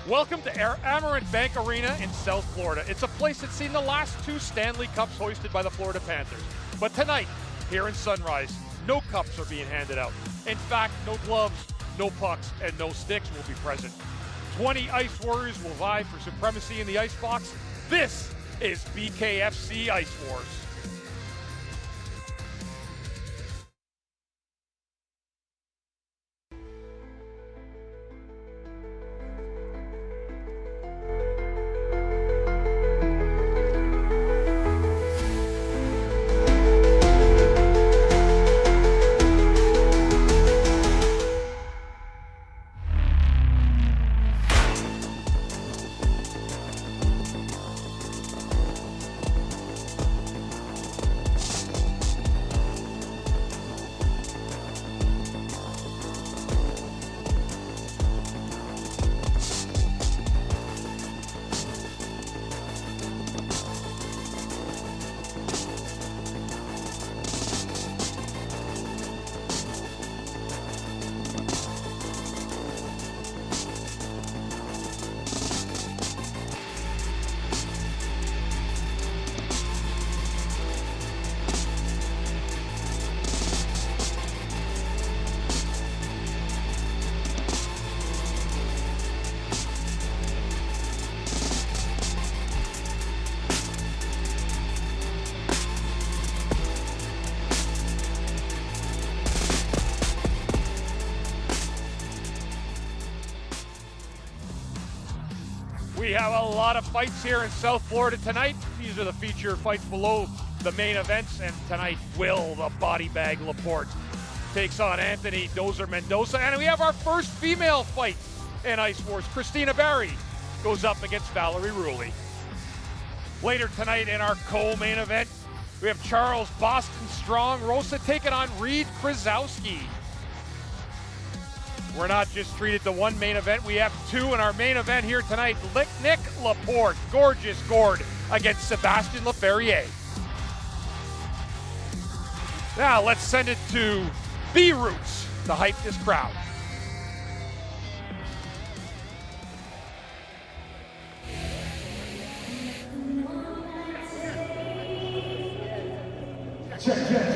Welcome to Amerant Bank Arena in South Florida. It's a place that's seen the last 2 Stanley Cups hoisted by the Florida Panthers. But tonight, here in Sunrise, no cups are being handed out. In fact, no gloves, no pucks, and no sticks will be present. 20 Ice Warriors will vie for supremacy in the ice box. This is BKFC Ice Wars. We have a lot of fights here in South Florida tonight. These are the feature fights below the main events, and tonight, Will the Body Bag Laporte takes on Anthony Dozer Mendoza, and we have our first female fight in Ice Wars. Christina goes up against Valerie Ruley. Later tonight in our co-main event, we have Charles Boston Strong Rosa taking on Reid Krasowski. We're not just treated to one main event, we have 2 in our main event here tonight. Nick Laporte, gorgeous gourd, against Sébastien Lafferière. Now let's send it to B-Roots to hype this crowd. Check.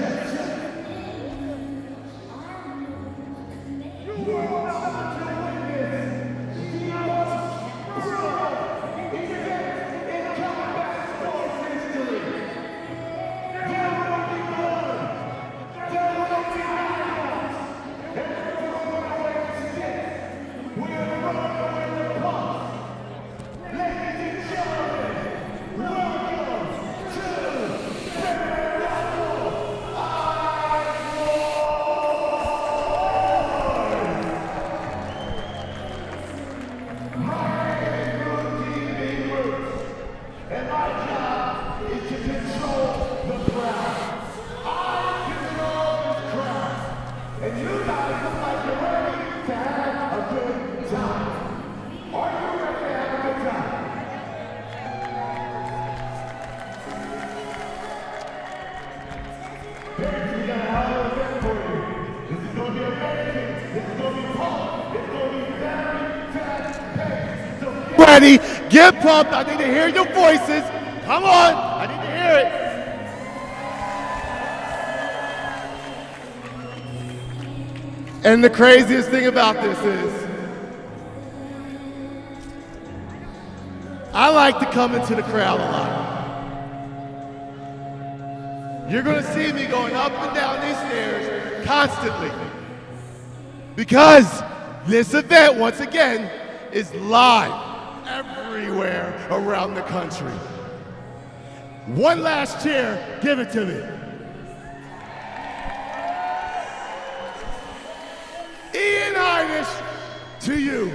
Ready, get pumped. I need to hear your voices. Come on, I need to hear it. And the craziest thing about this is, I like to come into the crowd a lot. You're gonna see me going up and down these stairs constantly. Because this event, once again, is live everywhere around the country. One last cheer, give it to me. Heinisch, to you.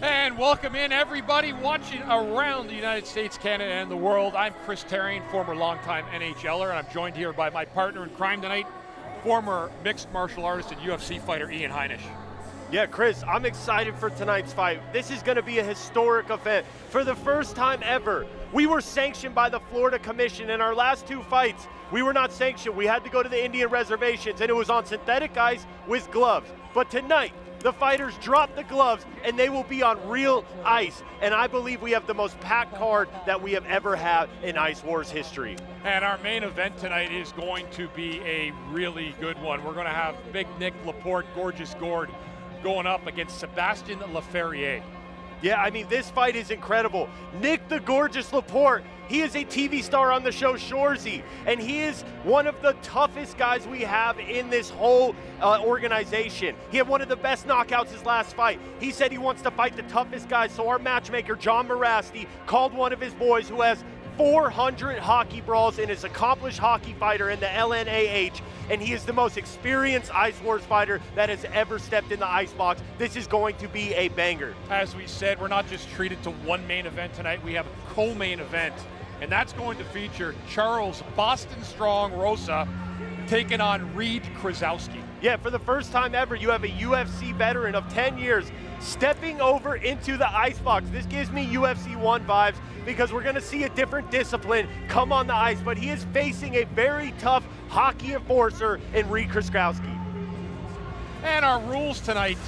And welcome in everybody watching around the United States, Canada, and the world. I'm Chris Therrien, former longtime NHLer, and I'm joined here by my partner in crime tonight, former mixed martial artist and UFC fighter Ian Heinisch. Yeah, Chris, I'm excited for tonight's fight. This is going to be a historic event. For the first time ever, we were sanctioned by the Florida Commission in our last 2 fights. We were not sanctioned. We had to go to the Indian reservations, and it was on synthetic ice with gloves. But tonight, the fighters drop the gloves, and they will be on real ice. And I believe we have the most packed card that we have ever had in Ice Wars history. And our main event tonight is going to be a really good one. We're going to have Big Nick Laporte, Gorgeous Gord, going up against Sébastien Lafferière. Yeah, I mean, this fight is incredible. Nick the Gorgeous Laporte, he is a TV star on the show Shoresy, and he is one of the toughest guys we have in this whole organization. He had one of the best knockouts his last fight. He said he wants to fight the toughest guys, so our matchmaker, John Morasti, called one of his boys who has 400 hockey brawls and is an accomplished hockey fighter in the LNAH, and he is the most experienced Ice Wars fighter that has ever stepped in the ice box. This is going to be a banger. As we said, we're not just treated to one main event tonight, we have a co-main event, and that's going to feature Charles Boston Strong Rosa taking on Reid Krasowski. Yeah, for the first time ever, you have a UFC veteran of 10 years stepping over into the ice box. This gives me UFC 1 vibes because we're going to see a different discipline come on the ice, but he is facing a very tough hockey enforcer in Reid Krasowski. And our rules tonight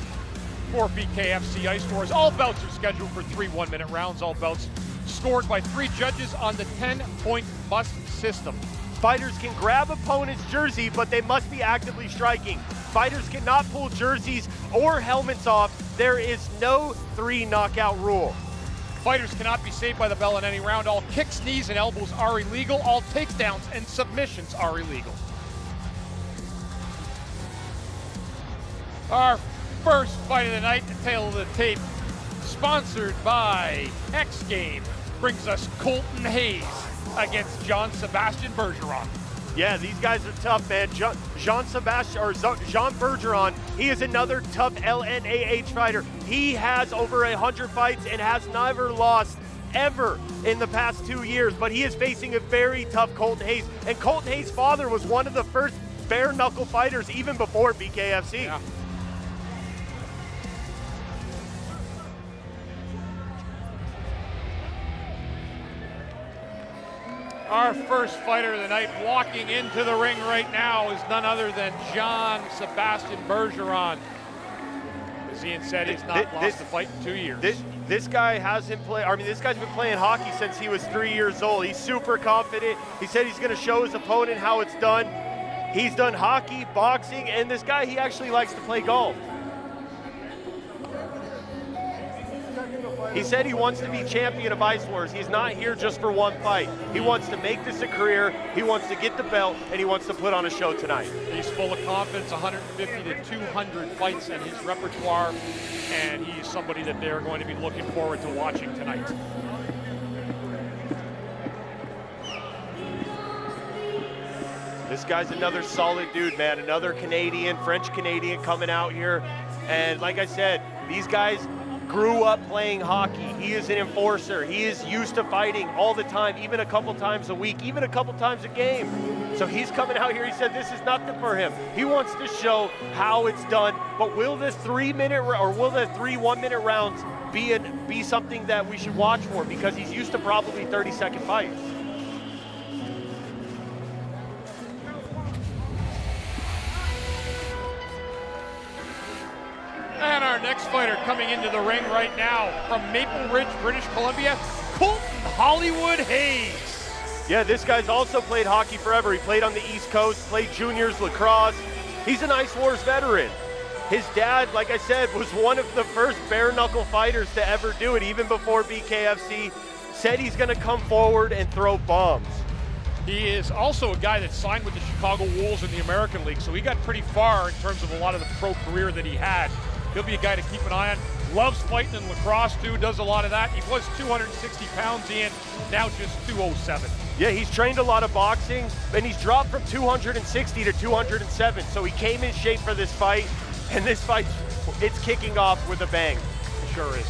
for BKFC ICE WARS, all bouts are scheduled for 3 one-minute rounds, all bouts scored by 3 judges on the 10-point must system. Fighters can grab opponent's jersey, but they must be actively striking. Fighters cannot pull jerseys or helmets off. There is no 3 knockout rule. Fighters cannot be saved by the bell in any round. All kicks, knees, and elbows are illegal. All takedowns and submissions are illegal. Our first fight of the night, the tail of the tape, sponsored by X Game, brings us Colton Hayes against Jean-Sébastien Bergeron. Yeah, these guys are tough, man. Jean Bergeron, he is another tough LNAH fighter. He has over 100 fights and has never lost ever in the past 2 years, but he is facing a very tough Colton Hayes. And Colton Hayes' father was one of the first bare-knuckle fighters even before BKFC. Yeah. Our first fighter of the night walking into the ring right now is none other than Jean-Sébastien Bergeron. As Ian said, he's not lost a fight in 2 years. This guy hasn't played, I mean, this guy's been playing hockey since he was 3 years old. He's super confident. He said he's gonna show his opponent how it's done. He's done hockey, boxing, and this guy, he actually likes to play golf. He said he wants to be champion of Ice Wars. He's not here just for one fight. He wants to make this a career, he wants to get the belt, and he wants to put on a show tonight. He's full of confidence, 150 to 200 fights in his repertoire, and he's somebody that they're going to be looking forward to watching tonight. This guy's another solid dude, man. Another Canadian, French-Canadian coming out here. And like I said, these guys grew up playing hockey. He is an enforcer. He is used to fighting all the time, even a couple times a week, even a couple times a game. So he's coming out here, he said this is nothing for him. He wants to show how it's done, but will this 3 minute, or will the 3 1-minute rounds be something that we should watch for? Because he's used to probably 30-second fights. And our next fighter coming into the ring right now from Maple Ridge, British Columbia, Colton Hollywood Hayes. Yeah, this guy's also played hockey forever. He played on the East Coast, played juniors, lacrosse. He's an Ice Wars veteran. His dad, like I said, was one of the first bare-knuckle fighters to ever do it, even before BKFC. Said he's gonna come forward and throw bombs. He is also a guy that signed with the Chicago Wolves in the American League, so he got pretty far in terms of a lot of the pro career that he had. He'll be a guy to keep an eye on. Loves fighting in lacrosse too, does a lot of that. He was 260 pounds in, now just 207. Yeah, he's trained a lot of boxing, and he's dropped from 260 to 207, so he came in shape for this fight, and this fight, it's kicking off with a bang. It sure is.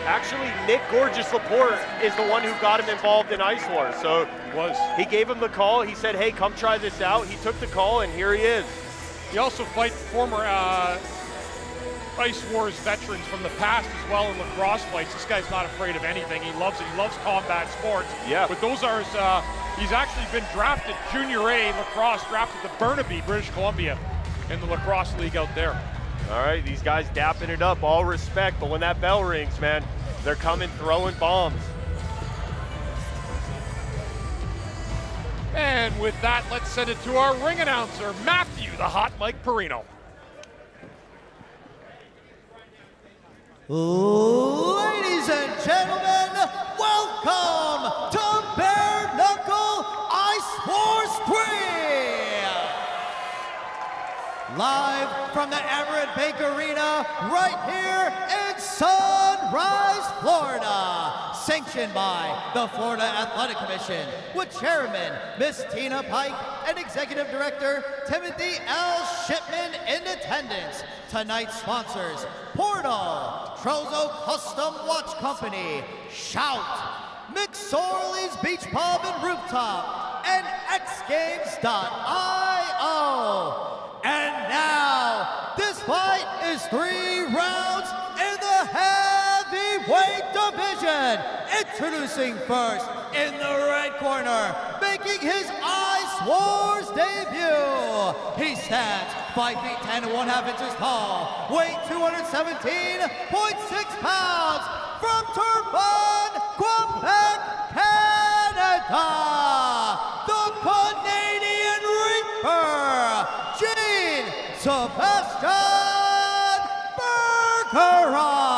Actually, Nick Gorgeous Laporte is the one who got him involved in Ice Wars. So he gave him the call. He said, hey, come try this out. He took the call, and here he is. He also fight former Ice Wars veterans from the past as well in lacrosse fights. This guy's not afraid of anything. He loves it. He loves combat sports. Yeah. But those are his, he's actually been drafted Junior A lacrosse, drafted to Burnaby, British Columbia, in the lacrosse league out there. All right, these guys dapping it up, all respect, but when that bell rings, man, they're coming throwing bombs. And with that, let's send it to our ring announcer, Matthew, the Hot Mike Perino. Ladies and gentlemen, welcome to Bare-Knuckle Ice Wars 3! Live from the Amerant Bank Arena, right here in Sunrise, Florida. Sanctioned by the Florida Athletic Commission, with Chairman Miss Tina Pike and Executive Director Timothy L. Shipman in attendance. Tonight's sponsors: Portal, Trozo Custom Watch Company, Shout, McSorley's Beach Pub and Rooftop, and XGames.io. And now, this fight is 3 rounds in the heavyweight division. Introducing first, in the red corner, making his Ice Wars debut. He stands 5 feet 10 and 1/2 inches tall, weight 217.6 pounds, from Terrebonne, Quebec, Canada, the Canadian Reaper, Sébastien Bergeron.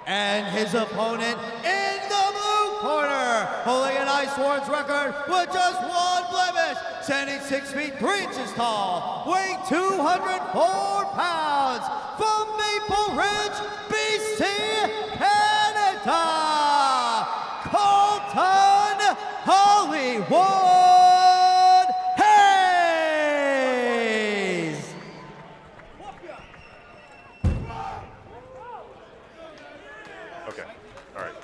And his opponent in the blue corner, holding an Ice Wars record with just 1 blemish, standing 6 feet 3 inches tall, weighing 204 pounds, from Maple Ridge, BC, Canada, Colton Hollywood Hayes. Okay, all right.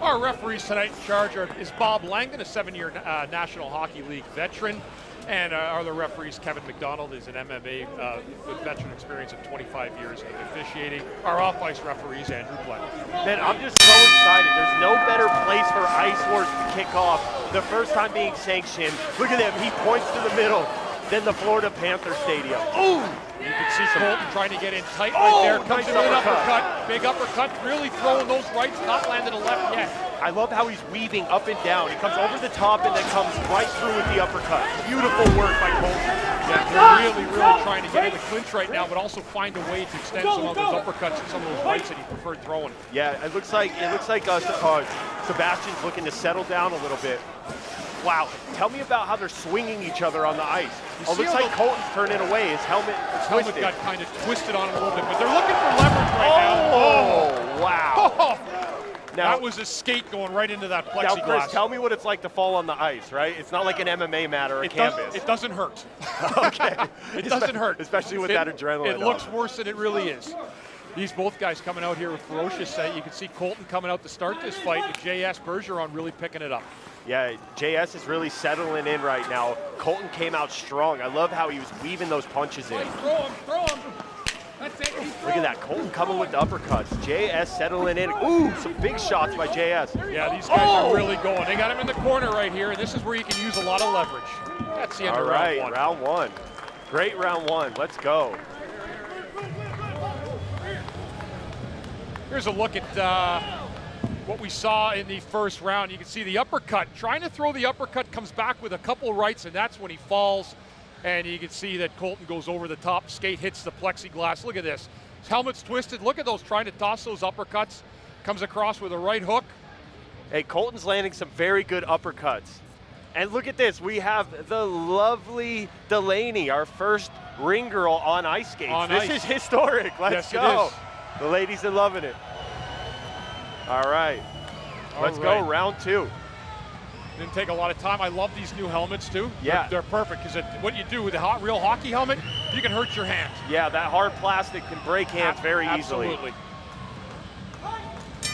Our referees tonight in charge is Bob Langdon, a 7-year National Hockey League veteran, and our other referees, Kevin McDonald, is an MMA with veteran experience of 25 years of officiating. Our off-ice referees, Andrew Black. Man, I'm just so excited. There's no better place for Ice Wars to kick off. The first time being sanctioned. Look at him, he points to the middle. Then the Florida Panther Stadium. Ooh! You can see Colton trying to get in tight right there. Comes nice in with an uppercut. uppercut. Big uppercut, really throwing those rights, not landing a left yet. I love how he's weaving up and down. He comes over the top and then comes right through with the uppercut. Beautiful work by Colton. Yeah, they're really trying to get in the clinch right now, but also find a way to extend some of those uppercuts and some of those rights that he preferred throwing. Yeah, it looks like Sebastian's looking to settle down a little bit. Wow, tell me about how they're swinging each other on the ice. Oh, looks like Colton's turning away. His helmet got kind of twisted on him a little bit, but they're looking for leverage right now. Oh, wow. Oh. Now, that was a skate going right into that plexiglass. Now, Chris, tell me what it's like to fall on the ice, right? It's not like an MMA mat or a canvas. It doesn't hurt. Okay. It doesn't hurt. Especially with that adrenaline. It looks worse than it really is. These both guys coming out here with ferocious. You can see Colton coming out to start this fight, with J.S. Bergeron really picking it up. Yeah, JS is really settling in right now. Colton came out strong. I love how he was weaving those punches in. Throw him. That's it. Look at that, Colton coming with the uppercuts. JS settling in. Ooh, some big shots by JS. Yeah, these guys are really going. They got him in the corner right here, and this is where you can use a lot of leverage. That's the end of round one. Round one. Great round one. Let's go. Here's a look at what we saw in the first round. You can see the uppercut. Trying to throw the uppercut, comes back with a couple rights, and that's when he falls. And you can see that Colton goes over the top. Skate hits the plexiglass. Look at this. His helmet's twisted. Look at those, trying to toss those uppercuts. Comes across with a right hook. Hey, Colton's landing some very good uppercuts. And look at this. We have the lovely Delaney, our first ring girl on ice skates. This is historic. Let's go. The ladies are loving it. All right. Let's go, round two. Didn't take a lot of time. I love these new helmets too. Yeah. They're perfect, because what you do with a real hockey helmet, you can hurt your hands. Yeah, that hard plastic can break hands very easily. Absolutely.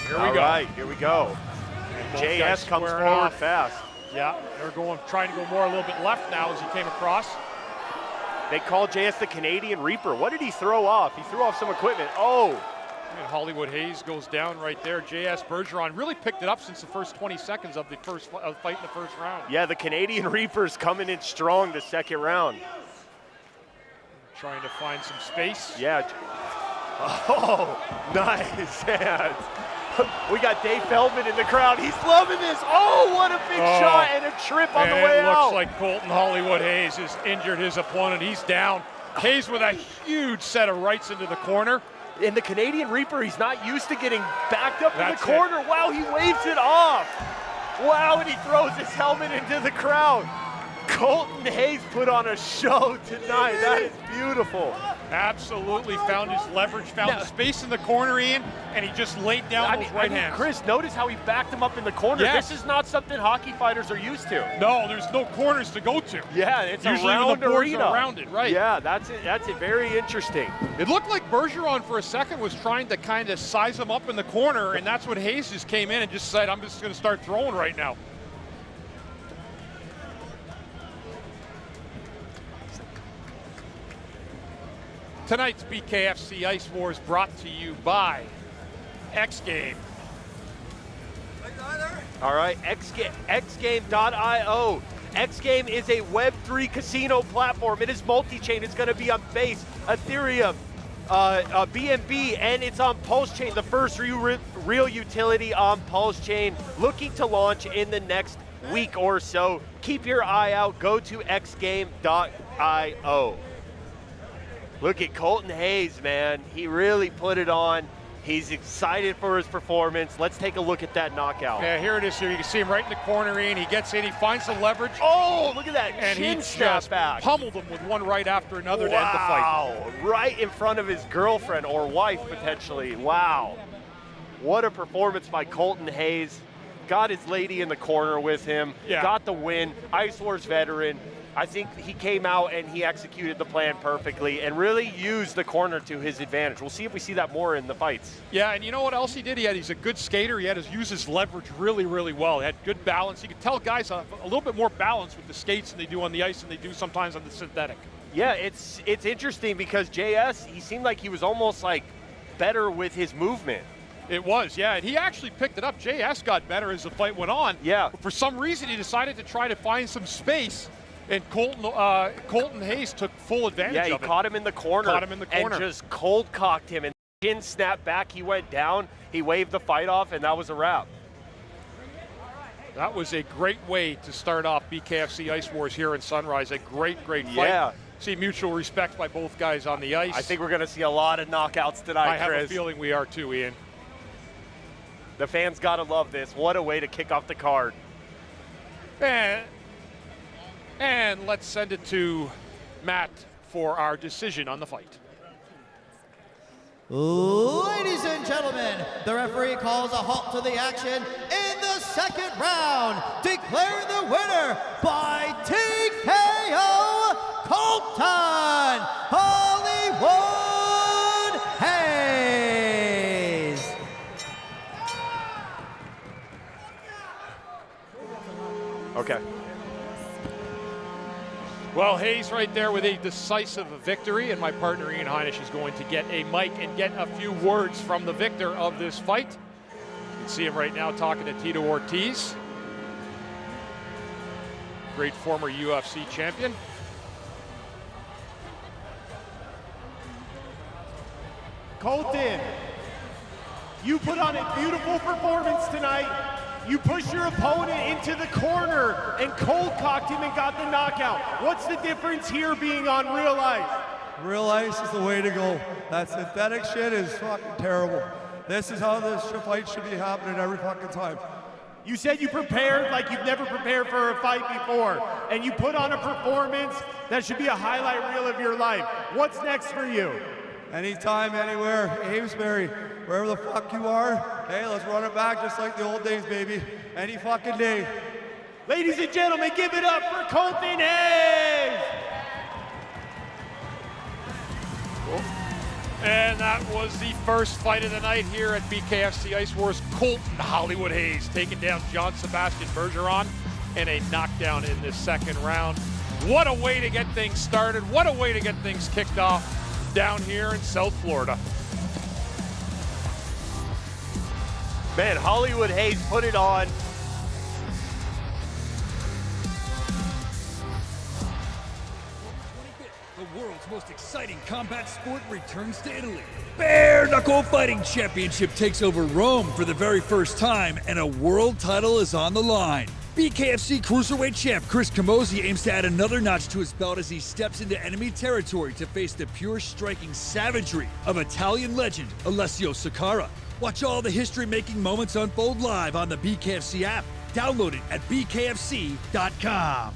Here we go. All right, here we go. JS comes forward fast. Yeah, they're trying to go more a little bit left now as he came across. They call JS the Canadian Reaper. What did he throw off? He threw off some equipment. Oh! And Hollywood Hayes goes down right there. JS Bergeron really picked it up since the first 20 seconds of the first fight in the first round. Yeah, the Canadian Reaper's coming in strong the second round. Trying to find some space. Yeah. Oh, nice hands. We got Dave Feldman in the crowd. He's loving this. Oh, what a big shot and a trip on the way out. It looks like Colton Hollywood Hayes has injured his opponent. He's down. Hayes with a huge set of rights into the corner. And the Canadian Reaper, he's not used to getting backed up in the corner. Wow, he waves it off. Wow, and he throws his helmet into the crowd. Colton Hayes put on a show tonight. That is beautiful. Absolutely found his leverage, found space in the corner, Ian, and he just laid down those right hands. Chris, notice how he backed him up in the corner. Yes. This is not something hockey fighters are used to. No, there's no corners to go to. Yeah, it's usually a round the boards arena. are rounded, right? Yeah, that's it. That's it. Very interesting. It looked like Bergeron for a second was trying to kind of size him up in the corner, and that's when Hayes just came in and just said, I'm just going to start throwing right now. Tonight's BKFC Ice Wars brought to you by X Game. All right, xgame.io. Xgame is a Web3 casino platform. It is multi-chain. It's going to be on Base, Ethereum, BNB, and it's on Pulse Chain, the first real utility on Pulse Chain, looking to launch in the next week or so. Keep your eye out. Go to xgame.io. Look at Colton Hayes, man. He really put it on. He's excited for his performance. Let's take a look at that knockout. Yeah, here it is here. You can see him right in the corner, Ian. He gets in, he finds the leverage. Oh, look at that and chin he snap just back. pummeled him with one right after another to end the fight. Wow, right in front of his girlfriend or wife, potentially. Wow. What a performance by Colton Hayes. Got his lady in the corner with him. Yeah. Got the win. Ice Wars veteran. I think he came out and he executed the plan perfectly and really used the corner to his advantage. We'll see if we see that more in the fights. Yeah, and you know what else he did? He's a good skater. He had to use his leverage really, really well. He had good balance. You could tell guys have a little bit more balance with the skates than they do on the ice than they do sometimes on the synthetic. Yeah, it's interesting because JS, he seemed like he was almost like better with his movement. It was, yeah, and he actually picked it up. JS got better as the fight went on. Yeah. But for some reason, he decided to try to find some space. And Colton Hayes took full advantage of it. Yeah, he caught him in the corner. And just cold cocked him. And chin snapped back. He went down. He waved the fight off, and that was a wrap. That was a great way to start off BKFC Ice Wars here in Sunrise. A great, great fight. Yeah. See mutual respect by both guys on the ice. I think we're going to see a lot of knockouts tonight, Chris. I have a feeling we are too, Ian. The fans got to love this. What a way to kick off the card. And let's send it to Matt for our decision on the fight. Ladies and gentlemen, the referee calls a halt to the action in the second round, declaring the winner by TKO, Colton Hollywood Hayes. Okay. Well, Hayes right there with a decisive victory, and my partner Ian Heinisch is going to get a mic and get a few words from the victor of this fight. You can see him right now talking to Tito Ortiz, great former UFC champion. Colton, you put on a beautiful performance tonight. You pushed your opponent into the corner and cold cocked him and got the knockout. What's the difference here being on real ice? Real ice is the way to go. That synthetic shit is fucking terrible. This is how this fight should be happening every fucking time. You said you prepared like you've never prepared for a fight before, and you put on a performance that should be a highlight reel of your life. What's next for you? Anytime, anywhere, Amesbury, wherever the fuck you are, hey, let's run it back just like the old days, baby. Any fucking day. Ladies and gentlemen, give it up for Colton Hayes! And that was the first fight of the night here at BKFC Ice Wars. Colton Hollywood Hayes taking down Sébastien Bergeron. and a knockdown in this second round. What a way to get things started. What a way to get things kicked off down here in South Florida. Man, Hollywood Hayes put it on. The world's most exciting combat sport returns to Italy. Bare-knuckle fighting championship takes over Rome for the very first time, and a world title is on the line. BKFC Cruiserweight champ Chris Camozzi aims to add another notch to his belt as he steps into enemy territory to face the pure striking savagery of Italian legend Alessio Sakara. Watch all the history-making moments unfold live on the BKFC app. Download it at bkfc.com.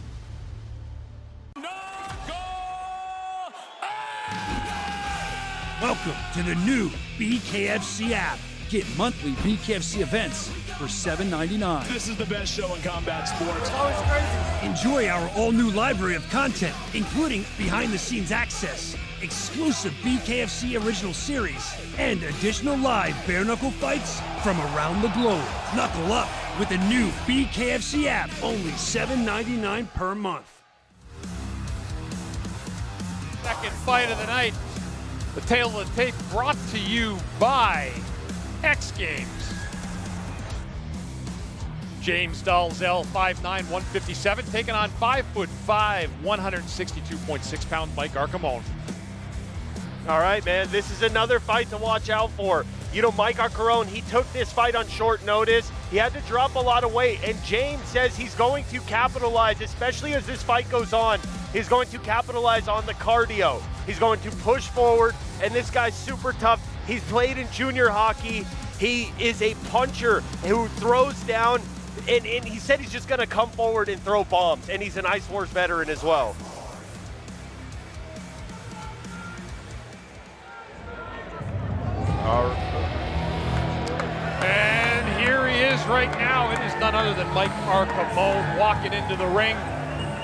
Welcome to the new BKFC app. Get monthly BKFC events for $7.99. This is the best show in combat sports. Oh, it's crazy. Enjoy our all-new library of content, including behind-the-scenes access, exclusive BKFC original series, and additional live bare-knuckle fights from around the globe. Knuckle up with the new BKFC app, only $7.99 per month. Second fight of the night. The tail of the tape brought to you by X Games. James Dalzell, 5'9", 157, taking on 5'5", 162.6 pound Mike Arcamone. All right, man, this is another fight to watch out for. You know, Mike Arcamone, he took this fight on short notice. He had to drop a lot of weight, and James says he's going to capitalize, especially as this fight goes on. He's going to capitalize on the cardio. He's going to push forward, and this guy's super tough. He's played in junior hockey. He is a puncher who throws down, and he said he's just gonna come forward and throw bombs, and he's an Ice Wars veteran as well. And here he is right now. It is none other than Mike Arcamone walking into the ring.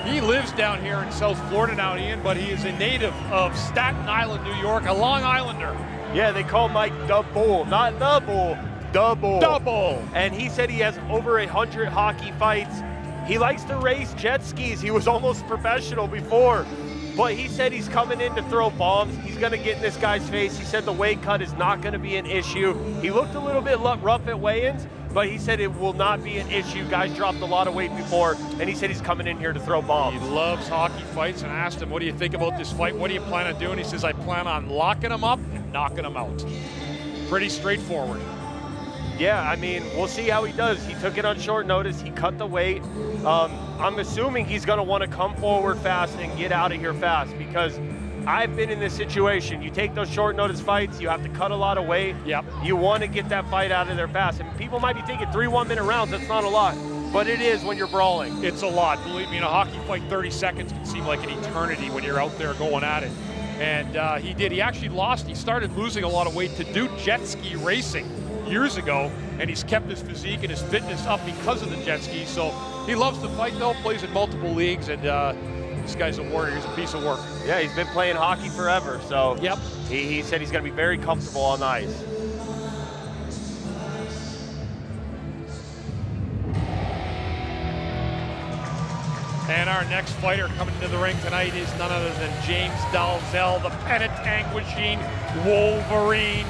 He lives down here in South Florida now, Ian, but he is a native of Staten Island, New York, a Long Islander. Yeah, they call Mike the Bull, not the Bull, the Bull. Double. And he said he has over 100 hockey fights. He likes to race jet skis. He was almost professional before, but he said he's coming in to throw bombs. He's gonna get in this guy's face. He said the weight cut is not gonna be an issue. He looked a little bit rough at weigh-ins, but he said it will not be an issue. Guys dropped a lot of weight before, and he said he's coming in here to throw bombs. He loves hockey fights, and I asked him, what do you think about this fight? What do you plan on doing? He says, I plan on locking him up and knocking him out. Pretty straightforward. Yeah, I mean, we'll see how he does. He took it on short notice. He cut the weight. I'm assuming he's going to want to come forward fast and get out of here fast, because I've been in this situation. You take those short notice fights, you have to cut a lot of weight. Yep. You want to get that fight out of there fast. And people might be thinking 3 1-minute rounds, that's not a lot, but it is when you're brawling. It's a lot. Believe me, in a hockey fight, 30 seconds can seem like an eternity when you're out there going at it. And he did. He actually lost. He started losing a lot of weight to do jet ski racing years ago, and he's kept his physique and his fitness up because of the jet ski. So he loves to fight, though, plays in multiple leagues, and this guy's a warrior. He's a piece of work. Yeah, he's been playing hockey forever, so yep. He said he's going to be very comfortable on the ice. And our next fighter coming into the ring tonight is none other than James Dalzell, the Penetang Machine Wolverine.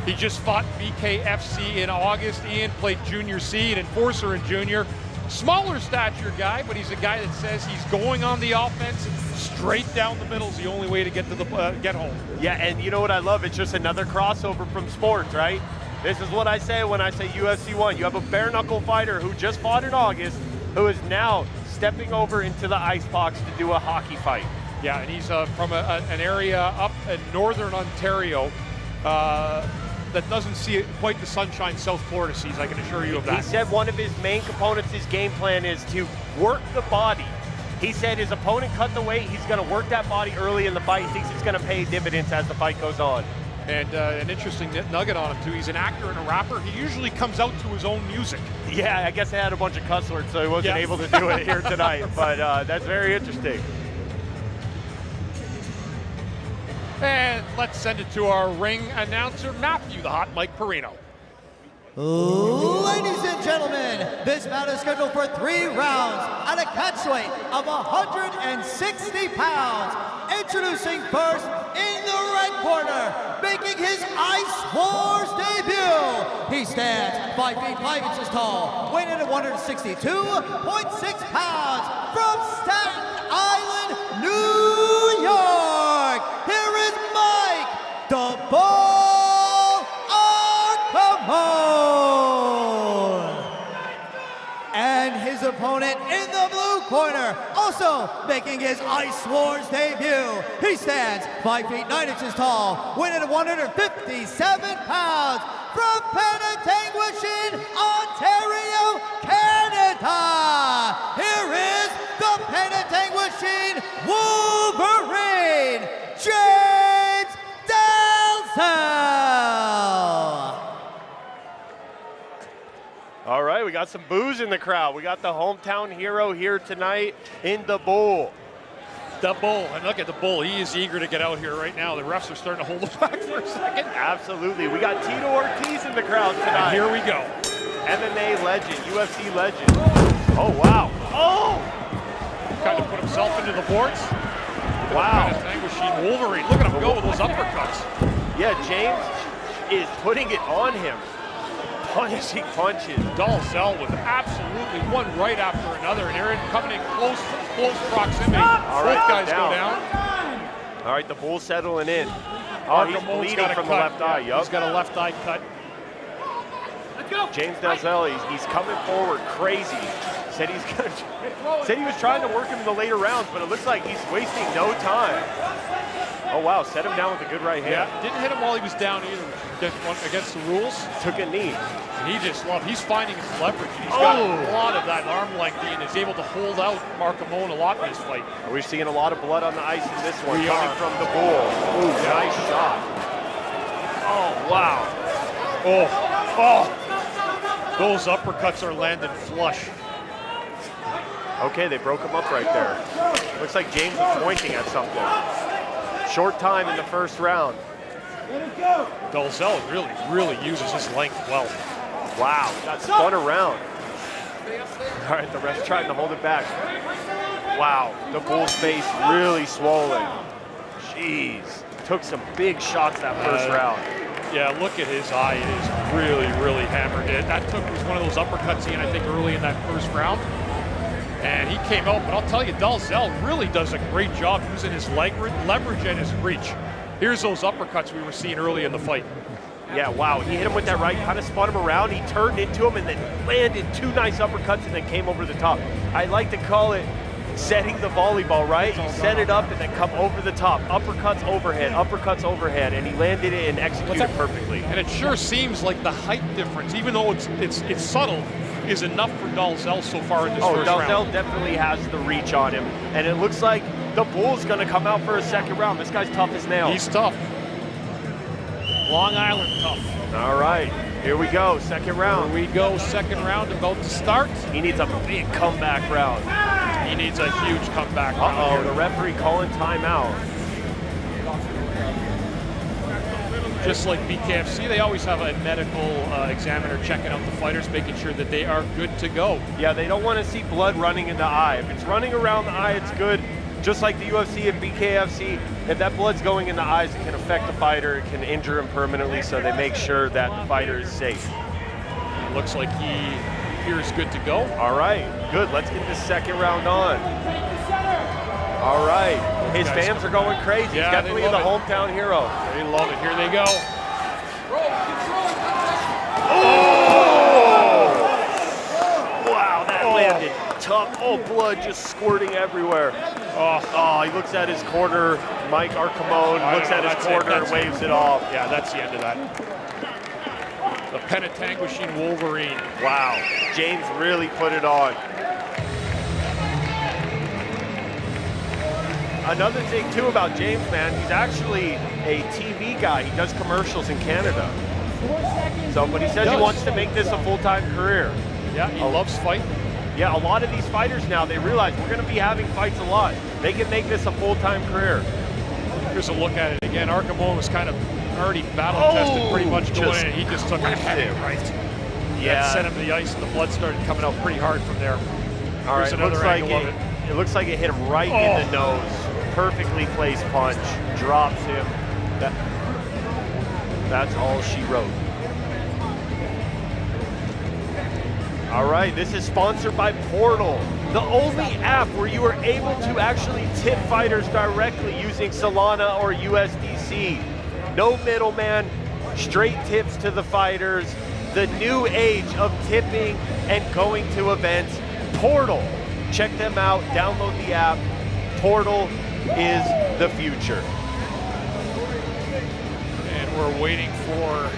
He just fought BKFC in August. Ian played Junior C, an enforcer in junior. Smaller stature guy, but he's a guy that says he's going on the offense. Straight down the middle is the only way to get to the get home. Yeah, and you know what I love? It's just another crossover from sports, right? This is what I say when I say UFC 1. You have a bare-knuckle fighter who just fought in August, who is now stepping over into the ice box to do a hockey fight. Yeah, and he's from an area up in northern Ontario that doesn't see quite the sunshine South Florida sees, I can assure you of that. He said one of his main components, his game plan is to work the body. He said his opponent cut the weight, he's gonna work that body early in the fight. He thinks it's gonna pay dividends as the fight goes on. And an interesting nugget on him too, he's an actor and a rapper. He usually comes out to his own music. Yeah, I guess they had a bunch of cuss words, so he wasn't able to do it here tonight, but that's very interesting. And let's send it to our ring announcer, Matthew, the Hot Mike Perino. Ladies and gentlemen, this bout is scheduled for 3 rounds at a catch weight of 160 pounds. Introducing first in the red corner, making his Ice Wars debut. He stands 5 feet 5 inches tall, weighing in at 162.6 pounds from Staten Island, New York. Here is Mike, the Bull Archimon. And his opponent in the blue corner, also making his Ice Wars debut. He stands 5 feet 9 inches tall, weighing at 157 pounds from Penetanguishene, Ontario, Canada. Here is the Penetanguishene Wolverine, James Dalzell. All right, we got some boos in the crowd. We got the hometown hero here tonight in the Bull. The Bull, and look at the Bull. He is eager to get out here right now. The refs are starting to hold him back for a second. Absolutely. We got Tito Ortiz in the crowd tonight. And here we go. MMA legend, UFC legend. Oh, wow. Oh! Kind of put himself into the boards. Wow. Penetanguishene Wolverine. Look at him go with those uppercuts. Yeah, James is putting it on him. Punishing punches. Dalzell with absolutely one right after another, and they're coming in close proximity. All right, both guys down. go down. All right, the Bull's settling in. Oh, he's bleeding from the left eye. Yup. He's got a left eye cut. Let's go. James Dalzell, he's coming forward crazy. Said he was trying to work him in the later rounds, but it looks like he's wasting no time. Oh wow, set him down with a good right hand. Yeah, didn't hit him while he was down either against the rules. Took a knee. And he's finding his leverage. He's got a lot of that arm length and is able to hold out Archimon a lot in this fight. We're seeing a lot of blood on the ice in this one. Coming from the Bull. Ooh, nice shot. Oh, wow. Oh. Those uppercuts are landing flush. Okay, they broke him up right there. Looks like James was pointing at something. Short time in the first round. Dalzell really uses his length well. Wow, got spun around. All right, the ref's trying to hold it back. Wow, the Bull's face really swollen. Jeez, took some big shots that first round. Yeah, look at his eye. It is really hammered. That was one of those uppercuts he had, I think, early in that first round. And he came out, but I'll tell you, Dalzell really does a great job using his leverage and his reach. Here's those uppercuts we were seeing early in the fight. Yeah, wow, he hit him with that right, kind of spun him around, he turned into him and then landed 2 nice uppercuts and then came over the top. I like to call it setting the volleyball, right? You set it up and then come over the top. Uppercuts overhead, and he landed it and executed perfectly. And it sure seems like the height difference, even though it's subtle, is enough for Dalzell so far in this first round. Dalzell definitely has the reach on him, and it looks like the Bull's gonna come out for a second round. This guy's tough as nails. He's tough. Long Island tough. All right, here we go, second round. Here we go, second round about to start. He needs a big comeback round. He needs a huge comeback round. Uh-oh, the referee calling timeout. Just like BKFC, they always have a medical examiner checking out the fighters, making sure that they are good to go. Yeah, they don't want to see blood running in the eye. If it's running around the eye, it's good. Just like the UFC and BKFC, if that blood's going in the eyes, it can affect the fighter, it can injure him permanently, so they make sure that the fighter is safe. It looks like he here is good to go. All right, good. Let's get this second round on. All right, his fans are going crazy. Yeah, he's definitely the hometown hero. They love it. Here they go. Oh! Wow, that landed tough. Oh, blood just squirting everywhere. Oh, he looks at his corner. Mike Archimon looks at his corner and waves it off. Yeah, that's the end of that. The Penetanguishene Wolverine. Wow, James really put it on. Another thing too about James, man, he's actually a TV guy. He does commercials in Canada. So, but he says he wants to make this a full-time career. Yeah, he loves fighting. Yeah, a lot of these fighters now, they realize we're going to be having fights a lot. They can make this a full-time career. Here's a look at it again. Archimon was kind of already battle-tested pretty much going in, and he just took a hit right. that sent him to the ice, and the blood started coming out pretty hard from there. All right, it looks like it hit him right in the nose. Perfectly placed punch, drops him. That's all she wrote. All right, this is sponsored by Portal, the only app where you are able to actually tip fighters directly using Solana or USDC. No middleman, straight tips to the fighters. The new age of tipping and going to events. Portal, check them out, download the app. Portal is the future. And we're waiting for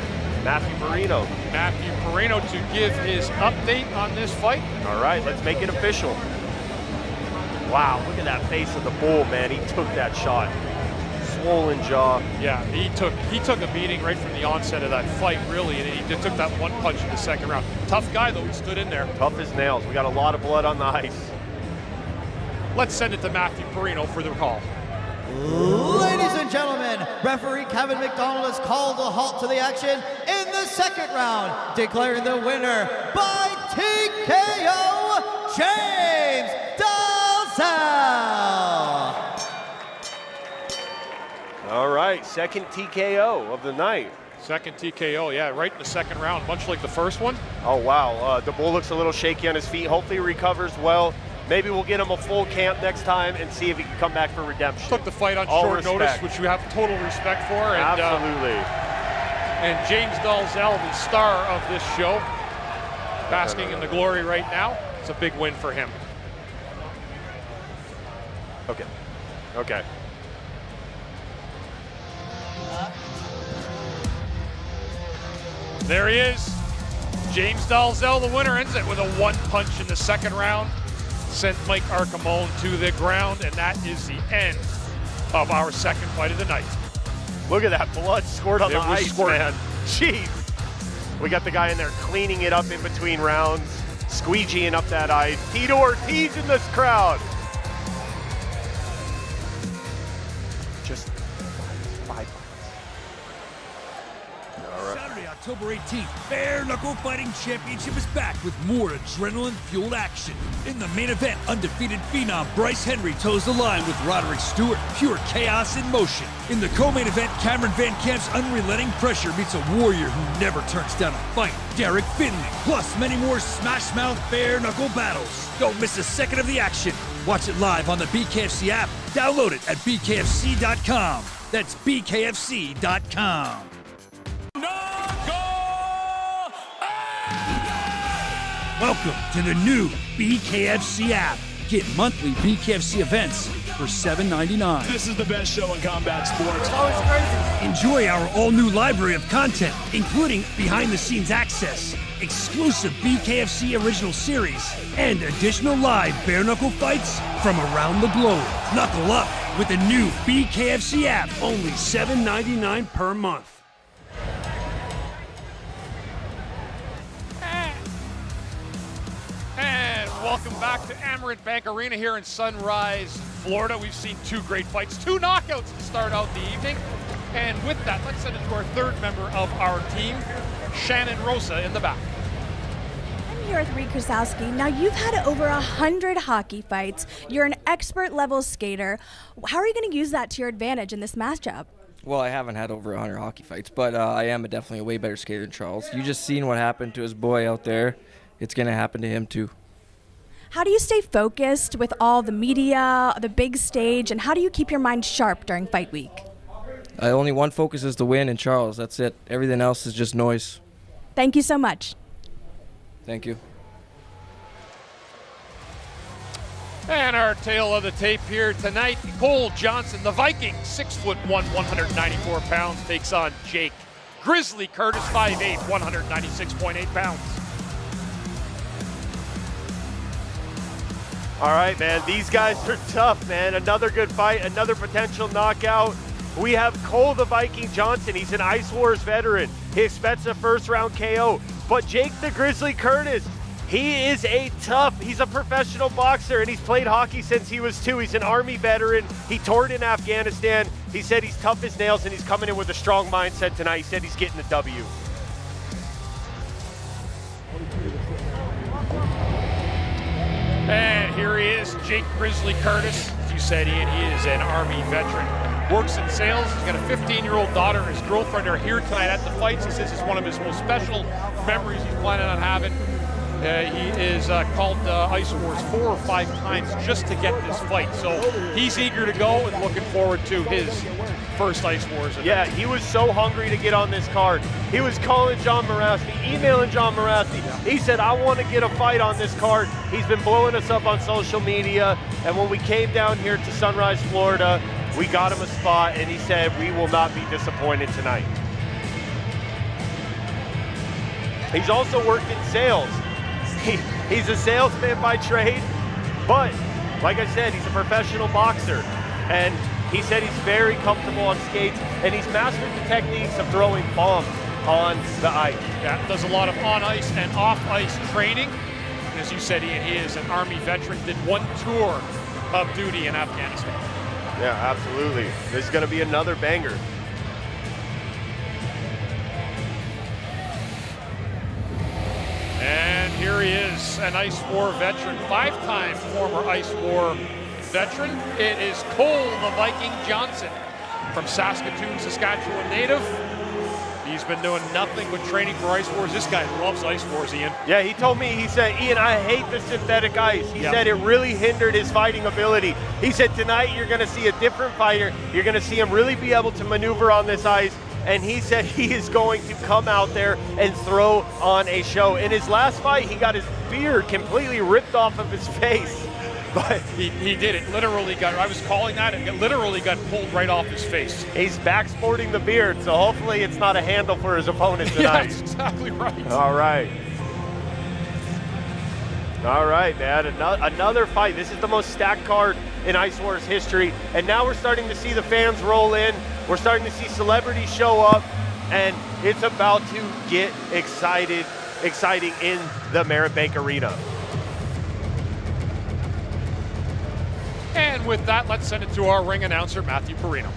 Matthew Perino to give his update on this fight. All right, let's make it official. Wow, look at that face of the bull, man. He took that shot. Swollen jaw. Yeah, he took a beating right from the onset of that fight, really, and he took that one punch in the second round. Tough guy, though. He stood in there. Tough as nails. We got a lot of blood on the ice. Let's send it to Matthew Perino for the call. Ladies and gentlemen, referee Kevin McDonald has called a halt to the action in the second round, declaring the winner by TKO, James Dalzell. All right, second TKO of the night. Second TKO, yeah, right in the second round, much like the first one. Oh, wow. The bull looks a little shaky on his feet. Hopefully he recovers well. Maybe we'll get him a full camp next time and see if he can come back for redemption. Took the fight on short notice, which we have total respect for. And, absolutely. And James Dalzell, the star of this show, basking in the glory right now. It's a big win for him. Okay. There he is. James Dalzell, the winner, ends it with a one punch in the second round. Sent Mike Archimone to the ground, and that is the end of our second fight of the night. Look at that blood squirt on the ice, man. Jeez. We got the guy in there cleaning it up in between rounds, squeegeeing up that ice. Tito Ortiz in this crowd. Just 5 minutes. Saturday, October 18th, Bare-Knuckle Fighting Championship is back with more adrenaline-fueled action. In the main event, undefeated phenom Bryce Henry toes the line with Roderick Stewart. Pure chaos in motion. In the co-main event, Cameron Van Camp's unrelenting pressure meets a warrior who never turns down a fight, Derek Finley. Plus, many more smash-mouth bare-knuckle battles. Don't miss a second of the action. Watch it live on the BKFC app. Download it at bkfc.com. That's bkfc.com. Welcome to the new BKFC app. Get monthly BKFC events for $7.99. This is the best show in combat sports. Oh, it's crazy. Enjoy our all-new library of content, including behind-the-scenes access, exclusive BKFC original series, and additional live bare-knuckle fights from around the globe. Knuckle up with the new BKFC app, only $7.99 per month. And welcome back to Amerant Bank Arena here in Sunrise, Florida. We've seen two great fights, two knockouts to start out the evening. And with that, let's send it to our third member of our team, Shannon Rosa in the back. I'm here with Reid Krasowski. Now, you've had over 100 hockey fights. You're an expert level skater. How are you going to use that to your advantage in this matchup? Well, I haven't had over 100 hockey fights, but I am definitely a way better skater than Charles. You just seen what happened to his boy out there. It's going to happen to him too. How do you stay focused with all the media, the big stage, and how do you keep your mind sharp during fight week? Only one focus is to win, and Charles, that's it. Everything else is just noise. Thank you so much. Thank you. And our tale of the tape here tonight, Cole Johnson, the Viking, 6'1", 194 pounds, takes on Jake Grizzly Curtis, 5'8", 196.8 pounds. All right, man, these guys are tough, man. Another good fight, another potential knockout. We have Cole the Viking Johnson. He's an Ice Wars veteran. He expects a first-round KO. But Jake the Grizzly Curtis, he is he's a professional boxer, and he's played hockey since he was 2. He's an Army veteran. He toured in Afghanistan. He said he's tough as nails, and he's coming in with a strong mindset tonight. He said he's getting the W. Jake Grizzly Curtis. As you said, Ian, he is an Army veteran. Works in sales. He's got a 15-year-old daughter and his girlfriend are here tonight at the fights. He says it's one of his most special memories he's planning on having. He is called Ice Wars 4 or 5 times just to get this fight. So he's eager to go and looking forward to his first Ice Wars event. Yeah, he was so hungry to get on this card. He was calling John Morasty, emailing John Morasty. He said, I want to get a fight on this card. He's been blowing us up on social media. And when we came down here to Sunrise, Florida, we got him a spot, and he said, we will not be disappointed tonight. He's also worked in sales. He's a salesman by trade, but like I said, he's a professional boxer. And he said he's very comfortable on skates, and he's mastered the techniques of throwing bombs on the ice. Yeah, does a lot of on-ice and off-ice training. And as you said, he is an Army veteran, did 1 tour of duty in Afghanistan. Yeah, absolutely. This is going to be another banger. And here he is, an Ice War veteran, 5-time former Ice War veteran. It is Cole the Viking Johnson from Saskatoon, Saskatchewan native. He's been doing nothing but training for Ice Wars. This guy loves Ice Wars, Ian. Yeah, he told me, he said, Ian, I hate the synthetic ice. He said it really hindered his fighting ability. He said tonight you're going to see a different fighter. You're going to see him really be able to maneuver on this ice. And he said he is going to come out there and throw on a show. In his last fight, he got his beard completely ripped off of his face. But he did it. Literally got, I was calling that, and it literally got pulled right off his face. He's back sporting the beard, so hopefully it's not a handle for his opponent tonight. Yeah, that's exactly right. All right. All right, man. Another fight. This is the most stacked card in Ice Wars history. And now we're starting to see the fans roll in. We're starting to see celebrities show up. And it's about to get exciting in the Amerant Bank Arena. And with that, let's send it to our ring announcer, Matthew Perino.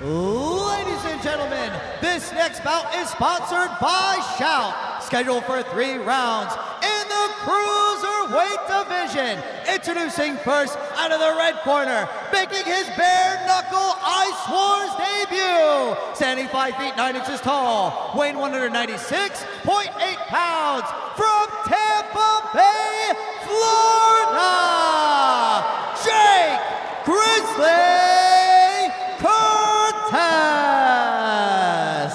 Ladies and gentlemen, this next bout is sponsored by Shout. Scheduled for 3 rounds in the cruiserweight division. Introducing first out of the red corner, making his bare-knuckle Ice Wars debut. Standing 5 feet 9 inches tall, weighing 196.8 pounds, from Tampa Bay, Florida, Jake Grizzly Curtis.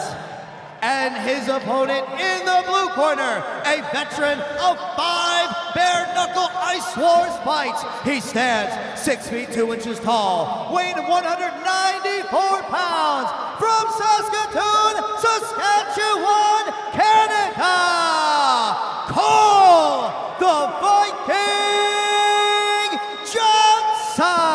And his opponent in the blue corner, a veteran of 5 bare-knuckle Ice Wars fights. He stands 6 feet 2 inches tall, weighing 194 pounds, from Saskatoon, Saskatchewan, Canada, Cole the Viking Johnson.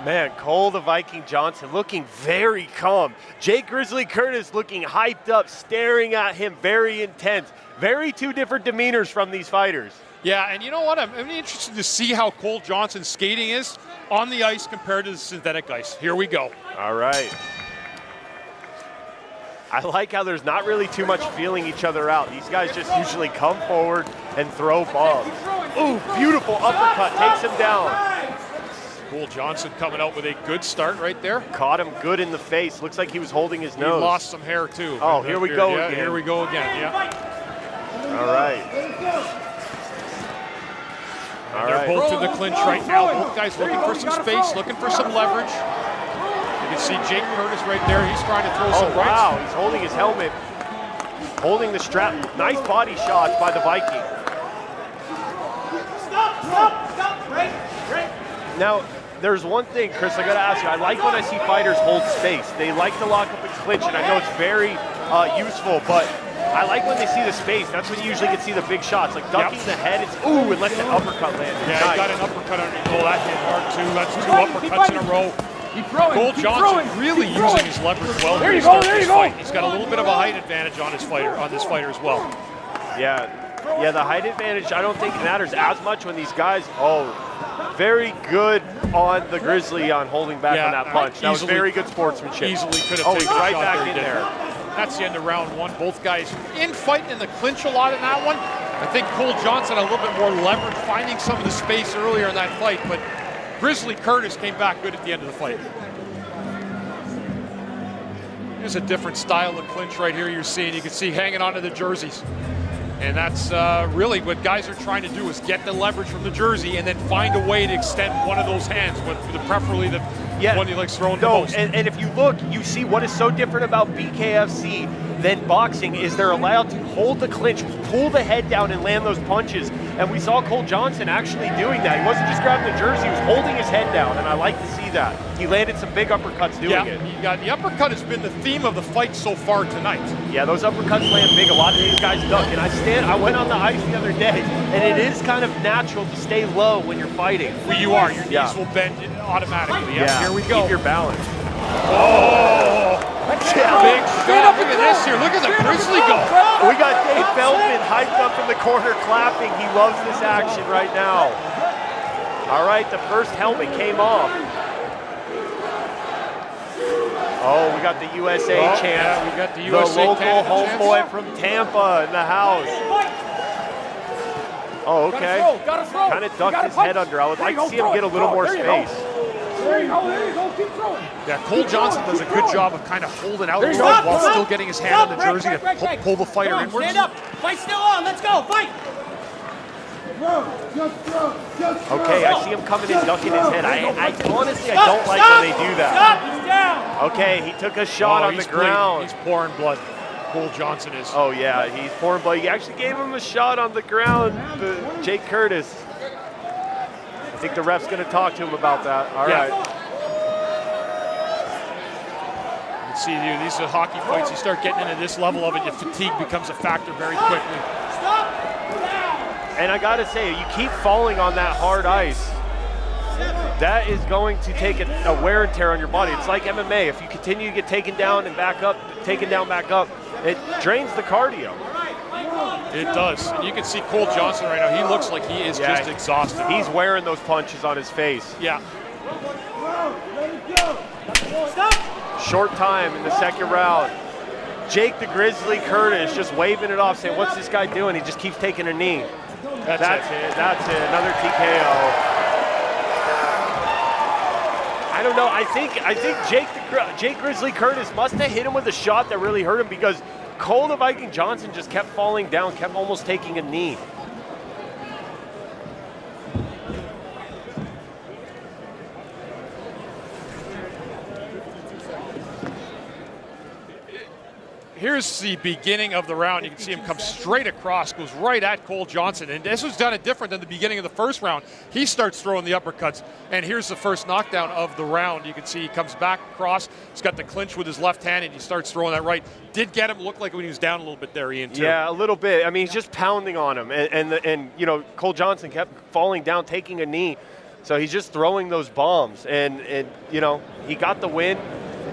Man, Cole the Viking Johnson looking very calm. Jake Grizzly Curtis looking hyped up, staring at him, very intense. Very 2 different demeanors from these fighters. Yeah, and you know what? I'm interested to see how Cole Johnson's skating is on the ice compared to the synthetic ice. Here we go. All right. I like how there's not really too much feeling each other out. These guys just usually come forward and throw bombs. Ooh, beautiful uppercut, takes him down. Cole Johnson coming out with a good start right there. Caught him good in the face. Looks like he was holding his nose. He lost some hair too. Oh, here we go again. again. Here we go again, yeah. All right. They're both in the clinch right now. Both guys looking for some space, looking for some leverage. You can see Jake Curtis right there. He's trying to throw some rights. Wow, he's holding his helmet, holding the strap. Nice body shots by the Viking. Stop, break. Now, there's one thing, Chris, I gotta ask you. I like when I see fighters hold space. They like to lock up and clinch, and I know it's very useful, but I like when they see the space. That's when you usually can see the big shots. Like ducking the head, it's ooh, and let the uppercut land. Yeah, nice. He got an uppercut underneath. Oh, that hit hard too. That's 2 uppercuts in a row. Cole Johnson really using his leverage well. There you go. He's got a little bit of a height advantage on this fighter as well. Yeah, the height advantage I don't think matters as much when these guys. Very good on the Grizzly on holding back on that punch. That was very good sportsmanship. Easily could have taken right a shot back in there. That's the end of round 1. Both guys in fighting in the clinch a lot in that one. I think Cole Johnson had a little bit more leverage, finding some of the space earlier in that fight, but Grizzly Curtis came back good at the end of the fight. Here's a different style of clinch right here you're seeing. You can see hanging onto the jerseys. And that's really what guys are trying to do, is get the leverage from the jersey and then find a way to extend one of those hands, preferably the one he likes throwing the most. And if you look, you see what is so different about BKFC than boxing is they're allowed to hold the clinch, pull the head down and land those punches. And we saw Cole Johnson actually doing that. He wasn't just grabbing the jersey, he was holding his head down, and I like to see that. He landed some big uppercuts doing it. Yeah, the uppercut has been the theme of the fight so far tonight. Yeah, those uppercuts land big. A lot of these guys duck. And I went on the ice the other day, and it is kind of natural to stay low when you're fighting. Well, you are. Your knees will bend automatically. Yeah, here we go. Keep your balance. Oh! Big shot. Look at this here. Look at the Grizzly go. We got Dave Feldman hyped up in the corner clapping. He loves this action right now. All right, the first helmet came off. Oh, we got the USA chant. Yeah, we got the USA the local homeboy from Tampa in the house. Oh, okay. Kind of ducked his head under. I would like to see him get a little more space. There you go, keep throwing. Yeah, Cole Johnson does a good job of kind of holding out while still getting his hand on the jersey to pull the fighter inwards. Stand up, fight still on, let's go, fight. Okay, I see him coming in, ducking his head. I honestly, I don't like when they do that. Stop, he's down. Okay, he took a shot on the ground. He's pouring blood. Cole Johnson is. Oh yeah, he's pouring blood. He actually gave him a shot on the ground, Jake Curtis. I think the ref's going to talk to him about that. All right. You can see these are hockey fights. You start getting into this level of it, your fatigue becomes a factor very quickly. Stop. And I got to say, you keep falling on that hard ice, that is going to take a wear and tear on your body. It's like MMA. If you continue to get taken down and back up, taken down, back up, it drains the cardio. It does. And you can see Cole Johnson right now. He looks like he is just exhausted. He's wearing those punches on his face. Yeah. Short time in the second round. Jake the Grizzly Curtis just waving it off, saying, what's this guy doing? He just keeps taking a knee. That's it. That's it. Another TKO. I don't know. I think Jake Grizzly Curtis must have hit him with a shot that really hurt him, because Cole the Viking Johnson just kept falling down, kept almost taking a knee. Here's the beginning of the round. You can see him come straight across, goes right at Cole Johnson. And this was done different than the beginning of the first round. He starts throwing the uppercuts. And here's the first knockdown of the round. You can see he comes back across. He's got the clinch with his left hand, and he starts throwing that right. Did get him, looked like when he was down a little bit there, Ian, too. Yeah, a little bit. I mean, he's just pounding on him. And you know, Cole Johnson kept falling down, taking a knee. So he's just throwing those bombs. And you know, he got the win.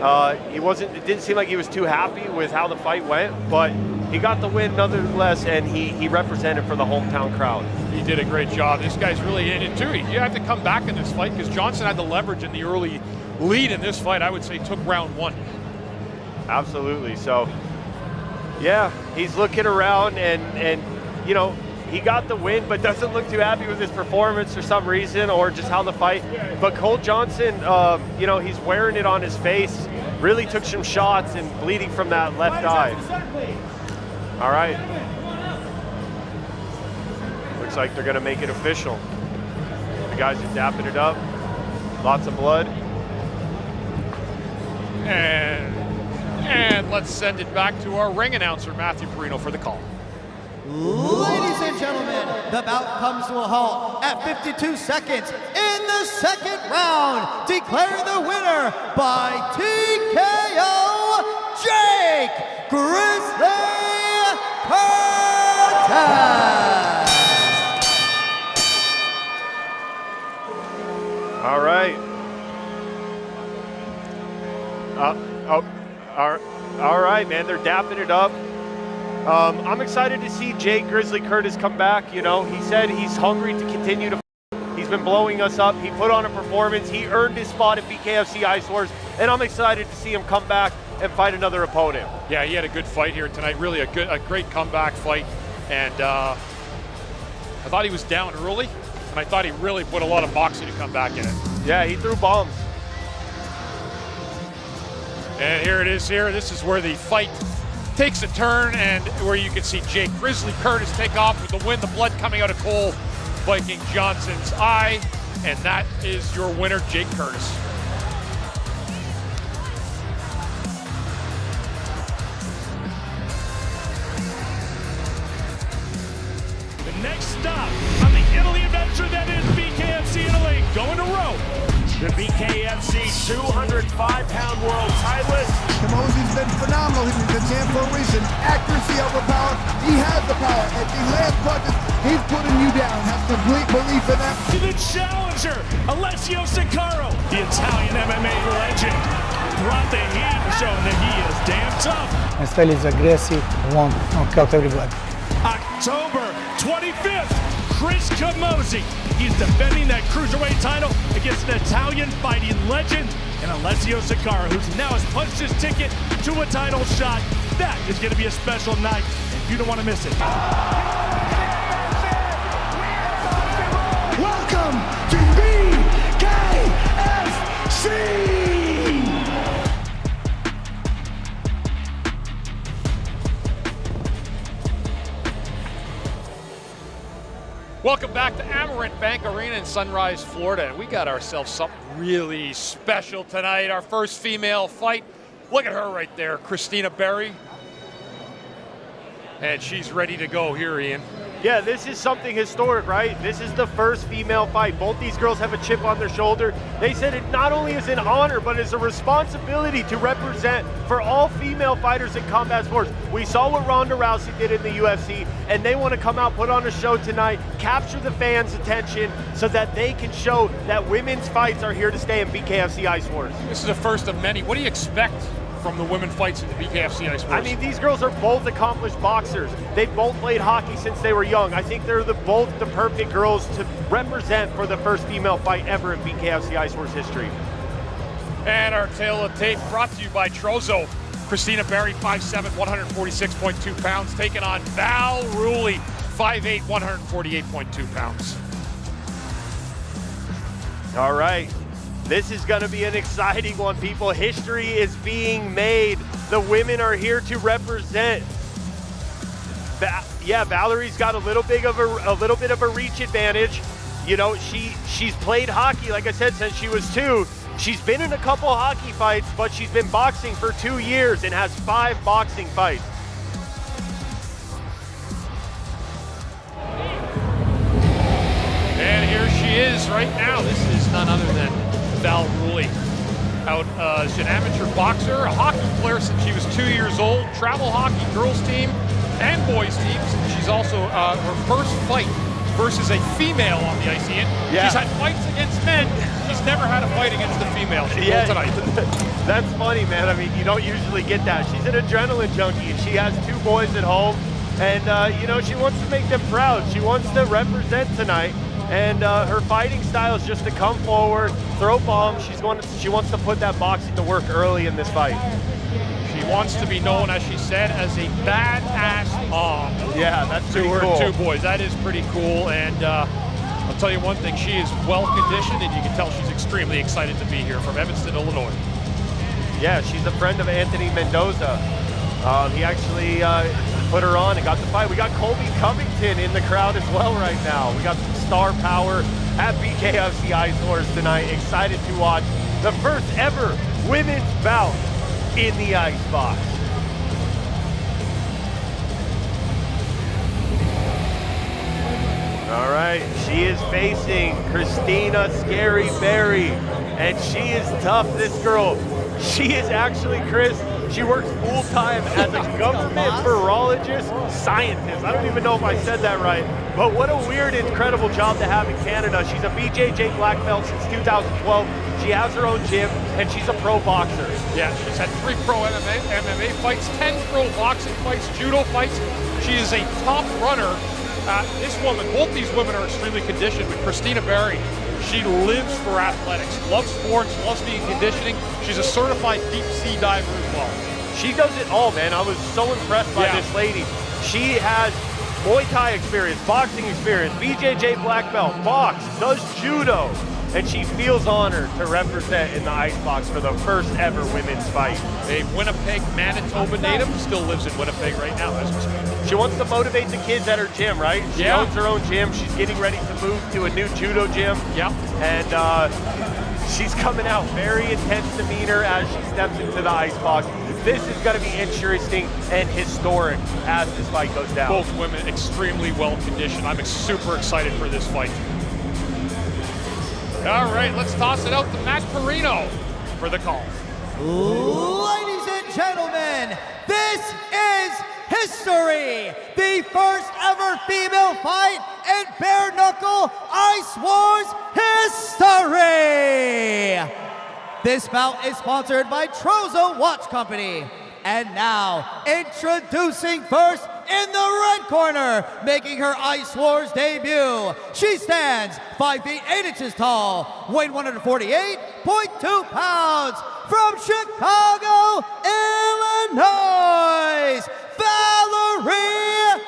It didn't seem like he was too happy with how the fight went, but he got the win nonetheless, and he represented for the hometown crowd. He did a great job. This guy's really in it too. You have to come back in this fight because Johnson had the leverage in the early lead in this fight. I would say took round one. Absolutely. So, yeah, he's looking around and you know, he got the win, but doesn't look too happy with his performance for some reason, or just how the fight. But Cole Johnson, you know, he's wearing it on his face. Really took some shots and bleeding from that left eye. All right. Looks like they're going to make it official. The guys are dapping it up. Lots of blood. And let's send it back to our ring announcer, Matthew Perino, for the call. Ladies and gentlemen, the bout comes to a halt at 52 seconds in the second round. Declaring the winner by TKO, Jake Grizzly Curtis. All right. All right, man, they're dapping it up. I'm excited to see Jake Grizzly Curtis come back. You know, he said he's hungry to continue to fight. He's been blowing us up. He put on a performance. He earned his spot at BKFC ICE WARS, and I'm excited to see him come back and fight another opponent. Yeah, he had a good fight here tonight. Really a great comeback fight. And I thought he was down early, and I thought he really put a lot of boxing to come back in it. Yeah, he threw bombs. And here it is here. This is where the fight takes a turn and where you can see Jake Grizzly Curtis take off with the win, the blood coming out of Cole Viking Johnson's eye. And that is your winner, Jake Curtis. The next stop on the Italy adventure that is BKFC Italy, going to Rome. The BKFC 205-pound world titleist. Camosi's been phenomenal. He's the champ for a reason. Accuracy over power. He has the power. At the last punches, he's putting you down. Have complete belief in that. To the challenger, Alessio Siccaro, the Italian MMA legend, brought the heat, showing that he is damn tough. My style is aggressive. I want to knock out everybody. October 25th, Chris Camosi. He's defending that cruiserweight title against an Italian fighting legend and Alessio Siccaro, who's now has punched his ticket to a title shot. That is going to be a special night, and you don't want to miss it. Welcome to BKFC! Welcome back to Amerant Bank Arena in Sunrise, Florida. And we got ourselves something really special tonight. Our first female fight. Look at her right there, Christina Berry. And she's ready to go here, Ian. Yeah, this is something historic, right? This is the first female fight. Both these girls have a chip on their shoulder. They said it not only is an honor, but it's a responsibility to represent for all female fighters in combat sports. We saw what Ronda Rousey did in the UFC, and they want to come out, put on a show tonight, capture the fans' attention so that they can show that women's fights are here to stay in BKFC ICE WARS. This is the first of many. What do you expect from the women fights in the BKFC ICE WARS? I mean, these girls are both accomplished boxers. They've both played hockey since they were young. I think they're both the perfect girls to represent for the first female fight ever in BKFC ICE WARS history. And our tail of tape brought to you by Trozo. Christina Berry, 5'7", 146.2 pounds, taking on Val Ruley, 5'8", 148.2 pounds. All right. This is going to be an exciting one, people. History is being made. The women are here to represent. Yeah, Valerie's got a little bit of a reach advantage. You know, she's played hockey, like I said, since she was 2. She's been in a couple hockey fights, but she's been boxing for 2 years and has 5 boxing fights. And here she is right now. This is none other than Val Ruley, out as an amateur boxer, a hockey player since she was 2 years old, travel hockey girls team and boys teams. She's also her first fight versus a female on the ice. Yeah. She's had fights against men. She's never had a fight against a female. She will tonight. That's funny, man. I mean, you don't usually get that. She's an adrenaline junkie. She has 2 boys at home, and you know, she wants to make them proud. She wants to represent tonight. And her fighting style is just to come forward, throw bombs. She wants to put that boxing to work early in this fight. She wants to be known, as she said, as a badass mom. Yeah, that's to her cool. 2 boys. That is pretty cool. And I'll tell you one thing, she is well conditioned, and you can tell she's extremely excited to be here from Evanston, Illinois. Yeah, she's a friend of Anthony Mendoza. He actually put her on and got the fight. We got Colby Covington in the crowd as well right now. We got some star power at BKFC ICE WARS tonight. Excited to watch the first ever women's bout in the ice box. All right, she is facing Christina Scary Berry, and she is tough, this girl. She is actually, Chris, she works full-time as a government virologist scientist. I don't even know if I said that right, but what a weird, incredible job to have in Canada. She's a BJJ black belt since 2012. She has her own gym, and she's a pro boxer. Yeah, she's had 3 pro MMA fights, 10 pro boxing fights, judo fights. She is a top runner. This woman, both these women are extremely conditioned, but Christina Berry, she lives for athletics, loves sports, loves being conditioning. She's a certified deep sea diver as well. She does it all, man. I was so impressed by this lady. She has Muay Thai experience, boxing experience, BJJ black belt, box, does judo, and she feels honored to represent in the Icebox for the first ever women's fight. A Winnipeg, Manitoba native, still lives in Winnipeg right now as we speak. She wants to motivate the kids at her gym, right? She owns her own gym. She's getting ready to move to a new judo gym. Yep. And she's coming out very intense demeanor as she steps into the Icebox. This is going to be interesting and historic as this fight goes down. Both women extremely well conditioned. I'm super excited for this fight. All right, let's toss it out to Matt Perino for the call. Ladies and gentlemen, this is history. The first ever female fight in bare-knuckle Ice Wars history. This bout is sponsored by Troza Watch Company. And now, introducing first in the red corner, making her Ice Wars debut. She stands 5 feet 8 inches tall, weighing 148.2 pounds, from Chicago, Illinois, Valerie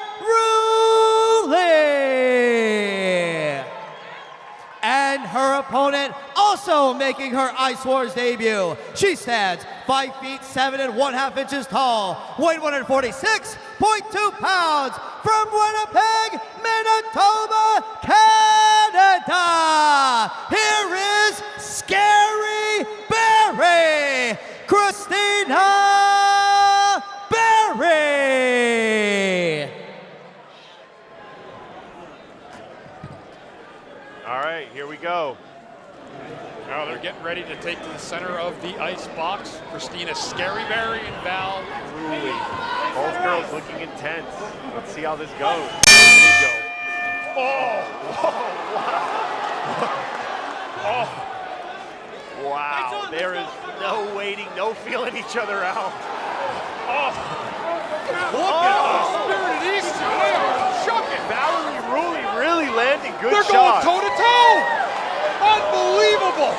Ruley. And her opponent, also making her Ice Wars debut. She stands 5 feet 7 1/2 inches tall, weighing 146.2 pounds, from Winnipeg, Manitoba, Canada. Here is Scary Barry, Christina Barry. All right, here we go. Now they're getting ready to take to the center of the ice box. Christina Scary Barry and Val Ruley. Both girls looking intense. Let's see how this goes. There you go. Oh! Oh! Wow, there is no waiting, no feeling each other out. Oh! Look at the spirit of these two. They are chucking. Valerie Ruley really landing good They're shots. going toe-to-toe. Unbelievable.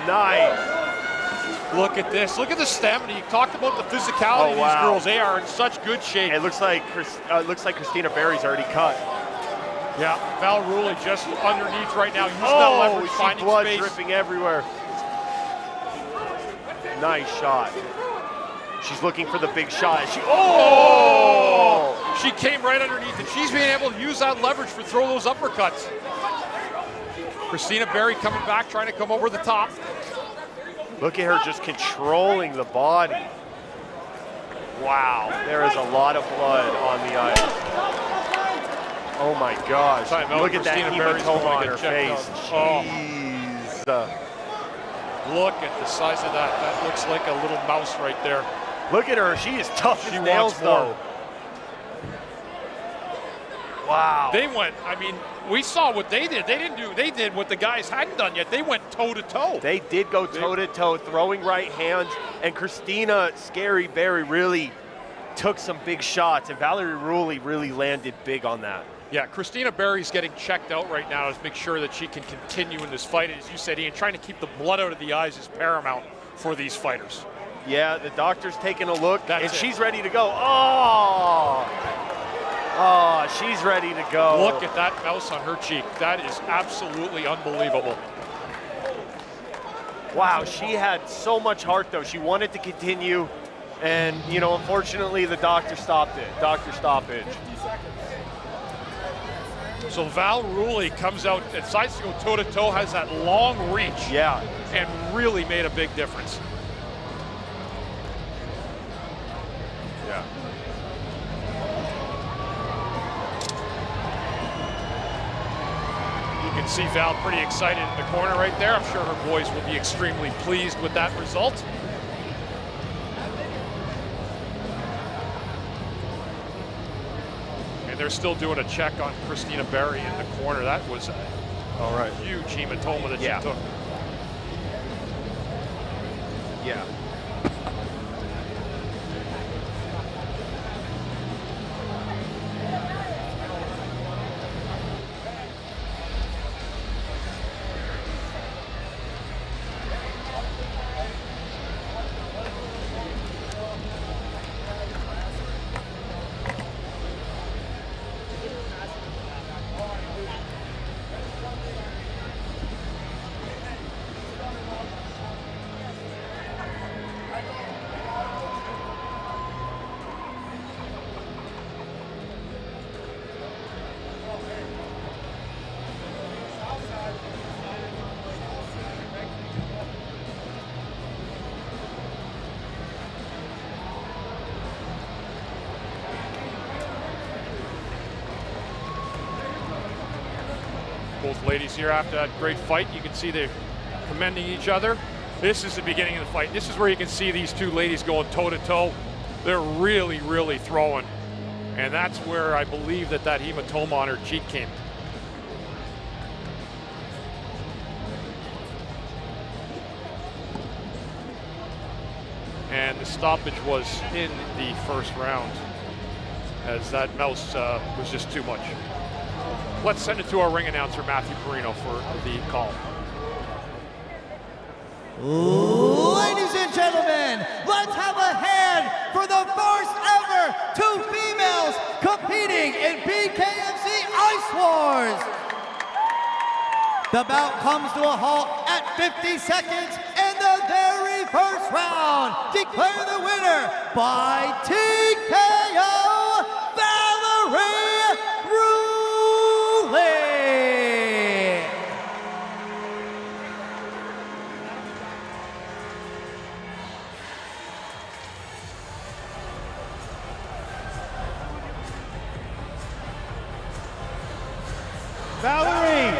Nice. Look at this. Look at the stamina. You talked about the physicality of these girls. They are in such good shape. It looks like Christina Barry's already cut. Yeah, Val Ruley just underneath right now. Using that leverage, see finding blood space. dripping everywhere. Nice shot. She's looking for the big shot. She came right underneath it. She's being able to use that leverage for throw those uppercuts. Christina Barry coming back, trying to come over the top. Look at her just controlling the body. Wow, there is a lot of blood on the ice. Oh my gosh, look at that hematoma on her face. Jeez. Look at the size of that. That looks like a little mouse right there. Look at her, she is tough as nails though. Wow. They went, I mean, we saw what they did. They did what the guys hadn't done yet. They went toe-to-toe. They did go toe-to-toe, throwing right hands, and Christina Scary Barry really took some big shots, and Valerie Ruley really landed big on that. Yeah, Christina Barry's getting checked out right now to make sure that she can continue in this fight. As you said, Ian, trying to keep the blood out of the eyes is paramount for these fighters. Yeah, the doctor's taking a look, and she's ready to go. Oh, she's ready to go. Look at that mouse on her cheek. That is absolutely unbelievable. Wow, she had so much heart, though. She wanted to continue, and, you know, unfortunately, the doctor stopped it. Doctor stoppage. So Val Ruley comes out, decides to go toe-to-toe, has that long reach. Yeah. And really made a big difference. Yeah. You can see Val pretty excited in the corner right there. I'm sure her boys will be extremely pleased with that result. And they're still doing a check on Christina Barry in the corner. That was a huge hematoma that she took. Yeah. both ladies here after that great fight. You can see they're commending each other. This is the beginning of the fight. This is where you can see these two ladies going toe-to-toe. They're really, really throwing. And that's where I believe that hematoma on her cheek came. And the stoppage was in the first round, as that mouse was just too much. Let's send it to our ring announcer, Matthew Perino, for the call. Ladies and gentlemen, let's have a hand for the first ever two females competing in BKFC ICE WARS. The bout comes to a halt at 50 seconds in the very first round. Declare the winner by TKO, Valerie Ruley. Valerie,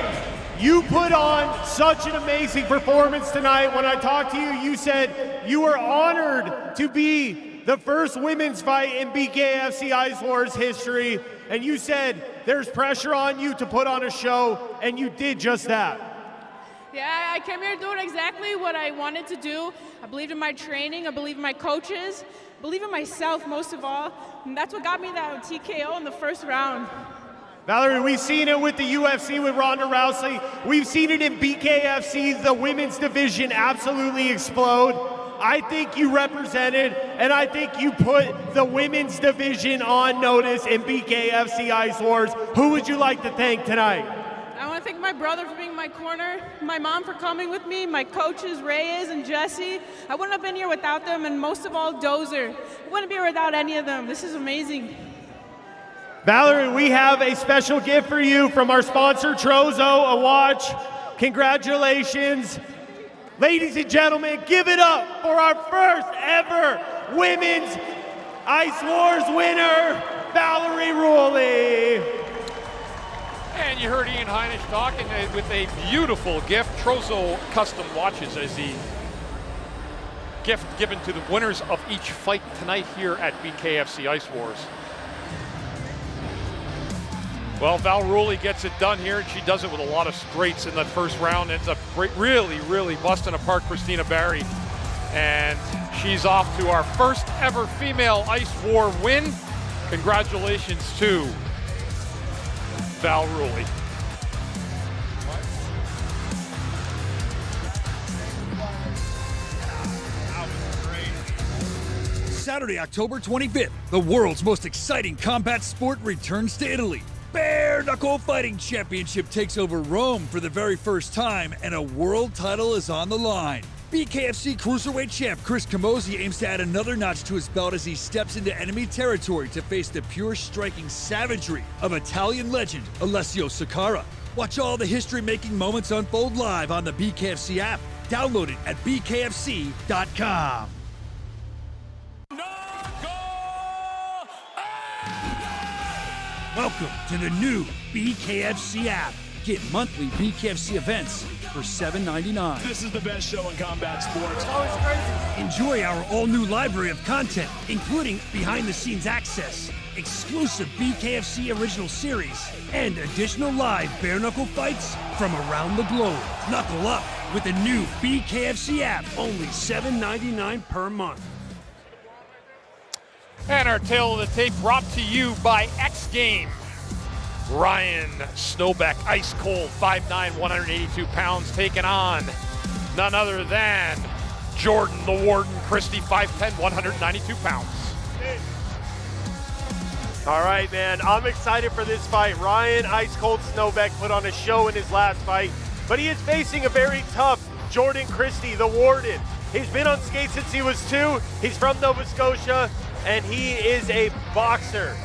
you put on such an amazing performance tonight. When I talked to you, you said you were honored to be the first women's fight in BKFC ICE WARS history, and you said there's pressure on you to put on a show, and you did just that. Yeah, I came here doing exactly what I wanted to do. I believed in my training, I believe in my coaches, I believe in myself most of all, and that's what got me that TKO in the first round. Valerie, we've seen it with the UFC with Ronda Rousey. We've seen it in BKFC, the women's division absolutely explode. I think you represented, and I think you put the women's division on notice in BKFC ICE WARS. Who would you like to thank tonight? I want to thank my brother for being in my corner, my mom for coming with me, my coaches, Reyes and Jesse. I wouldn't have been here without them, and most of all, Dozer. I wouldn't be here without any of them. This is amazing. Valerie, we have a special gift for you from our sponsor, Trozo, a watch. Congratulations. Ladies and gentlemen, give it up for our first ever women's ICE WARS winner, Valerie Ruley. And you heard Ian Heinisch talking with a beautiful gift. Trozo Custom Watches as the gift given to the winners of each fight tonight here at BKFC ICE WARS. Well, Val Ruley gets it done here, and she does it with a lot of straights in that first round. Ends up really, really busting apart Christina Barry. And she's off to our first ever female Ice War win. Congratulations to Val Ruley. Saturday, October 25th, the world's most exciting combat sport returns to Italy. Bare-knuckle fighting championship takes over Rome for the very first time, and a world title is on the line. BKFC cruiserweight champ Chris Camozzi aims to add another notch to his belt as he steps into enemy territory to face the pure striking savagery of Italian legend Alessio Sakara. Watch all the history-making moments unfold live on the BKFC app. Download it at bkfc.com. Welcome to the new BKFC app. Get monthly BKFC events for $7.99. This is the best show in combat sports. Oh, it's crazy. Enjoy our all-new library of content, including behind-the-scenes access, exclusive BKFC original series, and additional live bare-knuckle fights from around the globe. Knuckle up with the new BKFC app. Only $7.99 per month. And our tail of the tape brought to you by X Game. Ryan Snowbeck, ice cold, 5'9", 182 pounds, taking on none other than Jordan the Warden Christie, 5'10", 192 pounds. All right, man, I'm excited for this fight. Ryan Ice Cold Snowbeck put on a show in his last fight, but he is facing a very tough Jordan Christie, the Warden. He's been on skates since he was 2. He's from Nova Scotia, and he is a boxer.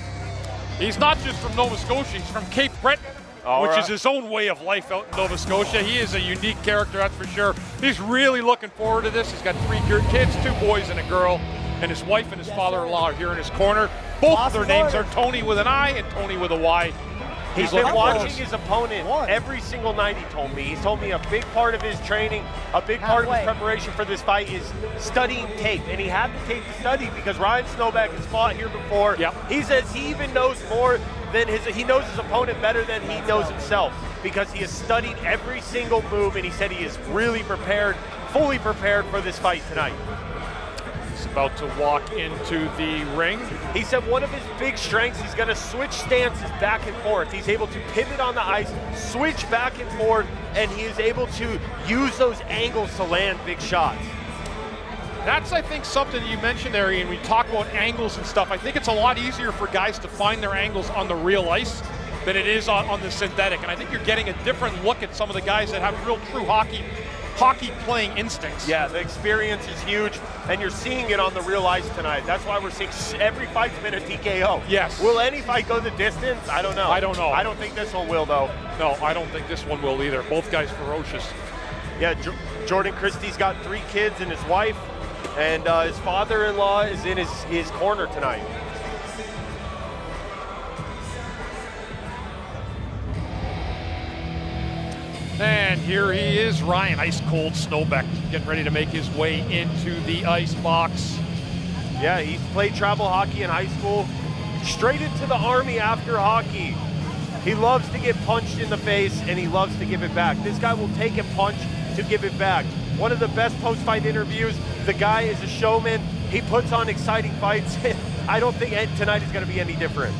He's not just from Nova Scotia, he's from Cape Breton, which is his own way of life out in Nova Scotia. He is a unique character, that's for sure. He's really looking forward to this. He's got 3 kids, 2 boys and a girl, and his wife and his father-in-law are here in his corner. Both of their names are Tony with an I and Tony with a Y. He's been watching his opponent every single night, he told me. He's told me a big part of his training, a big part of his preparation for this fight is studying tape. And he had the tape to study because Ryan Snowback has fought here before. He says he even knows more than he knows his opponent better than he knows himself because he has studied every single move, and he said he is really prepared, fully prepared for this fight tonight. He's about to walk into the ring. He said one of his big strengths, he's going to switch stances back and forth. He's able to pivot on the ice, switch back and forth, and he is able to use those angles to land big shots. That's, I think, something you mentioned there, Ian. We talk about angles and stuff. I think it's a lot easier for guys to find their angles on the real ice than it is on the synthetic. And I think you're getting a different look at some of the guys that have real true hockey playing instincts. Yeah, the experience is huge, and you're seeing it on the real ice tonight. That's why we're seeing every fight's been a TKO. Yes. Will any fight go the distance? I don't know. I don't know. I don't think this one will, though. No, I don't think this one will either. Both guys ferocious. Yeah, Jordan Christie's got 3 kids and his wife, and his father-in-law is in his corner tonight. And here he is, Ryan Ice Cold Snowbeck, getting ready to make his way into the ice box. Yeah, he played travel hockey in high school, straight into the Army after hockey. He loves to get punched in the face, and he loves to give it back. This guy will take a punch to give it back. One of the best post-fight interviews. The guy is a showman. He puts on exciting fights. I don't think tonight is going to be any different.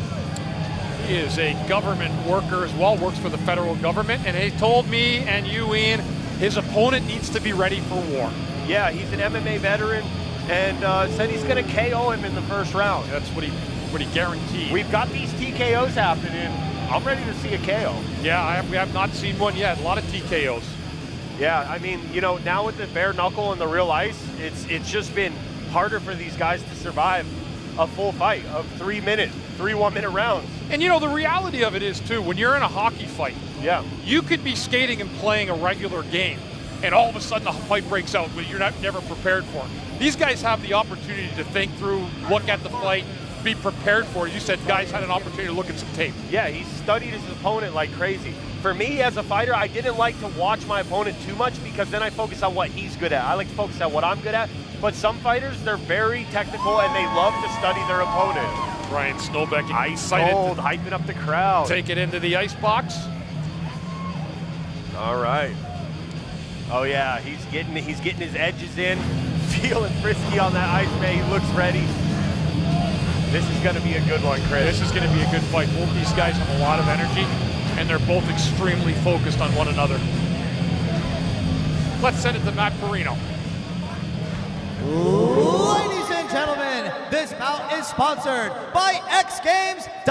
He is a government worker as well, works for the federal government, and he told me and you, Ian, his opponent needs to be ready for war. Yeah, he's an MMA veteran, and said he's going to KO him in the first round. That's what he guaranteed. We've got these TKOs happening. I'm ready to see a KO. Yeah, we have not seen one yet. A lot of TKOs. Yeah, I mean, you know, now with the bare knuckle and the real ice, it's just been harder for these guys to survive a full fight of 3 minutes, 3 1-minute rounds. And you know, the reality of it is too, when you're in a hockey fight, you could be skating and playing a regular game, and all of a sudden a fight breaks out but you're never prepared for it. These guys have the opportunity to think through, look at the fight, be prepared for it. You said guys had an opportunity to look at some tape. Yeah, he studied his opponent like crazy. For me as a fighter, I didn't like to watch my opponent too much because then I focus on what he's good at. I like to focus on what I'm good at. But some fighters, they're very technical and they love to study their opponent. Ryan Snowbeck, ice cold, hyping up the crowd. Take it into the ice box. All right. Oh yeah, he's getting his edges in, feeling frisky on that ice, man. He looks ready. This is going to be a good one, Chris. This is going to be a good fight. Both these guys have a lot of energy, and they're both extremely focused on one another. Let's send it to Matt Perino. Ladies and gentlemen, this bout is sponsored by XGames.io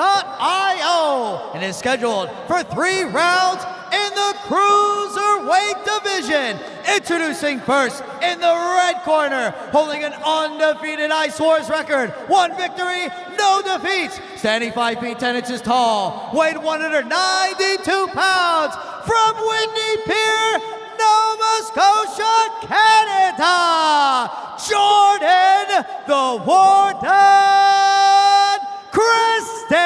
and is scheduled for 3 rounds in the Cruiserweight division. Introducing first in the red corner, holding an undefeated Ice Wars record, 1 victory, no defeats, standing 5 feet 10 inches tall, weighed 192 pounds, from Whitney Pier, Nova Scotia, Canada, Jordan the Warden Christie.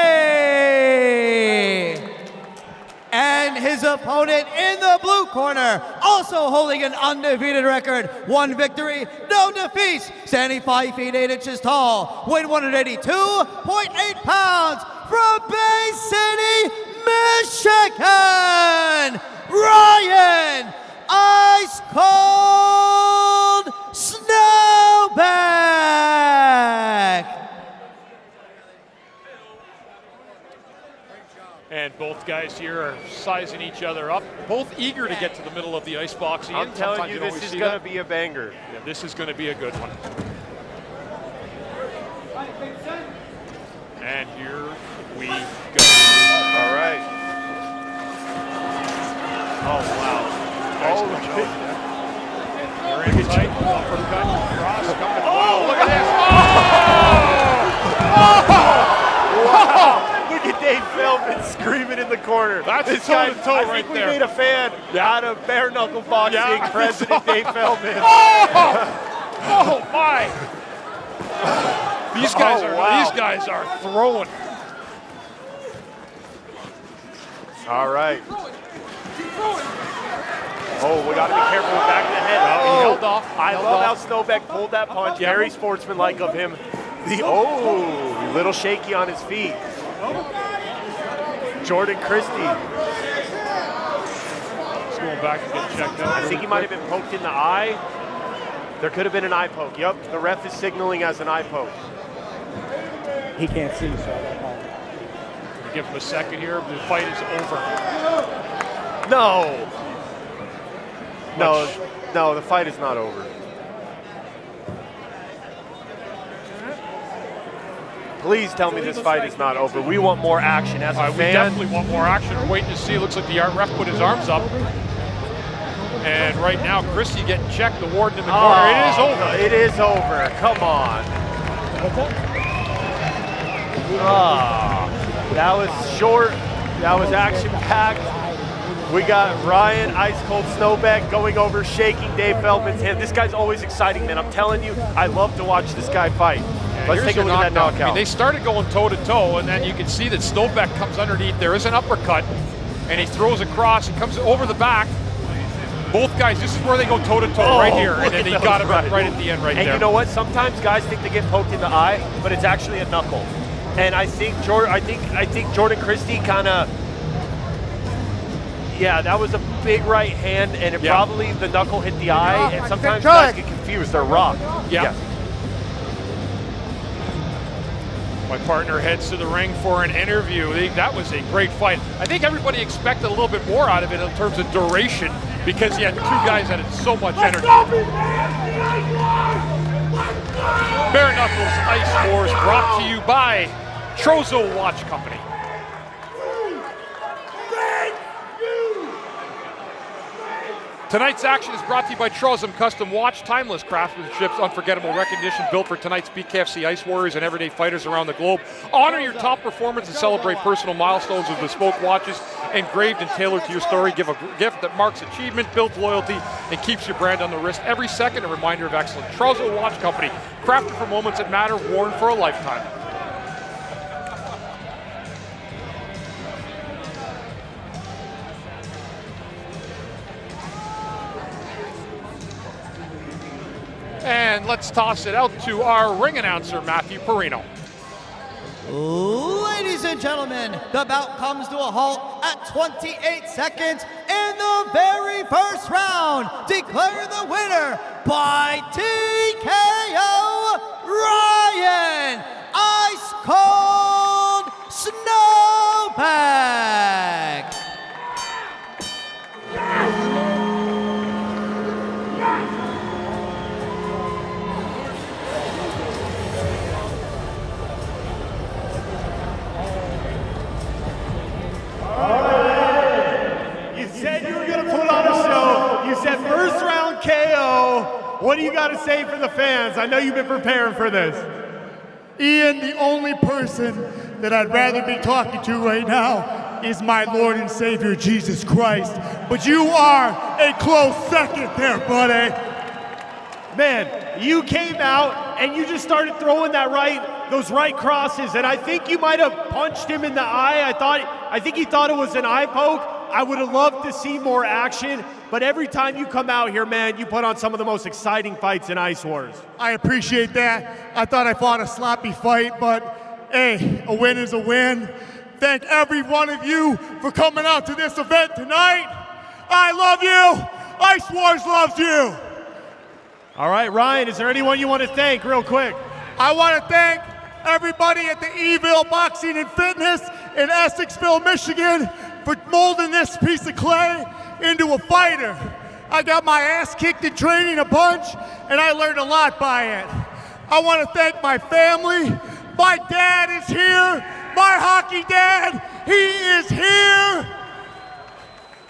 And his opponent in the blue corner, also holding an undefeated record, 1 victory, no defeats, standing 5 feet 8 inches tall, weighed 182.8 pounds, from Bay City, Michigan, Ryan Ice Cold Snowbeck. And both guys here are sizing each other up, both eager to get to the middle of the ice box. I'm telling you, this is going to be a banger. Yeah, this is going to be a good one. And here we go. All right. Oh, wow. Oh, they're in tight. Uppercut, cross, coming. Oh, look at this. Wow. Look at Dave Feldman screaming in the corner. That's this toe guy, to toe I right think there. We made a fan out of bare knuckle boxing, President Dave Feldman. Oh my! These guys are throwing. All right. Oh, we got to be careful with back of the head. He held off. I love how Snowbeck pulled that punch. Very sportsmanlike of him. Little shaky on his feet. Jordan Christie. He's going back to get checked out. I think he might have been poked in the eye. There could have been an eye poke. Yep, the ref is signaling as an eye poke. He can't see, so give him a second here. The fight is over. No, the fight is not over. Please tell me this fight is not over. We want more action as a fan. We definitely want more action. We're waiting to see. It looks like the ref put his arms up. And right now, Christie getting checked. The warden in the corner. It is over. It is over. Come on. That was short. That was action-packed. We got Ryan Ice Cold Snowbeck going over, shaking Dave Feldman's hand. This guy's always exciting, man. I'm telling you, I love to watch this guy fight. Let's take a look at that knockout. I mean, they started going toe-to-toe, and then you can see that Snowbeck comes underneath. There is an uppercut, and he throws across. He comes over the back. Both guys, this is where they go toe-to-toe, right here. And then he got him right at the end right there. And you know what? Sometimes guys think they get poked in the eye, but it's actually a knuckle. And I think Jordan Christie kind of, that was a big right hand, and it probably the knuckle hit the eye. And sometimes guys get confused. They're rocked. Yeah. My partner heads to the ring for an interview. That was a great fight. I think everybody expected a little bit more out of it in terms of duration because you had two guys that had so much energy. Bare-knuckles Ice Wars brought to you by Trozo Watch Company. Tonight's action is brought to you by Trozum Custom Watch, timeless craftsmanship, unforgettable recognition built for tonight's BKFC Ice Warriors and everyday fighters around the globe. Honor your top performance and celebrate personal milestones with bespoke watches engraved and tailored to your story. Give a gift that marks achievement, builds loyalty, and keeps your brand on the wrist every second. A reminder of excellence. Trozo Watch Company, crafted for moments that matter, worn for a lifetime. And let's toss it out to our ring announcer, Matthew Perino. Ladies and gentlemen, the bout comes to a halt at 28 seconds in the very first round. Declare the winner by TKO, Ryan Ice Cold Snowbeck. You said you were going to put on a show. You said first round KO. What do you got to say for the fans? I know you've been preparing for this. Ian, the only person that I'd rather be talking to right now is my Lord and Savior, Jesus Christ. But you are a close second there, buddy. Man, you came out and you just started throwing those right crosses, and I think you might have punched him in the eye. I think he thought it was an eye poke. I would have loved to see more action, but every time you come out here, man, you put on some of the most exciting fights in Ice Wars. I appreciate that. I thought I fought a sloppy fight, but hey, a win is a win. Thank every one of you for coming out to this event tonight. I love you. Ice Wars loves you. All right, Ryan, is there anyone you want to thank real quick? I want to thank everybody at the Evil Boxing and Fitness in Essexville, Michigan for molding this piece of clay into a fighter. I got my ass kicked in training a bunch, and I learned a lot by it. I want to thank my family. My dad is here. My hockey dad, he is here.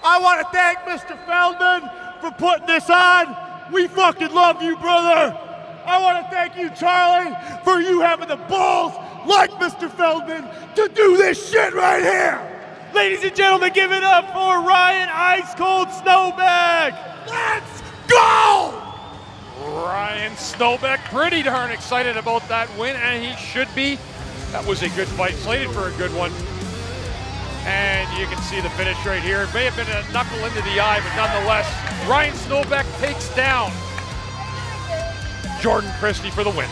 I want to thank Mr. Feldman for putting this on. We fucking love you, brother. I want to thank you, Charlie, for you having the balls, like Mr. Feldman, to do this shit right here. Ladies and gentlemen, give it up for Ryan Ice Cold Snowbeck. Let's go! Ryan Snowbeck, pretty darn excited about that win, and he should be. That was a good fight, slated for a good one. And you can see the finish right here. It may have been a knuckle into the eye, but nonetheless, Ryan Snowbeck takes down Jordan Christie for the win.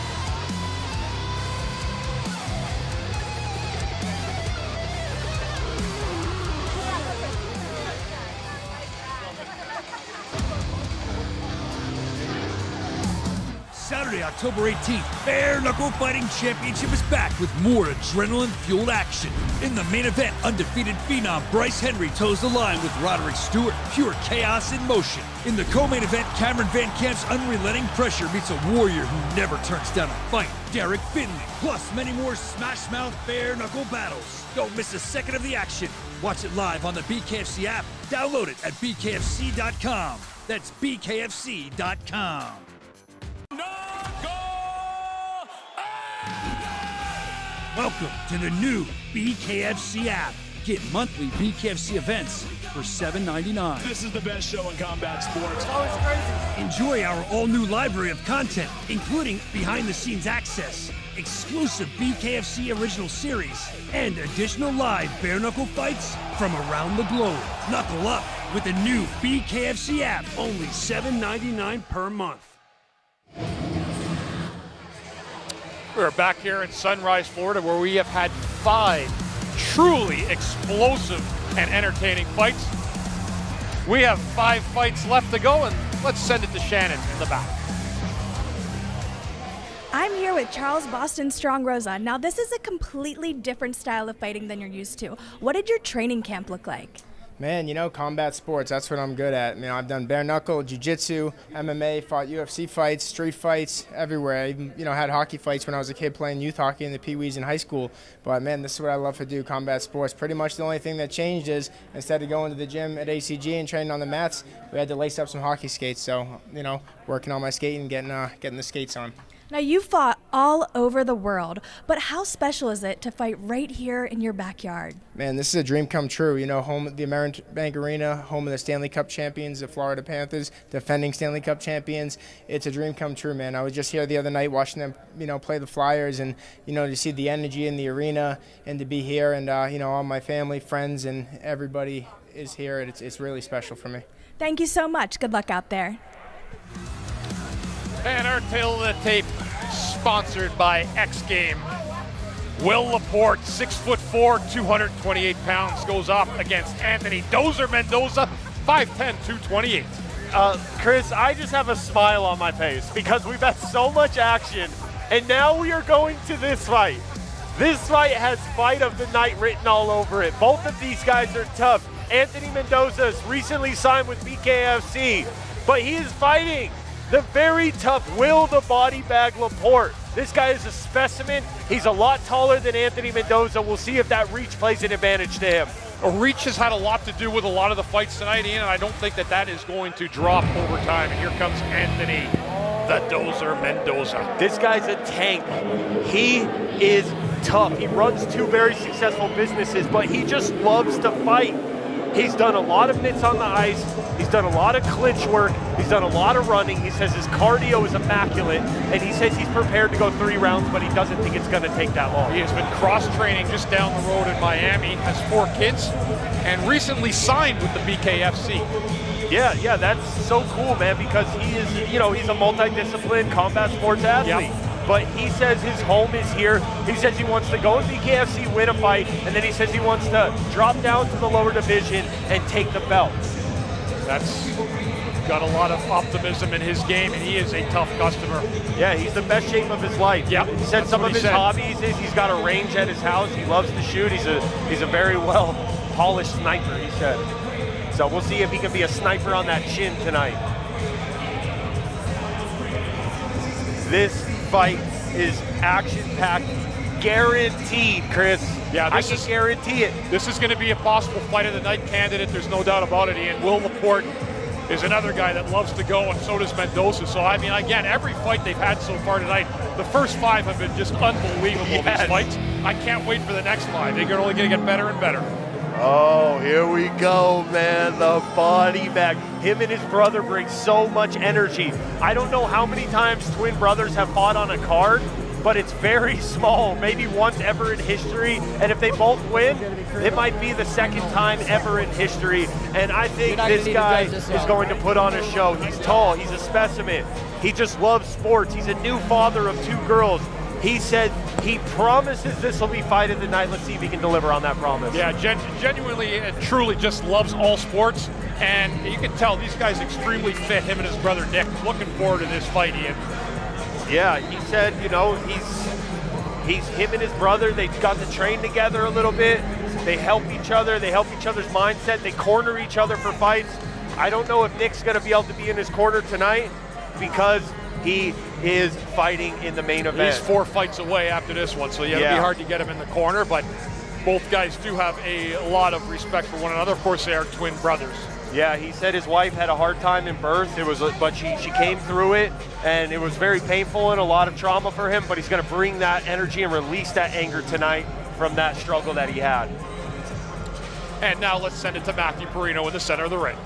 Saturday, October 18th, Bare Knuckle Fighting Championship is back with more adrenaline-fueled action. In the main event, undefeated phenom Bryce Henry toes the line with Roderick Stewart. Pure chaos in motion. In the co-main event, Cameron Van Kamp's unrelenting pressure meets a warrior who never turns down a fight, Derek Finley. Plus, many more smash-mouth bare knuckle battles. Don't miss a second of the action. Watch it live on the BKFC app. Download it at bkfc.com. That's bkfc.com. Welcome to the new BKFC app. Get monthly BKFC events for $7.99. This is the best show in combat sports. Oh, it's crazy. Enjoy our all-new library of content, including behind-the-scenes access, exclusive BKFC original series, and additional live bare-knuckle fights from around the globe. Knuckle up with the new BKFC app. Only $7.99 per month. We're back here in Sunrise, Florida, where we have had 5 truly explosive and entertaining fights. We have 5 fights left to go, and let's send it to Shannon in the back. I'm here with Charles Boston Strong Rosa. Now, this is a completely different style of fighting than you're used to. What did your training camp look like? Man, you know, combat sports, that's what I'm good at. You know, I've done bare knuckle, jiu-jitsu, MMA, fought UFC fights, street fights, everywhere. I even, you know, had hockey fights when I was a kid playing youth hockey in the Pee-wees in high school. But man, this is what I love to do, combat sports. Pretty much the only thing that changed is instead of going to the gym at ACG and training on the mats, we had to lace up some hockey skates. So, you know, working on my skating, getting the skates on. Now, you fought all over the world, but how special is it to fight right here in your backyard? Man, this is a dream come true. You know, home at the Amerant Bank Arena, home of the Stanley Cup champions, the Florida Panthers, defending Stanley Cup champions. It's a dream come true, man. I was just here the other night watching them, you know, play the Flyers, and, you know, to see the energy in the arena and to be here, and, you know, all my family, friends, and everybody is here. It's really special for me. Thank you so much. Good luck out there. And our tail of the tape, sponsored by X Game. Will Laporte, 6'4", 228 pounds, goes up against Anthony Dozer Mendoza, 5'10", 228. Chris, I just have a smile on my face because we've had so much action, and now we are going to this fight. This fight has fight of the night written all over it. Both of these guys are tough. Anthony Mendoza has recently signed with BKFC, but he is fighting the very tough Will the Body Bag Laporte. This guy is a specimen. He's a lot taller than Anthony Mendoza. We'll see if that reach plays an advantage to him. Reach has had a lot to do with a lot of the fights tonight, Ian, and I don't think that is going to drop over time. And here comes Anthony, the Dozer Mendoza. This guy's a tank. He is tough. He runs 2 very successful businesses, but he just loves to fight. He's done a lot of mitts on the ice. He's done a lot of clinch work. He's done a lot of running. He says his cardio is immaculate, and he says he's prepared to go 3 rounds, but he doesn't think it's going to take that long. He has been cross-training just down the road in Miami, has 4 kids, and recently signed with the BKFC. Yeah, that's so cool, man, because he is, you know, he's a multidisciplined combat sports athlete. Yep. But he says his home is here. He says he wants to go in BKFC, win a fight, and then he says he wants to drop down to the lower division and take the belt. That's got a lot of optimism in his game, and he is a tough customer. Yeah, he's the best shape of his life. Yep. He said some of his hobbies is he's got a range at his house. He loves to shoot. He's a very well polished sniper, he said. So we'll see if he can be a sniper on that chin tonight. This fight is action-packed, guaranteed, Chris. Yeah, I can guarantee it. This is going to be a possible fight of the night candidate. There's no doubt about it, Ian. Will Laporte is another guy that loves to go, and so does Mendoza. So, I mean, again, every fight they've had so far tonight, the first 5 have been just unbelievable, yes. These fights. I can't wait for the next 5. They're only going to get better and better. Oh, here we go, man, the body bag. Him and his brother bring so much energy. I don't know how many times twin brothers have fought on a card, but it's very small, maybe once ever in history. And if they both win, it might be the second time ever in history. And I think this guy is going to put on a show. He's tall, he's a specimen. He just loves sports. He's a new father of 2 girls. He said he promises this will be fight of the night. Let's see if he can deliver on that promise. Yeah, genuinely and truly just loves all sports. And you can tell these guys extremely fit, him and his brother Nick. Looking forward to this fight, Ian. Yeah, he said, you know, he's him and his brother, they got to train together a little bit. They help each other, they help each other's mindset, they corner each other for fights. I don't know if Nick's gonna be able to be in his corner tonight because he is fighting in the main event. He's 4 fights away after this one, so it'll be hard to get him in the corner, but both guys do have a lot of respect for one another. Of course, they are twin brothers. Yeah, he said his wife had a hard time in birth. But she came through it, and it was very painful and a lot of trauma for him, but he's gonna bring that energy and release that anger tonight from that struggle that he had. And now let's send it to Matthew Perino in the center of the ring.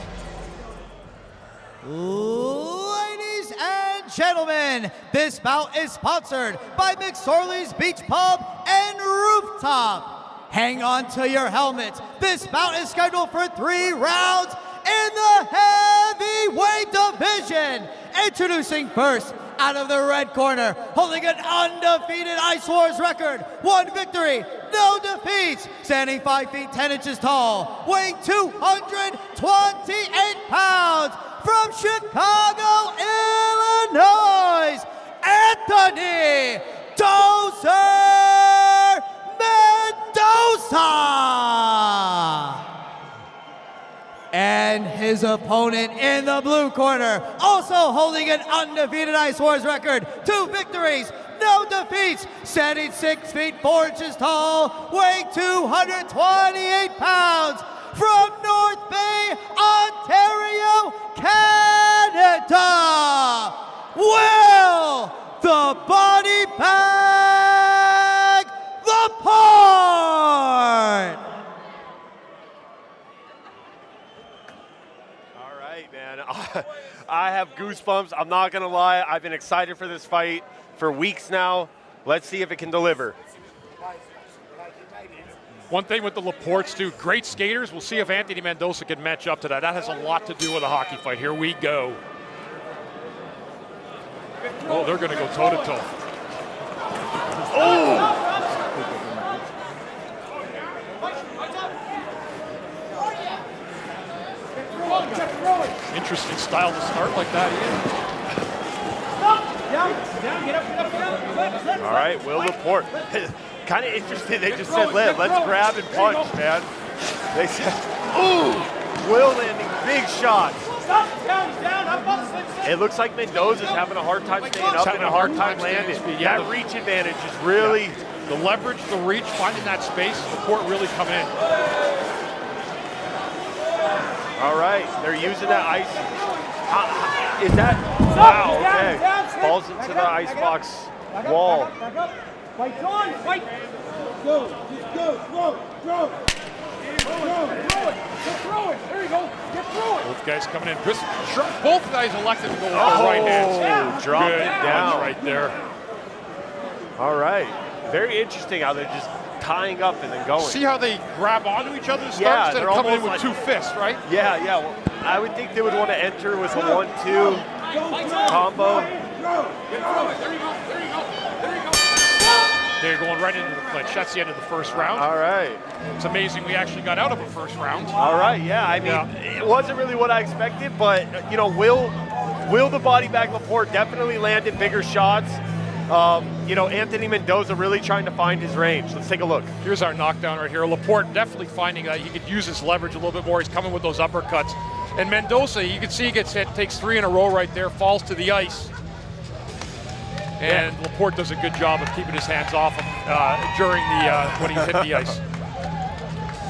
Ladies and gentlemen, this bout is sponsored by McSorley's Beach Pub and Rooftop. Hang on to your helmets. This bout is scheduled for 3 rounds in the heavyweight division. Introducing first, out of the red corner, holding an undefeated Ice Wars record, 1 victory, no defeats, standing 5 feet 10 inches tall, weighing 228 pounds, from Chicago, Illinois, Anthony Dozer Mendoza. And his opponent in the blue corner, also holding an undefeated Ice Wars record, 2 victories, no defeats, standing 6 feet 4 inches tall, weighing 228 pounds, from North Bay, Ontario, Canada, Will the Body Bag Laporte. Man, I have goosebumps. I'm not gonna lie. I've been excited for this fight for weeks now. Let's see if it can deliver. One thing with the Laportes too, great skaters. We'll see if Anthony Mendoza can match up to that. That has a lot to do with a hockey fight. Here we go. Oh, they're gonna go toe to toe. Oh! Interesting style to start like that, Ian. All right, Will Laporte. Kind of interesting. They just said, let's grab and punch, man. They said, ooh, Will landing big shots. It looks like Mendoza's having a hard time staying up and a hard time landing. Yeah, that reach advantage is really... The leverage, the reach, finding that space, Laporte really come in. All right, they're using that ice. Is that, wow, okay. Falls into the icebox wall. Fight's on, fight. Go, just go, throw. Throw it. There you go. Get through it. Both guys coming in. Both guys elected to go with their right hands. Drop Good it down right there. All right, very interesting how they're just tying up and then going. See how they grab onto each other instead of coming in with 2 fists, right? Yeah. Well, I would think they would want to enter with a 1-2 combo. They're going right into the clinch. That's the end of the first round. All right. It's amazing we actually got out of a first round. All right, yeah. I mean, it wasn't really what I expected, but, you know, Will the Body Bag Laporte definitely landed bigger shots. You know, Anthony Mendoza really trying to find his range. Let's take a look. Here's our knockdown right here. Laporte definitely finding that he could use his leverage a little bit more. He's coming with those uppercuts. And Mendoza, you can see he gets hit, takes 3 in a row right there, falls to the ice. And Laporte does a good job of keeping his hands off him during the when he hit the ice.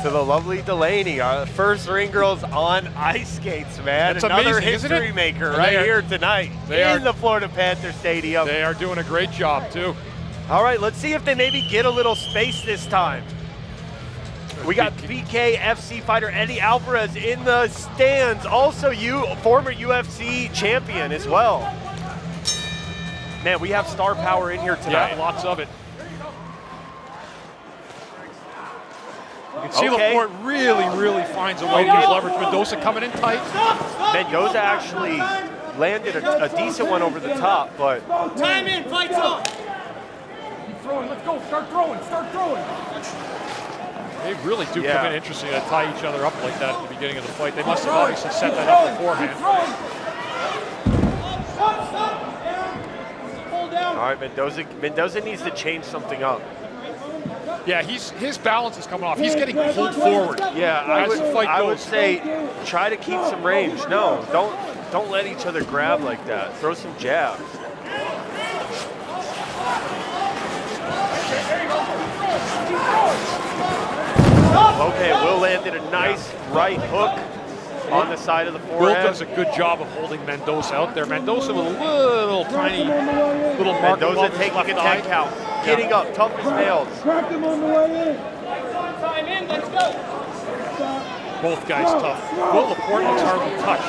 To the lovely Delaney, our first ring girls on ice skates, man. It's another amazing, history maker and right here tonight in the Florida Panther Stadium. They are doing a great job too. All right, let's see if they maybe get a little space this time. We got BKFC fighter Eddie Alvarez in the stands. Also, former UFC champion as well. Man, we have star power in here tonight. Yeah, lots of it. You can see Laporte really finds a way to use leverage. Mendoza coming in tight. Mendoza actually landed a decent one over the top, but... Time in, fight's on. Keep throwing, let's go, start throwing. They really do come in interesting to tie each other up like that at the beginning of the fight. They must have obviously set that up beforehand. All right, Mendoza needs to change something up. Yeah, his balance is coming off. He's getting pulled forward. Yeah, I would say try to keep some range. No, don't let each other grab like that. Throw some jabs. Okay, Will landed a nice right hook on the side of the forehead. Will does a good job of holding Mendoza out there. Mendoza with a little tiny mark. Mendoza taking a 10 count. Getting up, tough as nails. Crack him on the way in. Time in, let's go. Both guys tough. Will Laporte looks hardly touched.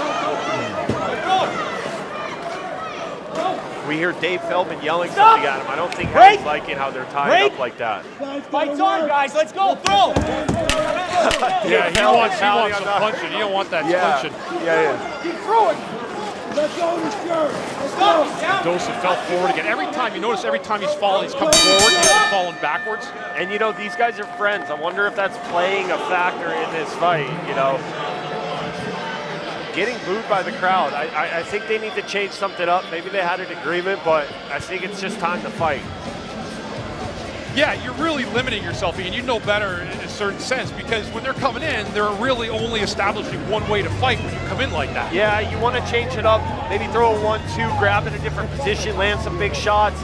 We hear Dave Feldman yelling something at him. I don't think he's liking how they're tying up like that. Fight's on, guys. Let's go. Throw. Yeah, he wants some punching. He don't want that punching. Yeah. Keep throwing. Let's go, Mr. Mendoza fell forward again. Every time, you notice every time he's falling, he's coming forward, he's falling backwards. And you know, these guys are friends. I wonder if that's playing a factor in this fight, you know. Getting booed by the crowd. I think they need to change something up. Maybe they had an agreement, but I think it's just time to fight. Yeah, you're really limiting yourself, and you know better in a certain sense, because when they're coming in, they're really only establishing one way to fight when you come in like that. Yeah, you want to change it up, maybe throw a 1-2, grab in a different position, land some big shots.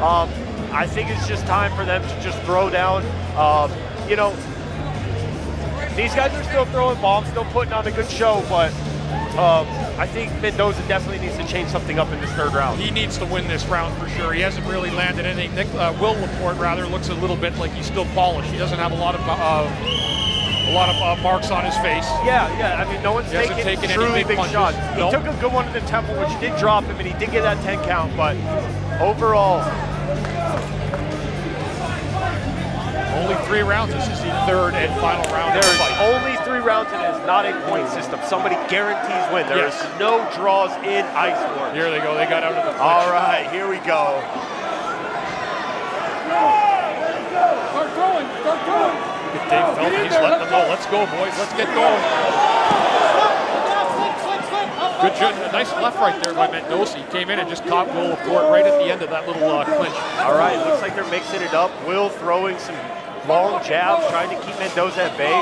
I think it's just time for them to just throw down. You know, these guys are still throwing bombs, still putting on a good show, but I think Mendoza definitely needs to change something up in this third round. He needs to win this round for sure. He hasn't really landed anything. Will Laporte rather looks a little bit like he's still polished. He doesn't have a lot of marks on his face. Yeah. I mean, no one's taken truly big shots. He took a good one to the temple, which did drop him, and he did get that 10 count. But overall, only 3 rounds. This is the third and final round. There is only 3 rounds, and it is not a point system. Somebody guarantees win. There is no draws in Ice Wars. Here they go. They got out of the clinch. All right, here we go. Start throwing. Dave Feldman, he's letting them know. Let's go, boys. Let's get going. Good job. A nice left right there by Mendoza. He came in and just caught Will Laporte right at the end of that little clinch. All right, looks like they're mixing it up. Will throwing some long jabs, trying to keep Mendoza at bay.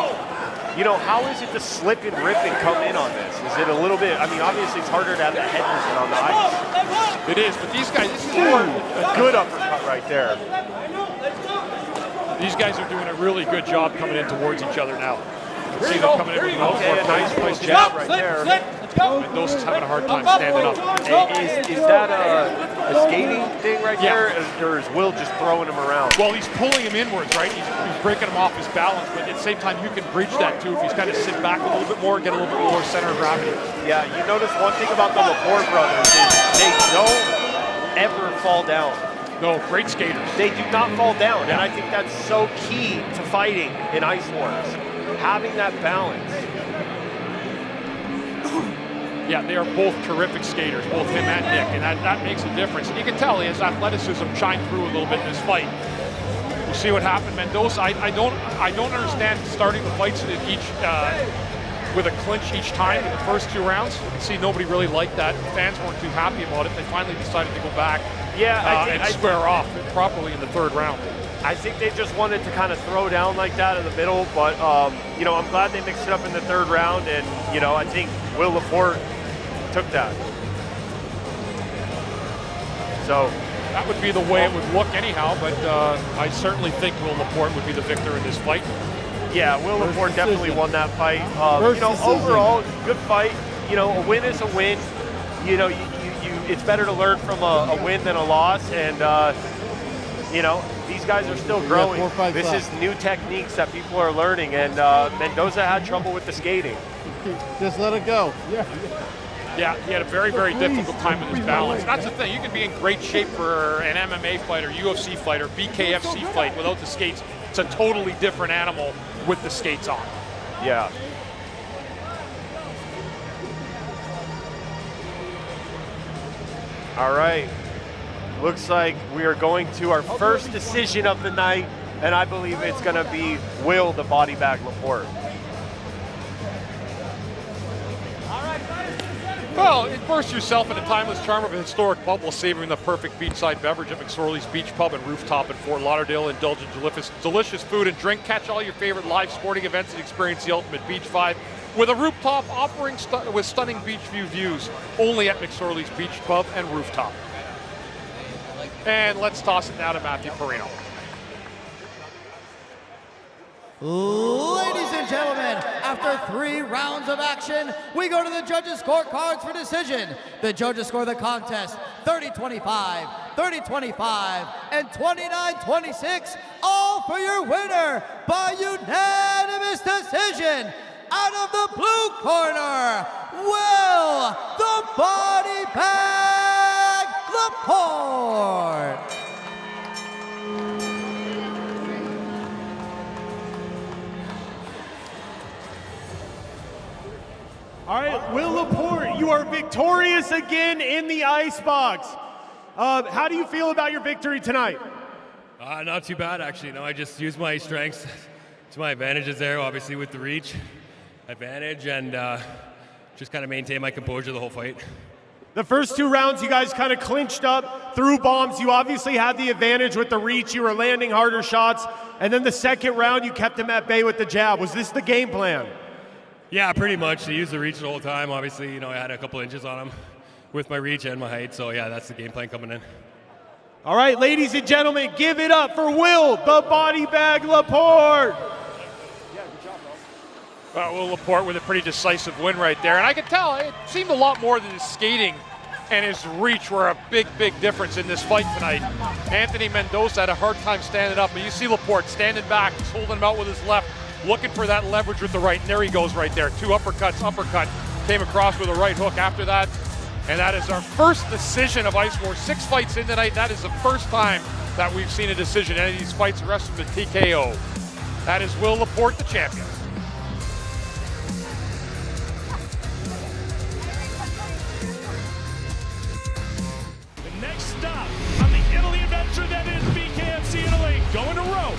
You know, how is it to slip and rip and come in on this? Is it a little bit, I mean, obviously it's harder to have the head movement on the ice. It is, but these guys, this is more a good uppercut right there. These guys are doing a really good job coming in towards each other now. You can see them coming in with a nice jab right there. Mendoza's having a hard time standing up. Is that a skating thing right there, or is Will just throwing him around? Well, he's pulling him inwards, right? He's breaking him off his balance, but at the same time, you can bridge that too if he's kind of sit back a little bit more, get a little bit more center of gravity. Yeah, you notice one thing about the Laporte brothers is they don't ever fall down. No, great skaters. They do not fall down, and I think that's so key to fighting in Ice Wars, having that balance. Yeah, they are both terrific skaters, both him and Nick, and that makes a difference. And you can tell his athleticism shined through a little bit in this fight. We'll see what happened. Mendoza, I don't understand starting the fights in each with a clinch each time in the first 2 rounds. You can see nobody really liked that. The fans weren't too happy about it. They finally decided to go back and square off properly in the 3rd round. I think they just wanted to kind of throw down like that in the middle, but you know, I'm glad they mixed it up in the 3rd round, and you know, I think Will Laporte took that. So that would be the way it would look anyhow, but I certainly think Will Laporte would be the victor in this fight. Yeah, Will Laporte definitely won that fight. You know, overall, good fight. You know, a win is a win. You know, it's better to learn from a win than a loss, and you know, these guys are still growing. This is new techniques that people are learning, and Mendoza had trouble with the skating. Just let it go. Yeah. Yeah, he had a very, very difficult time with his balance. That's the thing. You can be in great shape for an MMA fighter, UFC fighter, BKFC fight without the skates. It's a totally different animal with the skates on. Yeah. All right. Looks like we are going to our first decision of the night, and I believe it's going to be Will the Body Bag Laporte. Well, immerse yourself in the timeless charm of a historic pub while savoring the perfect beachside beverage at McSorley's Beach Pub and Rooftop in Fort Lauderdale. Indulge in delicious food and drink. Catch all your favorite live sporting events and experience the ultimate beach vibe with a rooftop offering with stunning beach views only at McSorley's Beach Pub and Rooftop. And let's toss it now to Matthew Perino. Ladies and gentlemen, after 3 rounds of action, we go to the judges' scorecards for decision. The judges score the contest 30-25, 30-25, and 29-26, all for your winner by unanimous decision. Out of the blue corner, Will the Body Bag Laporte. All right, Will Laporte, you are victorious again in the icebox. How do you feel about your victory tonight? Not too bad, actually. No, I just used my strengths to my advantages there, obviously with the reach advantage, and just kind of maintain my composure the whole fight. The first 2 rounds, you guys kind of clinched up, threw bombs. You obviously had the advantage with the reach. You were landing harder shots. And then the second round, you kept him at bay with the jab. Was this the game plan? Yeah, pretty much. He used the reach the whole time. Obviously, you know, I had a couple inches on him with my reach and my height. So, yeah, that's the game plan coming in. All right, ladies and gentlemen, give it up for Will the Body Bag Laporte. Will Laporte with a pretty decisive win right there. And I could tell it seemed a lot more than his skating and his reach were a big, big difference in this fight tonight. Anthony Mendoza had a hard time standing up, but you see Laporte standing back, he's holding him out with his left, looking for that leverage with the right, and there he goes right there. 2 uppercuts, uppercut, came across with a right hook after that. And that is our first decision of Ice Wars. 6 fights in tonight. That is the first time that we've seen a decision. Any of these fights, the rest of them a TKO. That is Will Laporte, the champion. Next stop on the Italy adventure that is BKFC Italy, going to Rome.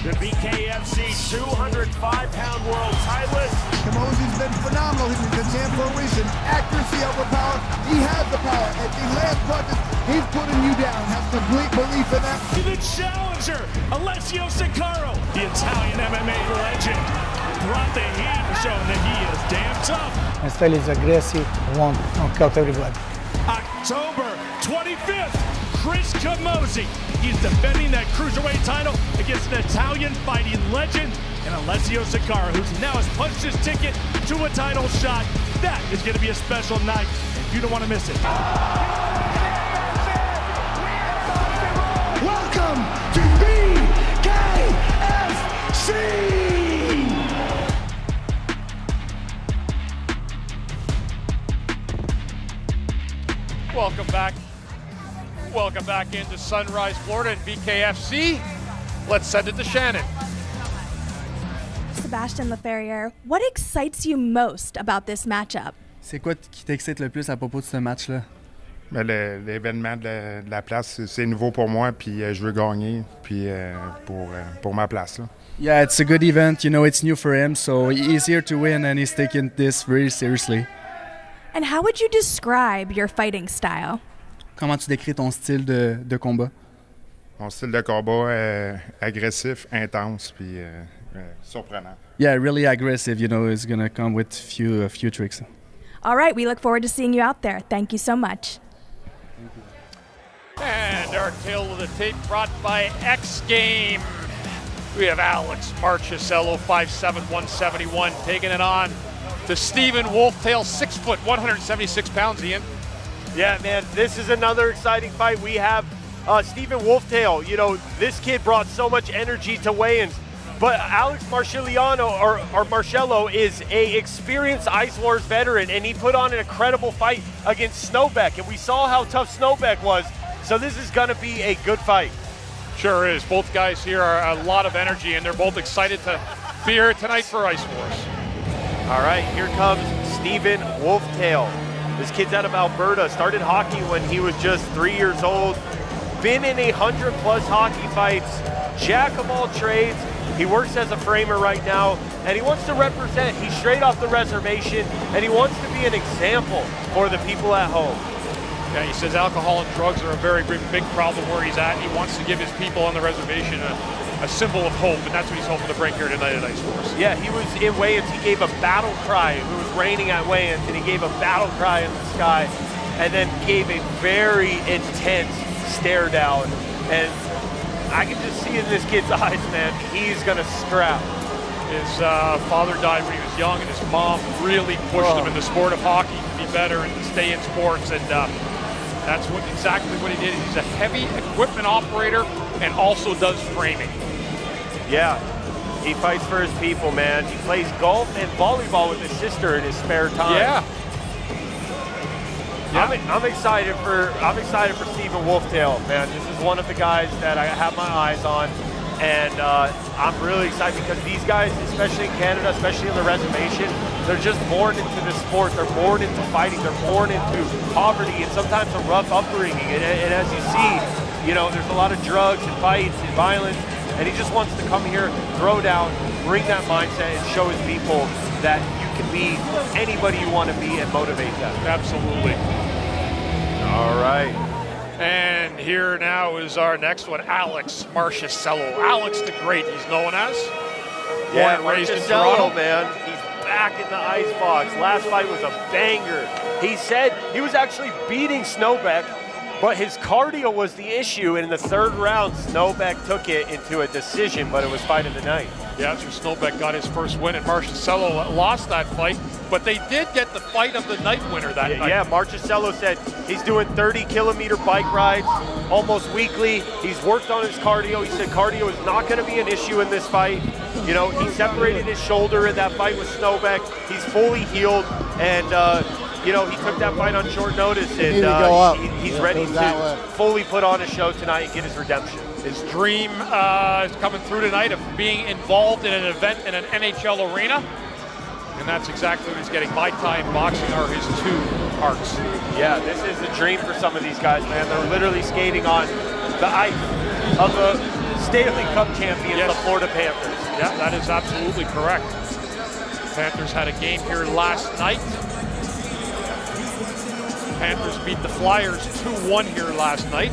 The BKFC 205-pound world titleist. Camosi's been phenomenal. He's the champ for a reason. Accuracy over power. He has the power. At the last punches, he's putting you down. Has complete belief in that. To the challenger, Alessio Sicaro, the Italian MMA legend, brought the heat, showing that he is damn tough. My style is aggressive. I want to knock out everybody. October 25th, Chris Camozzi. He's defending that cruiserweight title against an Italian fighting legend and Alessio Sicaro, who's now has punched his ticket to a title shot. That is going to be a special night, and you don't want to miss it. Welcome to BKFC! Welcome back into Sunrise, Florida and BKFC. Let's send it to Shannon. Sébastien Lafferière, what excites you most about this matchup? C'est quoi qui t'excite le plus à propos de ce match-là? Ben, l'événement de la place, c'est nouveau pour moi, puis je veux gagner, puis pour ma place. Là. Yeah, it's a good event. You know, it's new for him, so he's here to win, and he's taking this very seriously. And how would you describe your fighting style? Comment tu décris ton style de combat? Mon style de combat agressif, intense, puis surprenant. Yeah, really aggressive. You know, it's gonna come with a few tricks. All right, we look forward to seeing you out there. Thank you so much. And our tail of the tape brought by X Game. We have Alex Marchisello, 5'7", 171, taking it on to Stephen Wolftail, 6 foot, 176 pounds, Ian. Yeah, man, this is another exciting fight. We have Stephen Wolftail. You know, this kid brought so much energy to weigh-ins. But Alex Marcello is a experienced Ice Wars veteran, and he put on an incredible fight against Snowbeck, and we saw how tough Snowbeck was, so this is gonna be a good fight. Sure is. Both guys here are a lot of energy, and they're both excited to be here tonight for Ice Wars. All right, here comes Stephen Wolftail. This kid's out of Alberta, started hockey when he was just 3 years old, been in 100+ hockey fights, jack of all trades. He works as a framer right now, and he wants to represent. He's straight off the reservation, and he wants to be an example for the people at home. Yeah, he says alcohol and drugs are a very big problem where he's at. He wants to give his people on the reservation a symbol of hope, and that's what he's hoping to bring here tonight at Ice Wars. Yeah, he was in weigh-ins. He gave a battle cry. It was raining at weigh-ins, and he gave a battle cry in the sky, and then gave a very intense stare down. And I can just see in this kid's eyes, man, he's gonna scrap. His father died when he was young, and his mom really pushed him in the sport of hockey to be better and to stay in sports, and that's exactly what he did. He's a heavy equipment operator and also does framing. Yeah, he fights for his people, man. He plays golf and volleyball with his sister in his spare time. Yeah. I'm excited for Stephen Wolftail, man. This is one of the guys that I have my eyes on, and I'm really excited because these guys, especially in Canada, especially on the reservation, they're just born into the sport. They're born into fighting. They're born into poverty and sometimes a rough upbringing. And as you see, you know, there's a lot of drugs and fights and violence, and he just wants to come here, throw down, bring that mindset, and show his people that you can be anybody you want to be and motivate them. Absolutely. All right. And here now is our next one, Alex Marcello. Alex the Great, he's known as. Yeah, born and raised in Marcello, Toronto. man. He's back in the ice box. Last fight was a banger. He said he was actually beating Snowbeck, but his cardio was the issue. And in the third round, Snowbeck took it into a decision, but it was fight of the night. Yeah, that's where Snowbeck got his first win, and Marcello lost that fight, but they did get the fight of the night winner that night. Yeah, Marcello said he's doing 30-kilometer bike rides almost weekly. He's worked on his cardio. He said cardio is not going to be an issue in this fight. You know, he separated his shoulder in that fight with Snowbeck. He's fully healed, and you know, he took that fight on short notice, and he's ready to fully put on a show tonight and get his redemption. His dream is coming through tonight of being involved in an event in an NHL arena, and that's exactly what he's getting. Muay Thai and boxing are his two hearts. Yeah, this is a dream for some of these guys, man. They're literally skating on the ice of the Stanley Cup champions, the Florida Panthers. Yeah, that is absolutely correct. Panthers had a game here last night. Panthers beat the Flyers 2-1 here last night.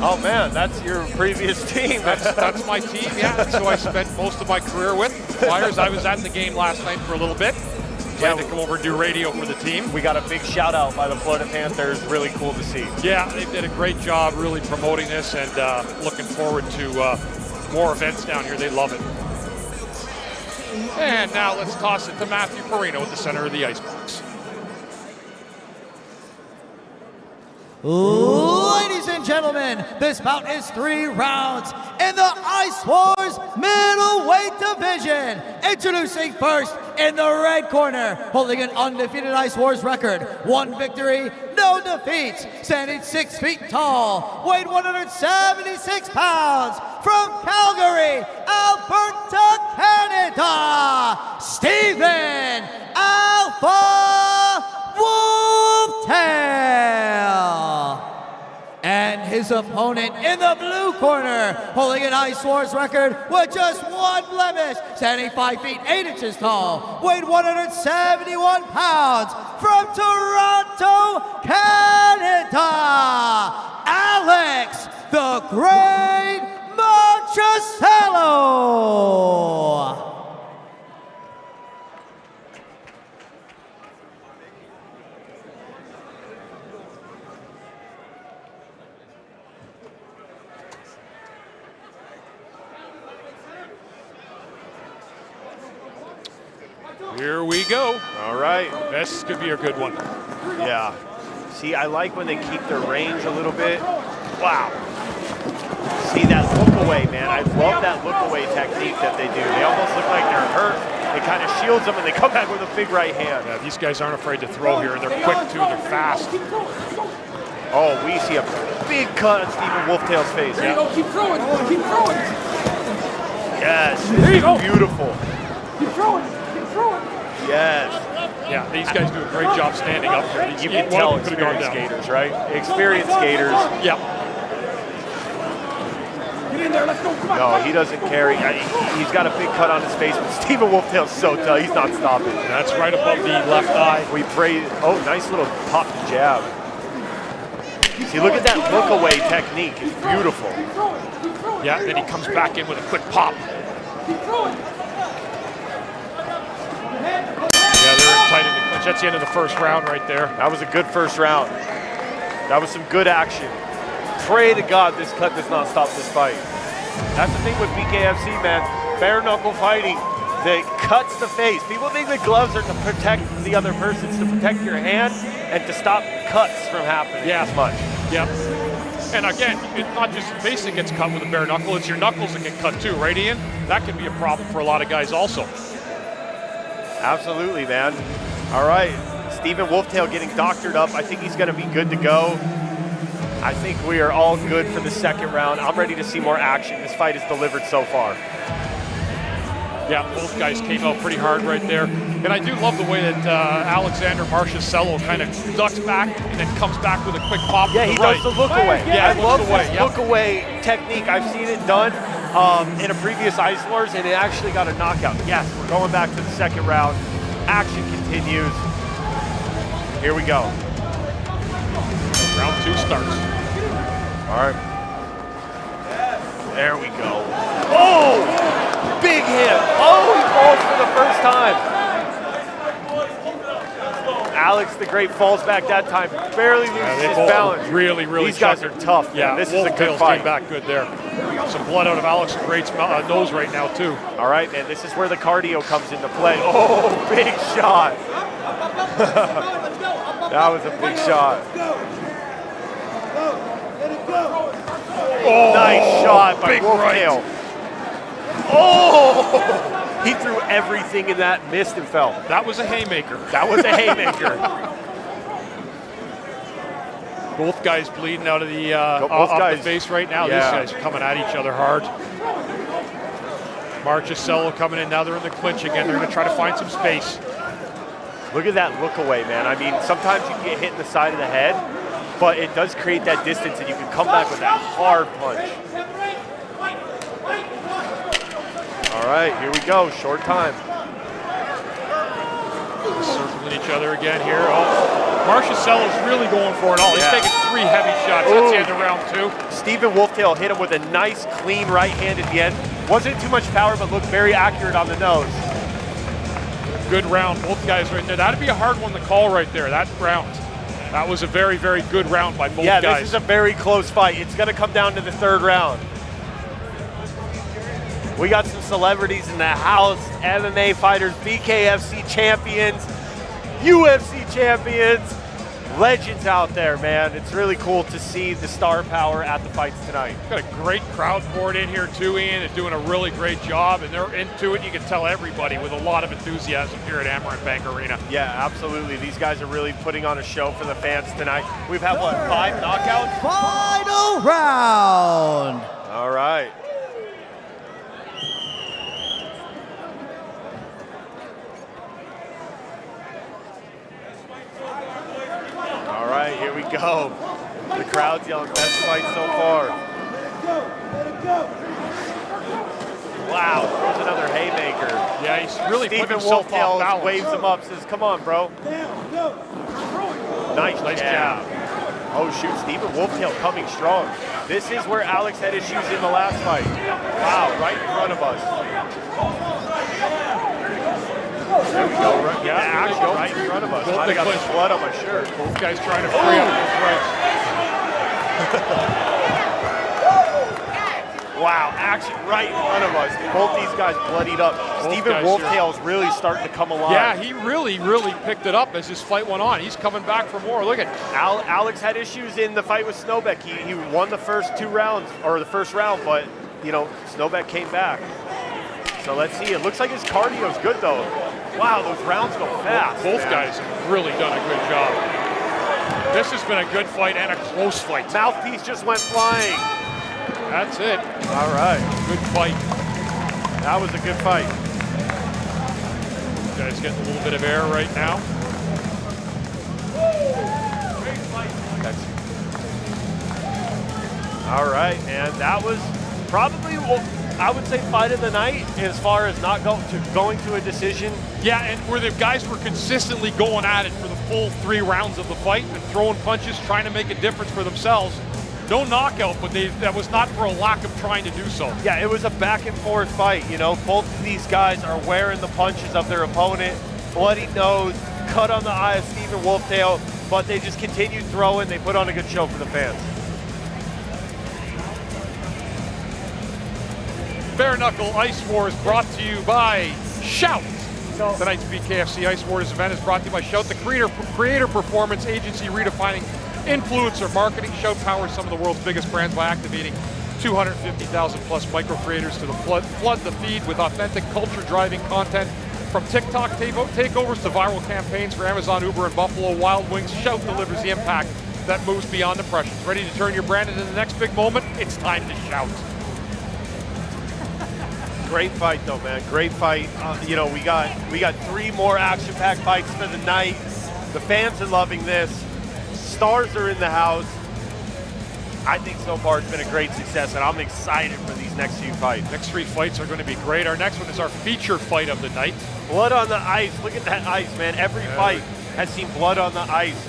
Oh man, that's your previous team. That's my team, yeah. That's who I spent most of my career with. Flyers, I was at the game last night for a little bit. Had to come over and do radio for the team. We got a big shout out by the Florida Panthers. Really cool to see. Yeah, they did a great job really promoting this, and looking forward to more events down here. They love it. And now let's toss it to Matthew Perino at the center of the icebox. Ladies and gentlemen, this bout is 3 rounds in the Ice Wars middleweight division. Introducing first in the red corner, holding an undefeated Ice Wars record, 1 victory, no defeats, standing 6 feet tall, weighed 176 pounds, from Calgary, Alberta, Canada, Stephen Alpha Wolftail. And his opponent in the blue corner, holding an Ice Wars record with just 1 blemish, standing 5 feet 8 inches tall, weighed 171 pounds, from Toronto, Canada, Alex the Great Marcello. Here we go. All right. This could be a good one. Yeah. See, I like when they keep their range a little bit. Wow. See that look away, man. I love that look away technique that they do. They almost look like they're hurt. It kind of shields them, and they come back with a big right hand. Yeah, these guys aren't afraid to throw here, and they're quick too. They're fast. Oh, we see a big cut on Stephen Wolftail's face. There you go. Keep throwing. Keep throwing. Yes. There you go. Beautiful. Keep throwing. Keep throwing. Yes. Yeah, these guys do a great job standing up here. You can tell experienced skaters, right? Experienced skaters. Yep. Get in there. Let's go. Come on. No, he doesn't carry. He's got a big cut on his face, but Stephen Wolftail's so tough. He's not stopping. That's right above the left eye. We pray. Oh, nice little pop jab. See, look at that look away technique. It's beautiful. Yeah, then he comes back in with a quick pop. Yeah, they're tight in the clinch. That's the end of the first round right there. That was a good first round. That was some good action. Pray to God this cut does not stop this fight. That's the thing with BKFC, man. Bare knuckle fighting that cuts the face. People think the gloves are to protect the other person. It's to protect your hand and to stop cuts from happening as much. Yep. And again, it's not just the face that gets cut with a bare knuckle, it's your knuckles that get cut too, right, Ian? That can be a problem for a lot of guys also. Absolutely, man. All right, Stephen Wolftail getting doctored up. I think he's gonna be good to go. I think we are all good for the second round. I'm ready to see more action. This fight is delivered so far. Yeah, both guys came out pretty hard right there. And I do love the way that Alexander Marchescello kind of ducks back and then comes back with a quick pop. Yeah, he does the look away. Yeah, I love this look away technique. I've seen it done in a previous Ice Wars, and it actually got a knockout. Yes, we're going back to the second round. Action continues. Here we go. Round two starts. All right. There we go. Oh! Big hit. Oh, he falls for the first time. Alex the Great falls back that time. Barely loses his balance. Really These guys are tough. Yeah, this is a good Wolftail's fight. came back good there. Some blood out of Alex the Great's nose right now too. All right, man. This is where the cardio comes into play. Oh, big shot. That was a big shot. Oh, nice shot by big Wolftail. Oh! He threw everything in that, missed and fell. That was a haymaker. That was a haymaker. Both guys bleeding out of the off the face right now. Yeah. These guys are coming at each other hard. Marchescello coming in. Now they're in the clinch again. They're going to try to find some space. Look at that look away, man. I mean, sometimes you get hit in the side of the head, but it does create that distance, and you can come back with that hard punch. All right, here we go. Short time. Circling each other again here. Oh, Marchescello's really going for it all. He's taking 3 heavy shots. Ooh. That's the end of round 2. Stephen Wolftail hit him with a nice, clean right hand at the end. Wasn't too much power, but looked very accurate on the nose. Good round, both guys right there. That'd be a hard one to call right there, that round. That was a very, very good round by both guys. Yeah, this is a very close fight. It's going to come down to the third round. We got some celebrities in the house, MMA fighters, BKFC champions, UFC champions, legends out there, man. It's really cool to see the star power at the fights tonight. Got a great crowd poured in here too, Ian. They're doing a really great job, and they're into it. You can tell everybody with a lot of enthusiasm here at Amerant Bank Arena. Yeah, absolutely. These guys are really putting on a show for the fans tonight. We've had, what, 5 knockouts? Final round. All right. All right, here we go. The crowd's yelling, best fight so far. Wow, there's another haymaker. Yeah, he's really Stephen putting himself off Wolftail balance. waves him up, says, come on, bro. Nice jab. Oh, shoot, Stephen Wolftail coming strong. This is where Alex had issues in the last fight. Wow, right in front of us. There we go. Yeah, action right in front of us. I got some blood on my shirt. Both guys trying to free up those rights. Wow, action right in front of us. Both these guys bloodied up. Stephen Wolftail is really starting to come alive. Yeah, he really picked it up as this fight went on. He's coming back for more. Look at Alex had issues in the fight with Snowbeck. He won the first 2 rounds, or the first round, but, you know, Snowbeck came back. So let's see. It looks like his cardio's good, though. Wow, those rounds go fast. Both guys have really done a good job. This has been a good fight and a close fight. Mouthpiece just went flying. That's it. All right. Good fight. That was a good fight. This guy's getting a little bit of air right now. All right, and that was probably, I would say, fight of the night as far as not going to a decision. Yeah, and where the guys were consistently going at it for the full 3 rounds of the fight and throwing punches, trying to make a difference for themselves. No knockout, but that was not for a lack of trying to do so. Yeah, it was a back and forth fight. You know, both of these guys are wearing the punches of their opponent. Bloody nose, cut on the eye of Stephen Wolftail, but they just continued throwing. They put on a good show for the fans. Bare-knuckle Ice Wars brought to you by Shout. Tonight's BKFC Ice Wars event is brought to you by Shout, the creator performance agency redefining influencer marketing. Shout powers some of the world's biggest brands by activating 250,000 plus micro creators to flood the feed with authentic culture-driving content. From TikTok takeovers to viral campaigns for Amazon, Uber, and Buffalo Wild Wings, Shout delivers the impact that moves beyond impressions. Ready to turn your brand into the next big moment? It's time to shout. Great fight, though, man. Great fight. You know, we got 3 more action-packed fights for the night. The fans are loving this. Stars are in the house. I think so far it's been a great success, and I'm excited for these next few fights. Next 3 fights are going to be great. Our next one is our feature fight of the night. Blood on the ice. Look at that ice, man. Every fight has seen blood on the ice.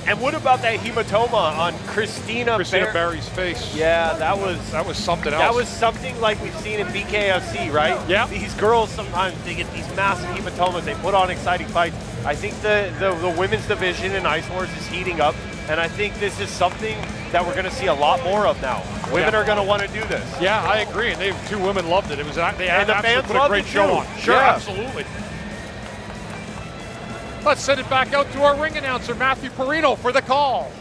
And what about that hematoma on Christina Barry's face? Yeah, that was something else. That was something like we've seen in BKFC, right? Yeah. These girls sometimes they get these massive hematomas. They put on exciting fights. I think the women's division in Ice Wars is heating up, and I think this is something that we're going to see a lot more of now. Women are going to want to do this. Yeah, I agree. And 2 women loved it. It was they and the fans put a great show on. Sure, yeah. Absolutely. Let's send it back out to our ring announcer, Matthew Perino, for the call.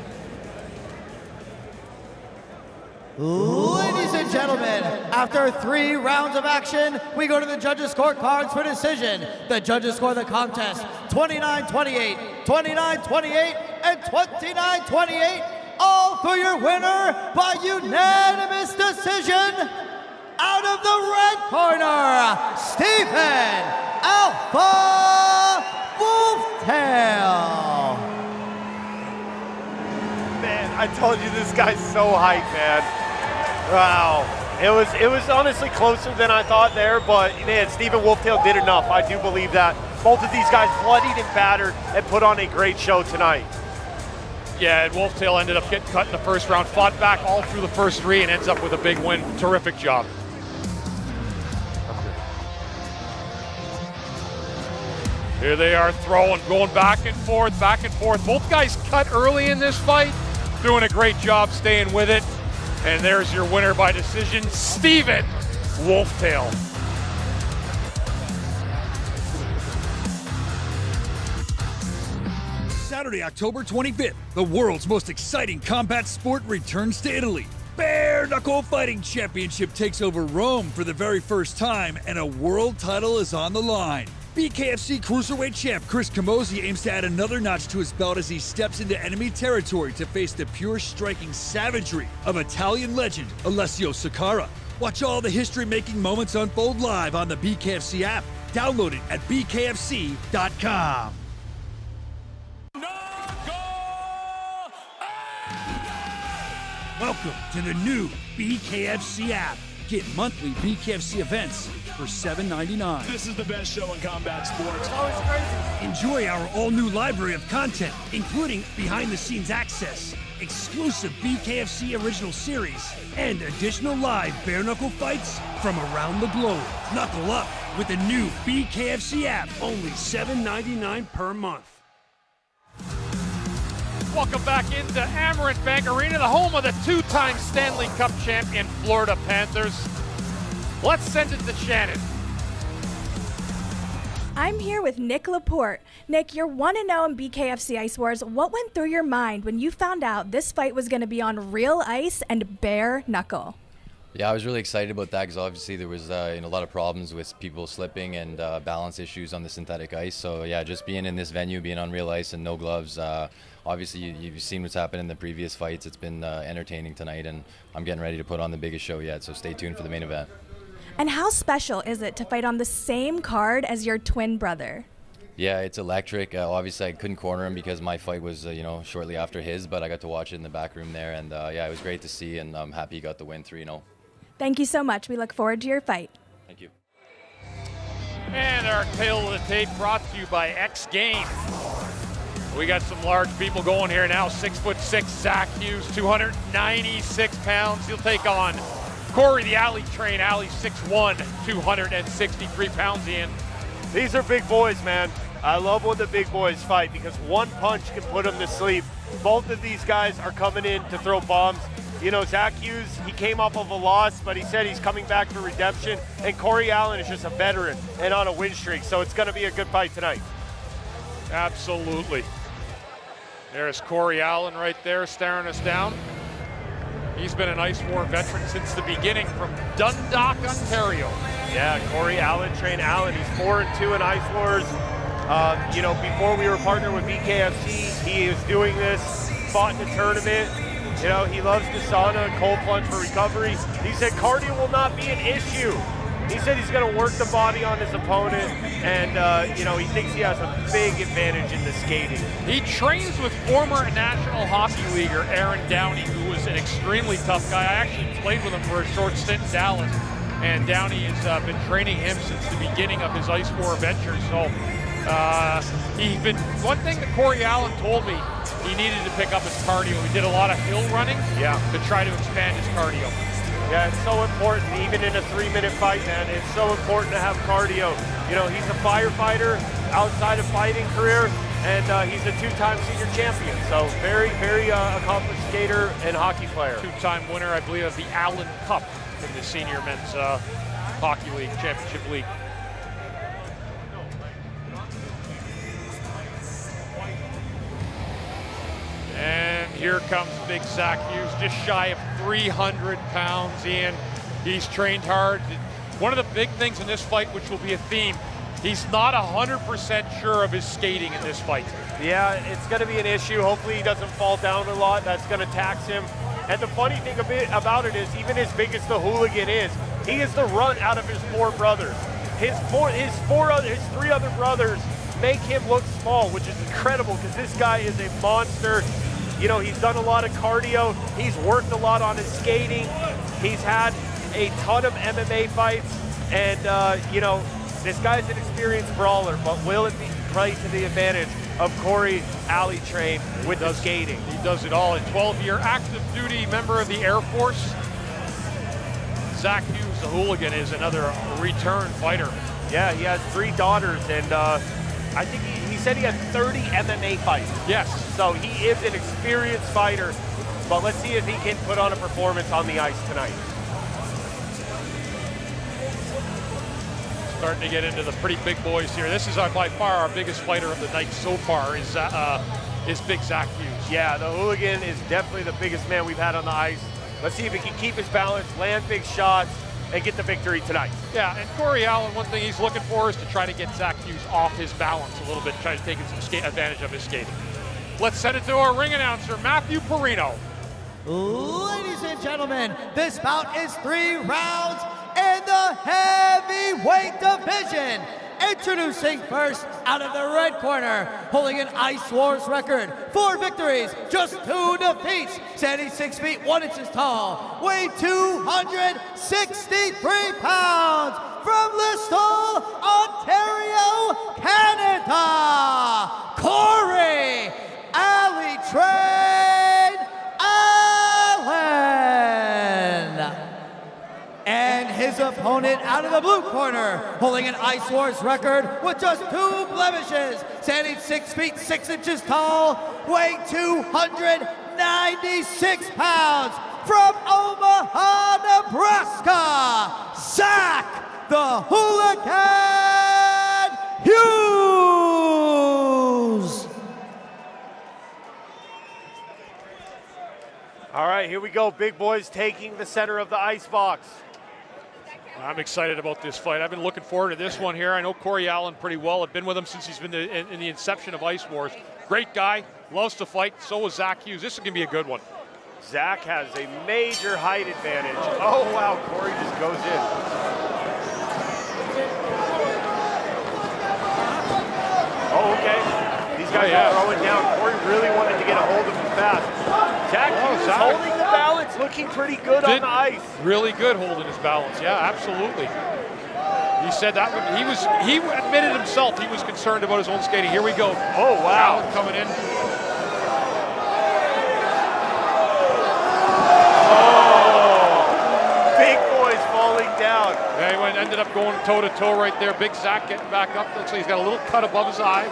Ladies and gentlemen, after 3 rounds of action, we go to the judges' scorecards for decision. The judges score the contest 29-28, 29-28, and 29-28, all for your winner by unanimous decision. Out of the red corner, Stephen Alpha Wolftail. Man, I told you this guy's so hyped, man. Wow. It was honestly closer than I thought there, but man, Stephen Wolftail did enough. I do believe that. Both of these guys bloodied and battered and put on a great show tonight. Yeah, and Wolftail ended up getting cut in the first round, fought back all through the first 3 and ends up with a big win. Terrific job. Here they are throwing, going back and forth, back and forth. Both guys cut early in this fight, doing a great job staying with it. And there's your winner by decision, Stephen Wolftail. Saturday, October 25th, the world's most exciting combat sport returns to Italy. Bare-knuckle fighting championship takes over Rome for the very first time, and a world title is on the line. BKFC Cruiserweight champ Chris Camozzi aims to add another notch to his belt as he steps into enemy territory to face the pure striking savagery of Italian legend Alessio Sakara. Watch all the history-making moments unfold live on the BKFC app. Download it at bkfc.com. Welcome to the new BKFC app. Get monthly BKFC events for $7.99. This is the best show in combat sports. Oh, it's crazy. Enjoy our all-new library of content, including behind-the-scenes access, exclusive BKFC original series, and additional live bare-knuckle fights from around the globe. Knuckle up with the new BKFC app. Only $7.99 per month. Welcome back into Amerant Bank Arena, the home of the two-time Stanley Cup champion Florida Panthers. Let's send it to Shannon. I'm here with Nick Laporte. Nick, you're 1-0 in BKFC ICE WARS. What went through your mind when you found out this fight was going to be on real ice and bare knuckle? Yeah, I was really excited about that because obviously there was a lot of problems with people slipping and balance issues on the synthetic ice. So yeah, just being in this venue, being on real ice and no gloves, obviously you've seen what's happened in the previous fights. It's been entertaining tonight, and I'm getting ready to put on the biggest show yet, so stay tuned for the main event. And how special is it to fight on the same card as your twin brother? Yeah, it's electric. Obviously I couldn't corner him because my fight was shortly after his, but I got to watch it in the back room there, and yeah, it was great to see, and I'm happy he got the win 3-0. Thank you so much. We look forward to your fight. Thank you. And our tail of the tape brought to you by X Games. We got some large people going here now. 6'6", Zach Hughes, 296 pounds. He'll take on Corey, the AlleyTrain. Alley 6'1", 263 pounds in. These are big boys, man. I love when the big boys fight because one punch can put them to sleep. Both of these guys are coming in to throw bombs. You know, Zach Hughes, he came off of a loss, but he said he's coming back for redemption. And Corey Allen is just a veteran and on a win streak, so it's going to be a good fight tonight. Absolutely. There's Corey Allen right there staring us down. He's been an Ice War veteran since the beginning from Dundalk, Ontario. Yeah, Corey AlleyTrain Allen, he's 4-2 in Ice Wars. Before we were partnered with BKFC, he is doing this, fought in the tournament. You know, he loves the sauna and cold plunge for recovery. He said cardio will not be an issue. He said he's going to work the body on his opponent, and, he thinks he has a big advantage in the skating. He trains with former National Hockey Leaguer Aaron Downey, who was an extremely tough guy. I actually played with him for a short stint in Dallas, and Downey has been training him since the beginning of his Ice War adventure. So one thing that Corey Allen told me, he needed to pick up his cardio. He did a lot of hill running to try to expand his cardio. Yeah, it's so important, even in a 3-minute fight, man. It's so important to have cardio. You know, he's a firefighter outside of fighting career, and he's a 2-time senior champion. So very, very accomplished skater and hockey player. 2-time winner, I believe, of the Allen Cup in the Senior Men's Hockey League, Championship League. And here comes big Zach Hughes, just shy of 300 pounds in. He's trained hard. One of the big things in this fight, which will be a theme, he's not 100% sure of his skating in this fight. Yeah, it's going to be an issue. Hopefully he doesn't fall down a lot. That's going to tax him. And the funny thing about it is, even as big as the hooligan is, he is the runt out of his 4 brothers. His 3 other brothers make him look small, which is incredible because this guy is a monster. You know, he's done a lot of cardio. He's worked a lot on his skating. He's had a ton of MMA fights. And, this guy's an experienced brawler, but will it be play to the advantage of Corey AlleyTrain with the skating? He does it all. A 12-year active duty member of the Air Force. Zach Hughes, the hooligan, is another return fighter. Yeah, he has 3 daughters, and I think he said he had 30 MMA fights. Yes. So he is an experienced fighter, but let's see if he can put on a performance on the ice tonight. Starting to get into the pretty big boys here. This is by far our biggest fighter of the night so far is big Zach Hughes. Yeah, the hooligan is definitely the biggest man we've had on the ice. Let's see if he can keep his balance, land big shots, and get the victory tonight. Yeah, and Corey Allen, one thing he's looking for is to try to get Zach Hughes off his balance a little bit, try to take advantage of his skating. Let's send it to our ring announcer, Matthew Perino. Ladies and gentlemen, this bout is 3 rounds in the heavyweight division. Introducing first, out of the red corner, holding an Ice Wars record, 4 victories, just 2 defeats, standing 6 feet 1 inches tall, weighing 263 pounds, from Listowel, Ontario, Canada, Corey AlleyTrain Allen. And his opponent out of the blue corner, holding an Ice Wars record with just 2 blemishes, standing 6 feet 6 inches tall, weighing 296 pounds, from Omaha, Nebraska, Zach the Hooligan Hughes! All right, here we go. Big boys taking the center of the ice box. I'm excited about this fight. I've been looking forward to this one here. I know Corey Allen pretty well. I've been with him since he's been in the inception of Ice Wars. Great guy, loves to fight. So is Zach Hughes. This is going to be a good one. Zach has a major height advantage. Oh, wow, Corey just goes in. Oh, okay. These guys are throwing down. Corey really wanted to get a hold of him fast. Zach Hughes holding the balance, looking pretty good on the ice. Really good holding his balance. Yeah, absolutely. He said that he admitted himself he was concerned about his own skating. Here we go. Oh, wow. Allen coming in. Big boys falling down. Yeah, he ended up going toe-to-toe right there. Big Zach getting back up. Looks like he's got a little cut above his eye.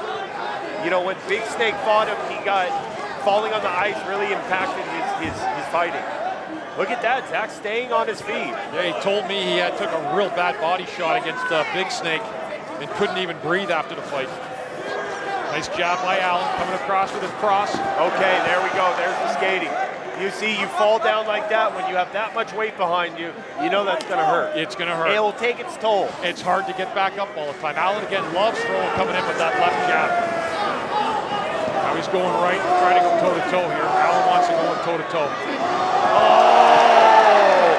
You know, when Bigsnake fought him, he got falling on the ice really impacted his fighting. Look at that, Zach staying on his feet. Yeah, he told me he took a real bad body shot against Bigsnake and couldn't even breathe after the fight. Nice job by Allen, coming across with his cross. Okay, there we go. There's the skating. You see, you fall down like that when you have that much weight behind you, you know that's going to hurt. It's going to hurt. It will take its toll. It's hard to get back up all the time. Allen, again, loves throwing, coming in with that left jab. Now he's going right, trying to go toe-to-toe here. Allen wants to go toe-to-toe. Oh!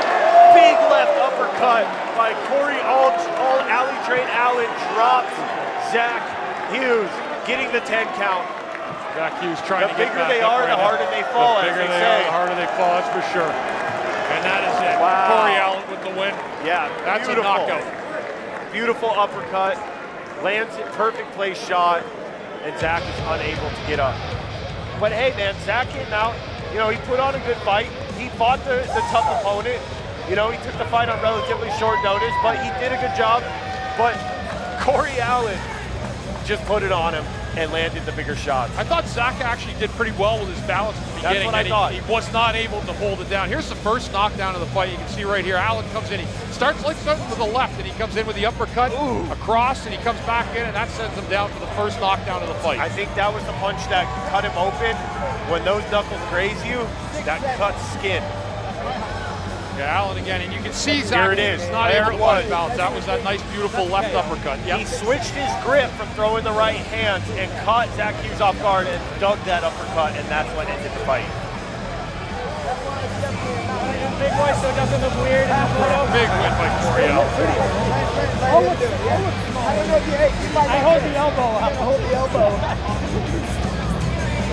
Big left uppercut by Corey AlleyTrain. Allen drops Zach Hughes, getting the 10 count. Zach Hughes trying to get back up. The bigger they are, the harder they fall, as they say. The harder they fall, that's for sure. And that is it. Wow. Corey Allen with the win. Yeah, that's beautiful. A knockout. Beautiful uppercut. Lands it, perfect place shot, and Zach is unable to get up. But hey, man, Zach came out. You know, he put on a good fight. He fought the tough opponent. You know, he took the fight on relatively short notice, but he did a good job. But Corey Allen just put it on him and landed the bigger shots. I thought Zach actually did pretty well with his balance at the beginning. That's what I thought. He was not able to hold it down. Here's the first knockdown of the fight. You can see right here, Allen comes in. He starts with the left, and he comes in with the uppercut across, and he comes back in, and that sends him down for the first knockdown of the fight. I think that was the punch that cut him open. When those knuckles graze you, that cuts skin. Yeah, Allen again, and you can see Zach. Here it is. Not able to find balance. That was that nice, beautiful left uppercut. Yep. He switched his grip from throwing the right hand and caught Zach Hughes off guard and dug that uppercut, and that's what ended the fight. Big boy, so it doesn't look weird. Big win by Corey Allen. I hold the elbow. I hold the elbow.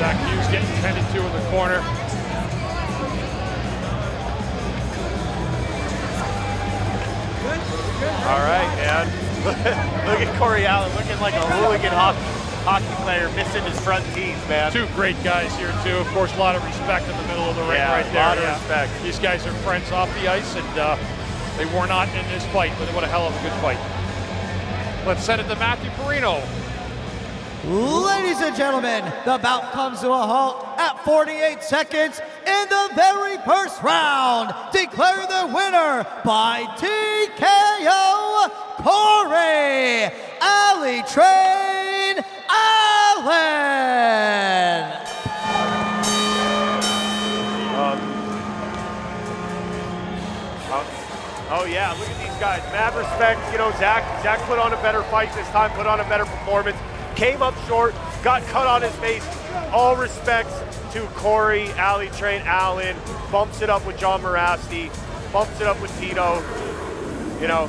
Zach Hughes getting tended to in the corner. All right, man. Look at Corey Allen looking like a hooligan hockey player, missing his front teeth, man. Two great guys here, too. Of course, a lot of respect in the middle of the ring right there. A lot of respect. These guys are friends off the ice, and they were not in this fight, but what a hell of a good fight. Let's send it to Matthew Perino. Ladies and gentlemen, the bout comes to a halt at 48 seconds in the very first round. Declare the winner by TKO, Corey AlleyTrain Allen. Oh yeah, look at these guys. Mad respect. You know, Zach put on a better fight this time, put on a better performance. Came up short, got cut on his face. All respects to Corey AlleyTrain Allen. Bumps it up with John Morasti, bumps it up with Tito. You know,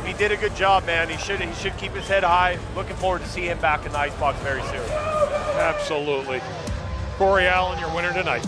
he did a good job, man. He should keep his head high. Looking forward to see him back in the icebox very soon. Absolutely. Corey Allen, your winner tonight.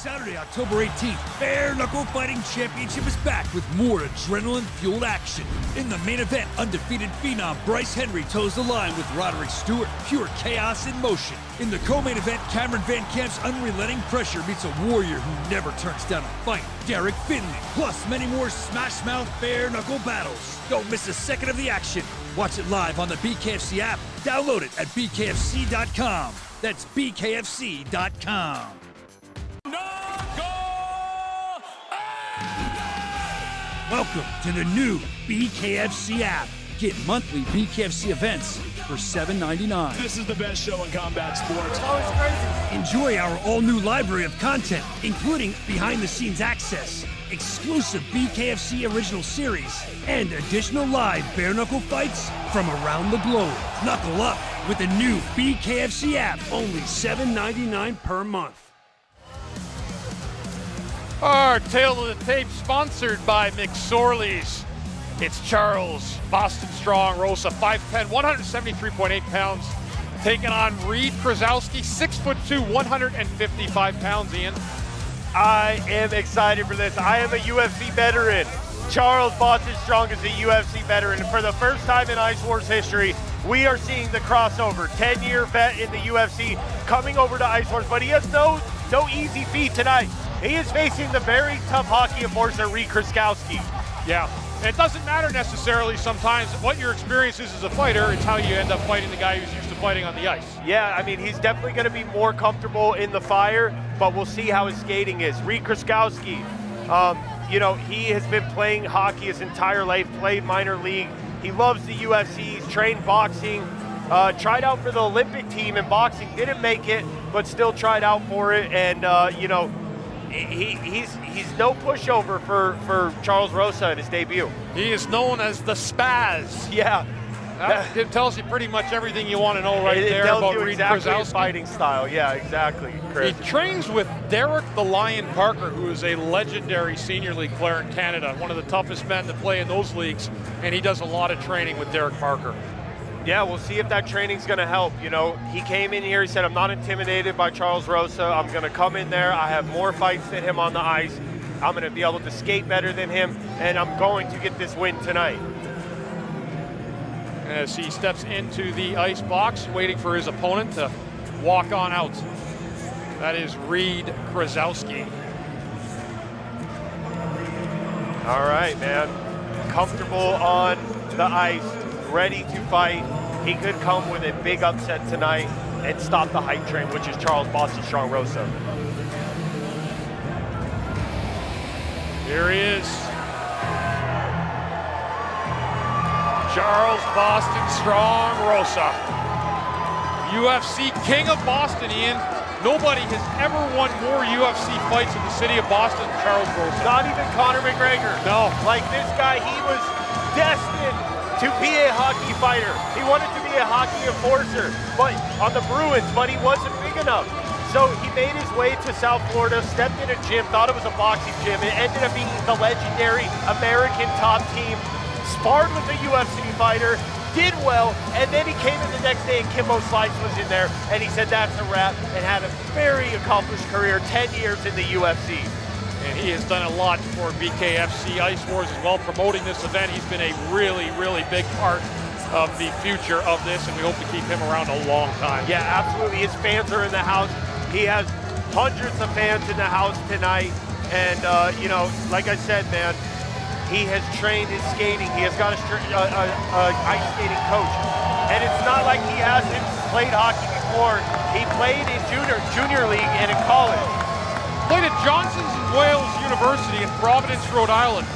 Saturday, October 18th, Bare Knuckle Fighting Championship is back with more adrenaline-fueled action. In the main event, undefeated phenom Bryce Henry toes the line with Roderick Stewart, pure chaos in motion. In the co-main event, Cameron Van Camp's unrelenting pressure meets a warrior who never turns down a fight, Derek Finley, plus many more smash-mouth bare knuckle battles. Don't miss a second of the action. Watch it live on the BKFC app. Download it at bkfc.com. That's bkfc.com. Welcome to the new BKFC app. Get monthly BKFC events for $7.99. This is the best show in combat sports. It's always crazy. Enjoy our all-new library of content, including behind-the-scenes access, exclusive BKFC original series, and additional live bare-knuckle fights from around the globe. Knuckle up with the new BKFC app, only $7.99 per month. Our Tale of the Tape sponsored by McSorley's. It's Charles Boston Strong Rosa, 5'10", 173.8 pounds, taking on Reid Krasowski, 6'2", 155 pounds, Ian. I am excited for this. I am a UFC veteran. Charles Boston Strong is a UFC veteran. And for the first time in Ice Wars history, we are seeing the crossover. 10-year vet in the UFC coming over to Ice Wars, but he has no easy feat tonight. He is facing the very tough hockey enforcer, Reid Krasowski. Yeah, and it doesn't matter necessarily sometimes what your experience is as a fighter, it's how you end up fighting the guy who's used to fighting on the ice. Yeah, I mean, he's definitely going to be more comfortable in the fire, but we'll see how his skating is. Reid Krasowski, you know, he has been playing hockey his entire life, played minor league. He loves the UFC, he's trained boxing, tried out for the Olympic team in boxing, didn't make it, but still tried out for it, and, you know, he's no pushover for Charles Rosa in his debut. He is known as the Spaz. Yeah. It tells you pretty much everything you want to know right there tells about you Reid exactly Krasowski. his fighting style. Yeah, exactly. Chris. He trains with Derek the Lion Parker, who is a legendary senior league player in Canada, one of the toughest men to play in those leagues, and he does a lot of training with Derek Parker. Yeah, we'll see if that training's going to help. You know, he came in here, he said, I'm not intimidated by Charles Rosa. I'm going to come in there. I have more fights than him on the ice. I'm going to be able to skate better than him, and I'm going to get this win tonight. As he steps into the ice box, waiting for his opponent to walk on out. That is Reid Krasowski. All right, man. Comfortable on the ice, ready to fight. He could come with a big upset tonight and stop the hype train, which is Charles Boston Strong Rosa. Here he is. Charles Boston Strong Rosa. UFC King of Boston, Ian. Nobody has ever won more UFC fights in the city of Boston than Charles Rosa. Not even Conor McGregor. No. Like this guy, he was destined to be a hockey fighter. He wanted to be a hockey enforcer, but on the Bruins, but he wasn't big enough. So he made his way to South Florida, stepped in a gym, thought it was a boxing gym. It ended up being the legendary American top team, sparred with a UFC fighter, did well, and then he came in the next day and Kimbo Slice was in there, and he said that's a wrap, and had a very accomplished career, 10 years in the UFC. And he has done a lot for BKFC Ice Wars as well, promoting this event. He's been a really, really big part of the future of this, and we hope to keep him around a long time. Yeah, absolutely. His fans are in the house. He has hundreds of fans in the house tonight, and you know, like I said, man, he has trained his skating. He has got a ice skating coach, and it's not like he hasn't played hockey before. He played in junior league and in college. Played at Johnson's and Wales University in Providence, Rhode Island,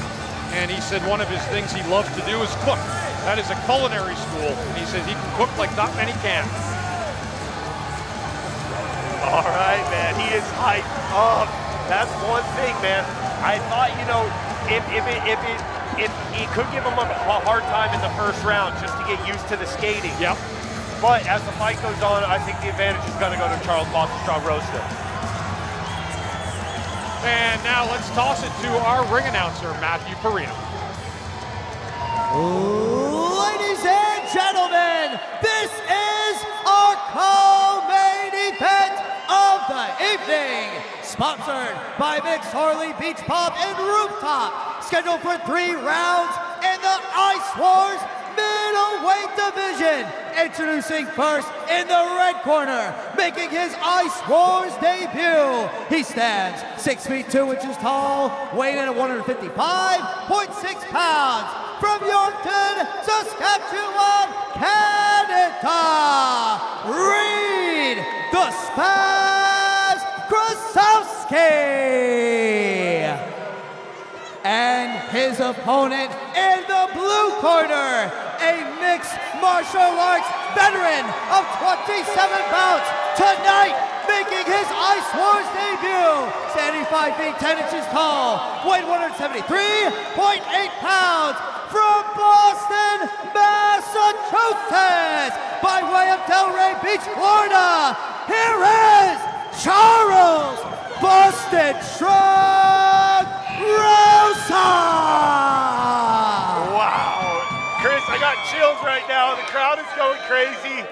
and he said one of his things he loves to do is cook. That is a culinary school, and he says he can cook like not many can. All right, man, he is hyped up. That's one thing, man. I thought, you know, if he could give him a hard time in the first round just to get used to the skating. Yep. But as the fight goes on, I think the advantage is going to go to Charles Boston Strong Rosa. And now let's toss it to our ring announcer, Matthew Perino. Ladies and gentlemen, this is our co-main event of the evening. Sponsored by Mixed Harley Beach Pub and Rooftop. Scheduled for 3 rounds in the Ice Wars middleweight division. Introducing first in the red corner, making his Ice Wars debut. He stands 6 feet 2 inches tall, weighing in at 155.6 pounds. From Yorkton, Saskatchewan, Canada, Reid the Spaz Krasowski. And his opponent in the blue corner, a mixed martial arts veteran of 27 bouts, tonight making his Ice Wars debut, standing 5 feet 10 inches tall, weighing 173.8 pounds, from Boston, Massachusetts, by way of Delray Beach, Florida, here is Charles Busted Shrug Rosa! Wow. Chris, I got chills right now. The crowd is going crazy.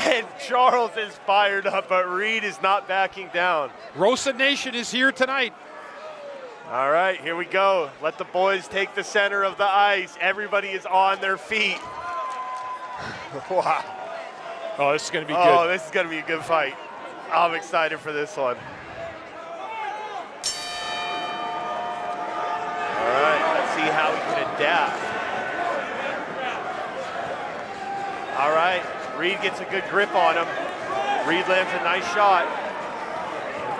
And Charles is fired up, but Reid is not backing down. Rosa Nation is here tonight. All right, here we go. Let the boys take the center of the ice. Everybody is on their feet. Wow. Oh, this is going to be good. Oh, this is going to be a good fight. I'm excited for this one. All right, let's see how he can adapt. All right, Reid gets a good grip on him. Reid lands a nice shot.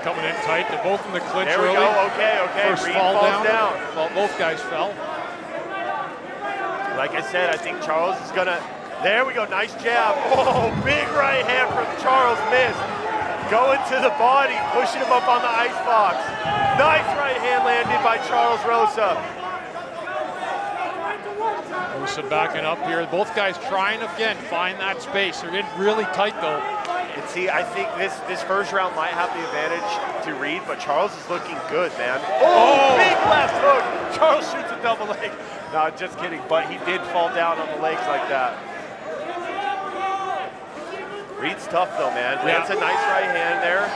Coming in tight. They're both in the clinch there we early. go. Okay. First Reid fall falls down. Well, both guys fell. Like I said, I think Charles is gonna. There we go. Nice jab. Oh, big right hand from Charles. Missed. Going to the body, pushing him up on the ice box. Nice right hand landed by Charles Rosa. Rosa backing up here. Both guys trying again find that space. They're getting really tight though. And see, I think this first round might have the advantage to Reid, but Charles is looking good, man. Oh, big left hook. Charles shoots a double leg. No, just kidding, but he did fall down on the legs like that. Reid's tough though, man. Lands a nice right hand there.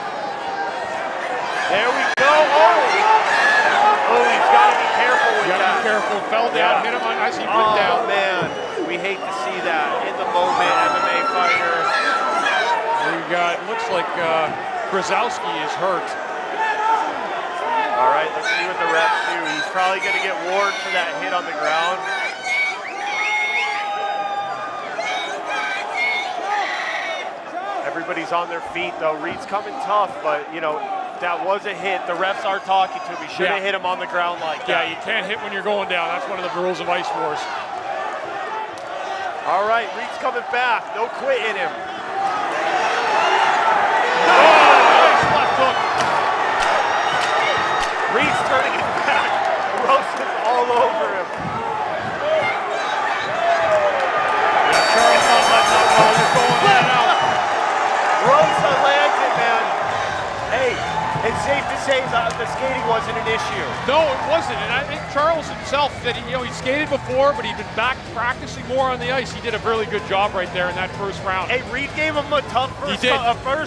There we go. Oh, he's got to be careful with that. Be careful. Fell down, hit him on as he went down. Oh, man. We hate to see that. In the moment, MMA fighter. We got, looks like Krasowski is hurt. All right, let's see what the refs do. He's probably going to get warned for that hit on the ground. Everybody's on their feet, though. Reid's coming tough, but, you know, that was a hit. The refs are talking to him. He shouldn't have hit him on the ground like that. Yeah, you can't hit when you're going down. That's one of the rules of Ice Wars. All right, Reid's coming back. No quitting him. Nice left hook. Reid's turning it back. Rosa's all over him. Yeah, Charles not letting up while you're going in and out. Rosa lands it, man. Hey, it's safe to say that the skating wasn't an issue. No, it wasn't, and I think Charles himself said he skated before, but he'd been back practicing more on the ice. He did a really good job right there in that first round. Hey, Reid gave him a tough first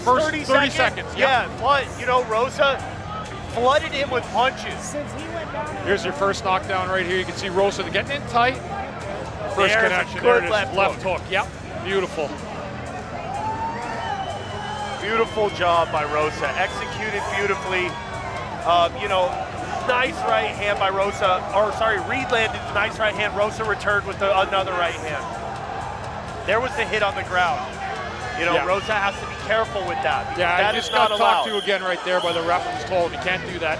30 seconds. Yep. Yeah, but, Rosa flooded him with punches. Here's your first knockdown right here. You can see Rosa getting in tight. First There's connection, a good there it is, left hook. Yep, beautiful. Beautiful job by Rosa, executed beautifully. Nice right hand by Rosa, Reid landed a nice right hand. Rosa returned with another right hand. There was the hit on the ground. Rosa has to be careful with that. Yeah, that I just is not got allowed. talked to again right there by the ref and was told you can't do that.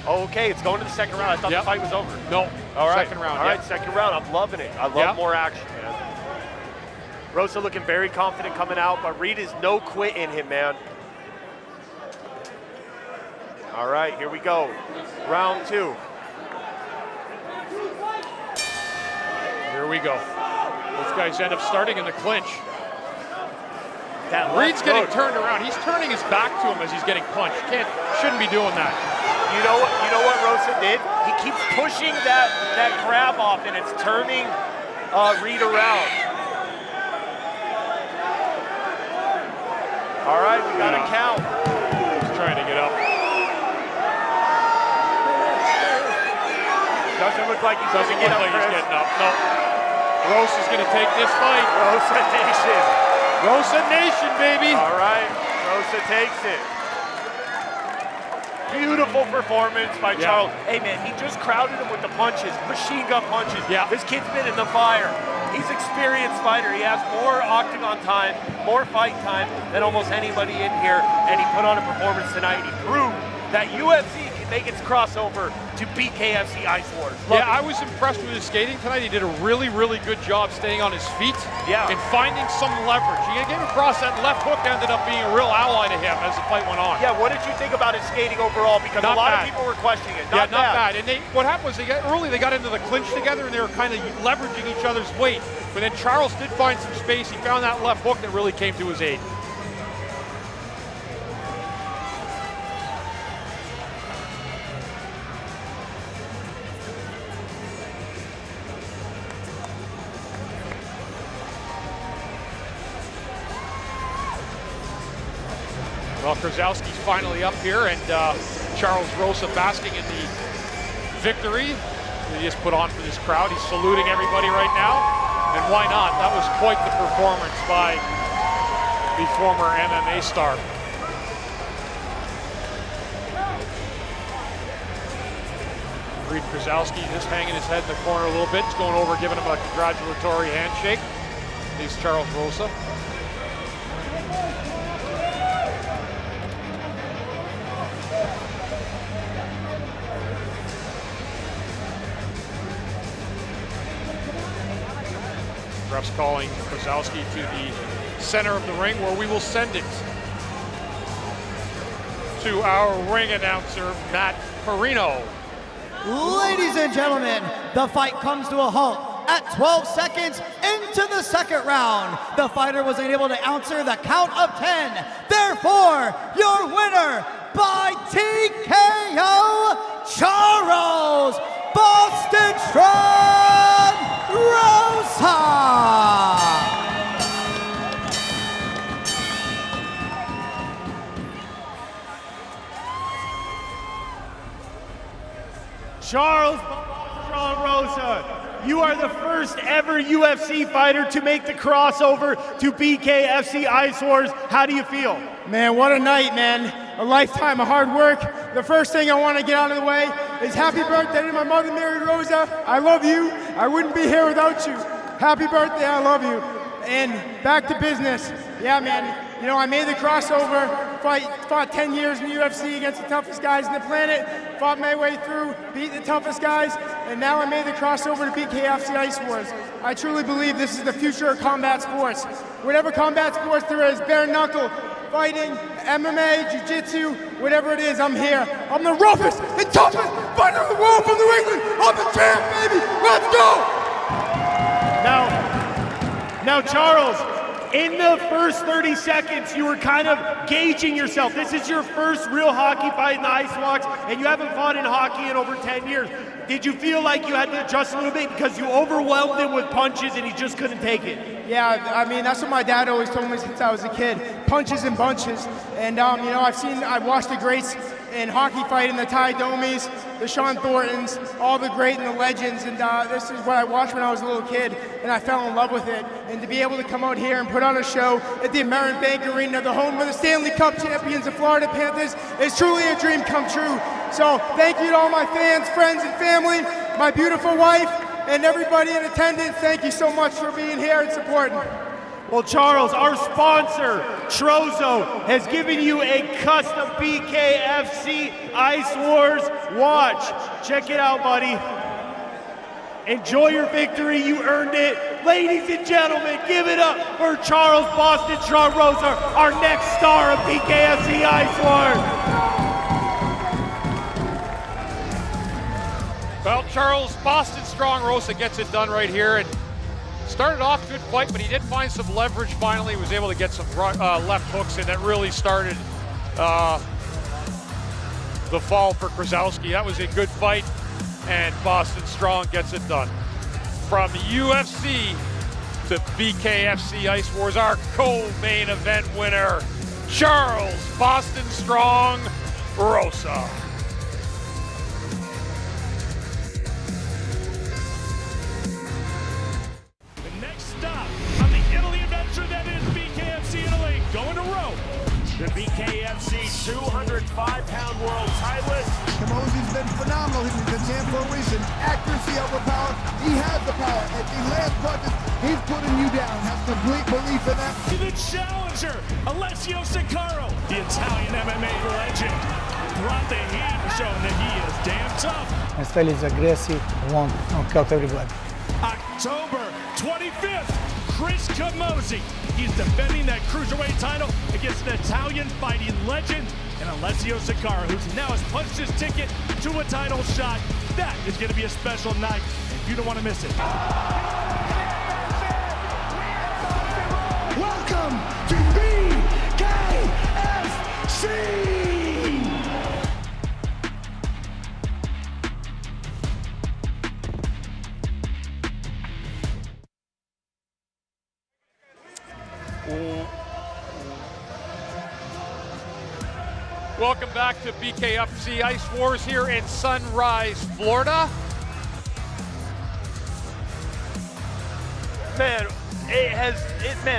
Okay, it's going to the second round. I thought the fight was over. No, all right. Second round. All right, second round. I'm loving it. I love more action, man. Rosa looking very confident coming out, but Reid is no quit in him, man. All right, here we go. Round 2. Here we go. Both guys end up starting in the clinch. Reid's getting turned around. He's turning his back to him as he's getting punched. Shouldn't be doing that. You know what Rosa did? He keeps pushing that grab off, and it's turning Reid around. All right, we got a count. He's trying to get up. Doesn't look like he's getting up. He's getting up. No. Rosa's going to take this fight. Rosa Nation. Rosa Nation, baby. All right, Rosa takes it. Beautiful performance by Charles. Hey man, he just crowded him with the punches, machine gun punches. Yeah. This kid's been in the fire. He's an experienced fighter. He has more octagon time, more fight time than almost anybody in here, and he put on a performance tonight. He proved that UFC can make its crossover to BKFC ICE WARS. I was impressed with his skating tonight. He did a really, really good job staying on his feet and finding some leverage. He came across that left hook, ended up being a real ally to him as the fight went on. Yeah, what did you think about his skating overall? Because a lot of people were questioning it. Not bad. And what happened was they got into the clinch together and they were kind of leveraging each other's weight. But then Charles did find some space. He found that left hook that really came to his aid. Well, Krasowski's finally up here, and Charles Rosa basking in the victory that he just put on for this crowd. He's saluting everybody right now, and why not? That was quite the performance by the former MMA star. Reid Krasowski just hanging his head in the corner a little bit. He's going over, giving him a congratulatory handshake. He's Charles Rosa. Ref's calling Krasowski to the center of the ring where we will send it to our ring announcer, Matt Perino. Ladies and gentlemen, the fight comes to a halt at 12 seconds into the second round. The fighter was unable to answer the count of 10. Therefore, your winner by TKO, Charles Boston Strong Rosa. Charles Strong Rosa, you are the first ever UFC fighter to make the crossover to BKFC ICE WARS. How do you feel? Man, what a night, man. A lifetime of hard work. The first thing I want to get out of the way is happy birthday to my mother, Mary Rosa. I love you. I wouldn't be here without you. Happy birthday, I love you. And back to business. Yeah, man, you know, I made the crossover, fought 10 years in the UFC against the toughest guys on the planet, fought my way through, beat the toughest guys, and now I made the crossover to BKFC ICE WARS. I truly believe this is the future of combat sports. Whatever combat sports there is, bare knuckle, fighting, MMA, jiu-jitsu, whatever it is, I'm here. I'm the roughest and toughest fighter in the world from New England. I'm the champ, baby. Let's go! Now, Charles, in the first 30 seconds, you were kind of gauging yourself. This is your first real hockey fight in the Ice Walks, and you haven't fought in hockey in over 10 years. Did you feel like you had to adjust a little bit because you overwhelmed him with punches and he just couldn't take it? Yeah, I mean, that's what my dad always told me since I was a kid. Punches and bunches. And, you know, I've watched the greats in hockey fight in the Ty Domies, the Sean Thorntons, all the great and the legends. And this is what I watched when I was a little kid, and I fell in love with it. And to be able to come out here and put on a show at the Amerant Bank Arena, the home of the Stanley Cup champions, the Florida Panthers, is truly a dream come true. So thank you to all my fans, friends, and family, my beautiful wife, and everybody in attendance. Thank you so much for being here and supporting. Well, Charles, our sponsor, Trozo, has given you a custom BKFC ICE WARS watch. Check it out, buddy. Enjoy your victory. You earned it. Ladies and gentlemen, give it up for Charles Boston Strong Rosa, our next star of BKFC ICE WARS. Well, Charles Boston Strong Rosa gets it done right here, and started off good fight, but he did find some leverage finally. He was able to get some left hooks in that really started the fall for Krasowski. That was a good fight, and Boston Strong gets it done. From UFC to BKFC ICE WARS, our co-main event winner, Charles Boston Strong Rosa. The next stop on the Italy adventure that is BKFC Italy, going to Rome. The BKFC 205-pound world titleist. Camosi's been phenomenal. He's the champ for a reason. Accuracy over power. He has the power. At the last punches, he's putting you down. Has complete belief in that. To the challenger, Alessio Sicaro, the Italian MMA legend, brought the heat, showing that he is damn tough. My style is aggressive, won't knock out everybody. October 25th, Chris Camozzi. He's defending that cruiserweight title against an Italian fighting legend and Alessio Sicaro, who now has punched his ticket to a title shot. That is going to be a special night, and you don't want to miss it. Welcome to BKFC! Welcome back to BKFC Ice Wars here in Sunrise, Florida. Man,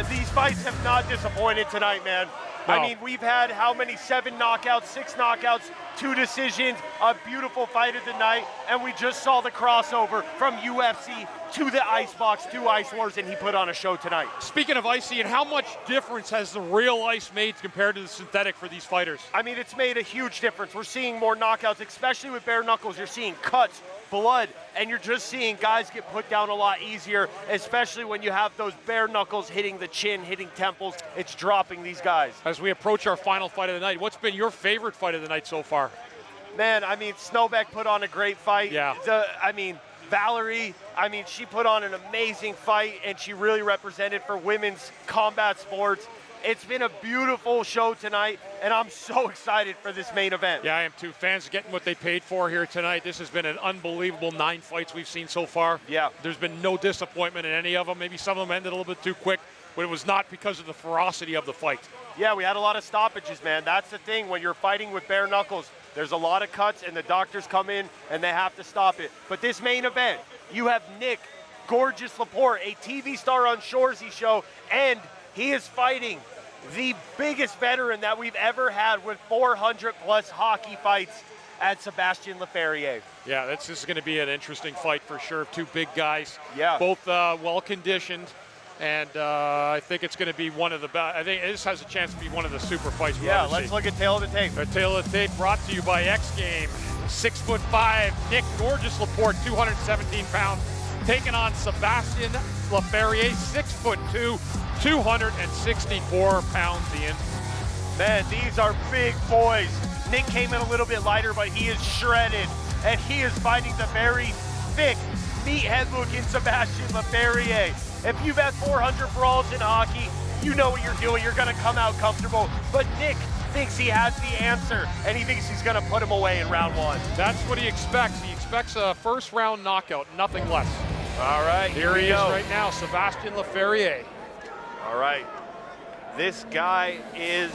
these fights have not disappointed tonight, man. No. I mean, we've had how many? 7 knockouts, 6 knockouts, 2 decisions, a beautiful fight of the night, and we just saw the crossover from UFC to the Icebox to Ice Wars, and he put on a show tonight. Speaking of icy, and how much difference has the real ice made compared to the synthetic for these fighters? I mean, it's made a huge difference. We're seeing more knockouts, especially with bare knuckles. You're seeing cuts, blood, and you're just seeing guys get put down a lot easier, especially when you have those bare knuckles hitting the chin, hitting temples. It's dropping these guys. As we approach our final fight of the night, what's been your favorite fight of the night so far? Man, I mean, Snowbeck put on a great fight. Yeah. Valerie, she put on an amazing fight, and she really represented for women's combat sports. It's been a beautiful show tonight, and I'm so excited for this main event. Yeah, I am too. Fans getting what they paid for here tonight. This has been an unbelievable 9 fights we've seen so far. Yeah. There's been no disappointment in any of them. Maybe some of them ended a little bit too quick, but it was not because of the ferocity of the fight. Yeah, we had a lot of stoppages, man. That's the thing. When you're fighting with bare knuckles, there's a lot of cuts, and the doctors come in, and they have to stop it. But this main event, you have Nick Gorgeous Laporte, a TV star on Shoresy show, and he is fighting the biggest veteran that we've ever had with 400-plus hockey fights at Sébastien Lafferière. Yeah, this is going to be an interesting fight for sure. 2 big guys, yeah, both well-conditioned. And I think it's going to be one of the best. I think this has a chance to be one of the super fights we'll ever see. Let's look at Tail of the Tape. The Tail of the Tape brought to you by X Game. 6'5", Nick Gorgeous Laporte, 217 pounds, taking on Sébastien Lafferière, 6'2", 264 pounds in. Man, these are big boys. Nick came in a little bit lighter, but he is shredded, and he is fighting the very thick, meathead-looking Sébastien Lafferière. If you've had 400 brawls in hockey, you know what you're doing. You're going to come out comfortable. But Nick thinks he has the answer, and he thinks he's going to put him away in round 1. That's what he expects. He expects a first-round knockout, nothing less. All right, here he is right now, Sébastien Lafferière. All right. This guy is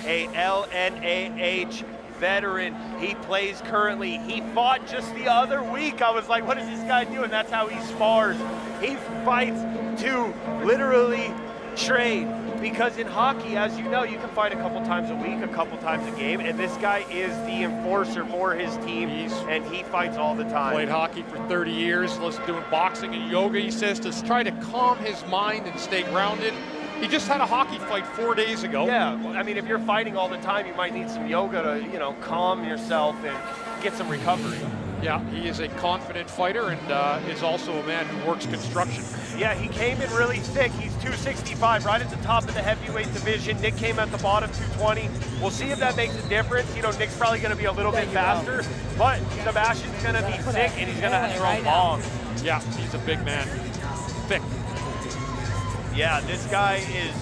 a LNAH veteran. He plays currently. He fought just the other week. I was like, what is this guy doing? That's how he spars. He fights to literally train, because in hockey, as you know, you can fight a couple times a week, a couple times a game, and this guy is the enforcer for his team, and he fights all the time. Played hockey for 30 years, doing boxing and yoga, he says, to try to calm his mind and stay grounded. He just had a hockey fight 4 days ago. Yeah, I mean, if you're fighting all the time, you might need some yoga to, calm yourself and get some recovery. Yeah, he is a confident fighter and is also a man who works construction. Yeah, he came in really thick. He's 265, right at the top of the heavyweight division. Nick came at the bottom, 220. We'll see if that makes a difference. Nick's probably going to be a little bit faster, but Sebastian's going to be thick, and he's going to throw bombs. Yeah, he's a big man. Thick. Yeah, this guy is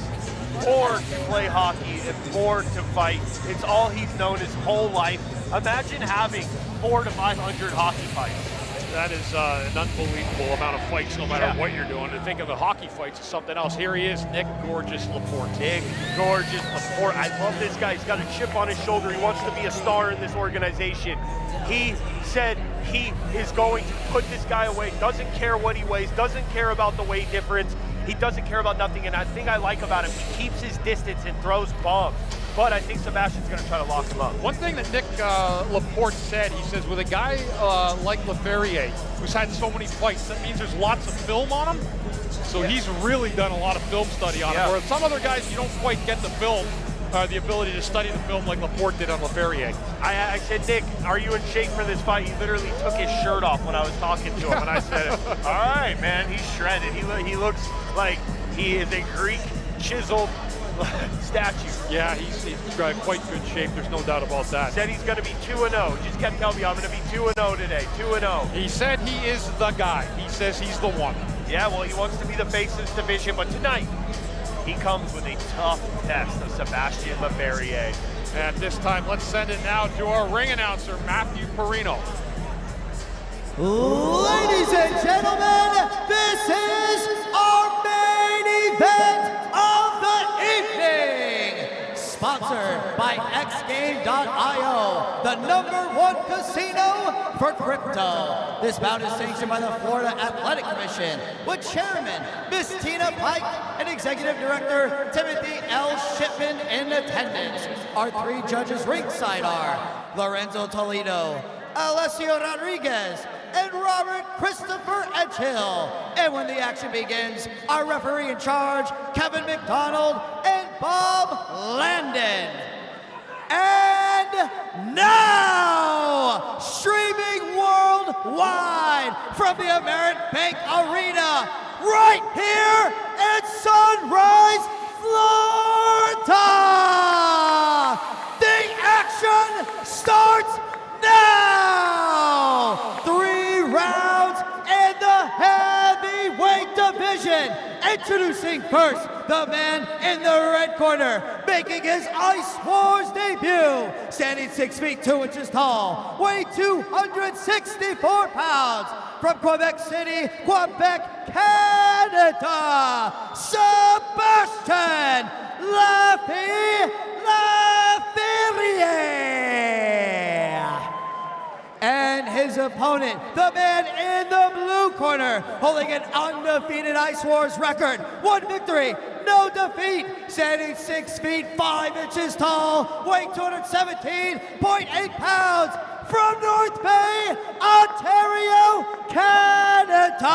born to play hockey and born to fight. It's all he's known his whole life. Imagine having 400 to 500 hockey fights. That is an unbelievable amount of fights, no matter what you're doing. To think of the hockey fights as something else. Here he is, Nick Gorgeous Laporte. Nick Gorgeous Laporte. I love this guy. He's got a chip on his shoulder. He wants to be a star in this organization. He said he is going to put this guy away. Doesn't care what he weighs. Doesn't care about the weight difference. He doesn't care about nothing. And I think I like about him, he keeps his distance and throws bombs. But I think Sebastian's going to try to lock him up. One thing that Nick Laporte said, he says, with a guy like Lafferière, who's had so many fights, that means there's lots of film on him. So he's really done a lot of film study on him. Whereas some other guys, you don't quite get the film, the ability to study the film like Laporte did on Lafferière. I said, Nick, are you in shape for this fight? He literally took his shirt off when I was talking to him. And I said, all right, man, he's shredded. He looks like he is a Greek chiseled statue. Yeah, he's got quite good shape. There's no doubt about that. Said he's going to be 2-0. Just kept telling me I'm going to be 2-0 today. 2-0. He said he is the guy. He says he's the one. Yeah, well, he wants to be the face of this division, but tonight he comes with a tough test of Sébastien Lafferière. And this time, let's send it now to our ring announcer, Matthew Perino. Ladies and gentlemen, this is our main event of the evening. Sponsored by XGame.io, the #1 casino for crypto. This bout is sanctioned by the Florida Athletic Commission, with Chairman Miss Tina Pike and Executive Director Timothy L. Shipman in attendance. Our 3 judges ringside are Lorenzo Toledo, Alessio Rodriguez, and Robert Christopher Edgehill. And when the action begins, our referee in charge, Kevin McDonald and Bob Landon. And now, streaming worldwide from the Amerant Bank Arena, right here in Sunrise, Florida. The action starts now. 3 rounds in the heavyweight division. Introducing first, the man in the red corner, making his Ice Wars debut. Standing 6 feet 2 inches tall, weighing 264 pounds. From Quebec City, Quebec, Canada, Sébastien Lafferière. And his opponent, the man in the blue corner, holding an undefeated Ice Wars record. 1 victory, no defeat. Standing 6 feet 5 inches tall, weighing 217.8 pounds. From North Bay, Ontario, Canada,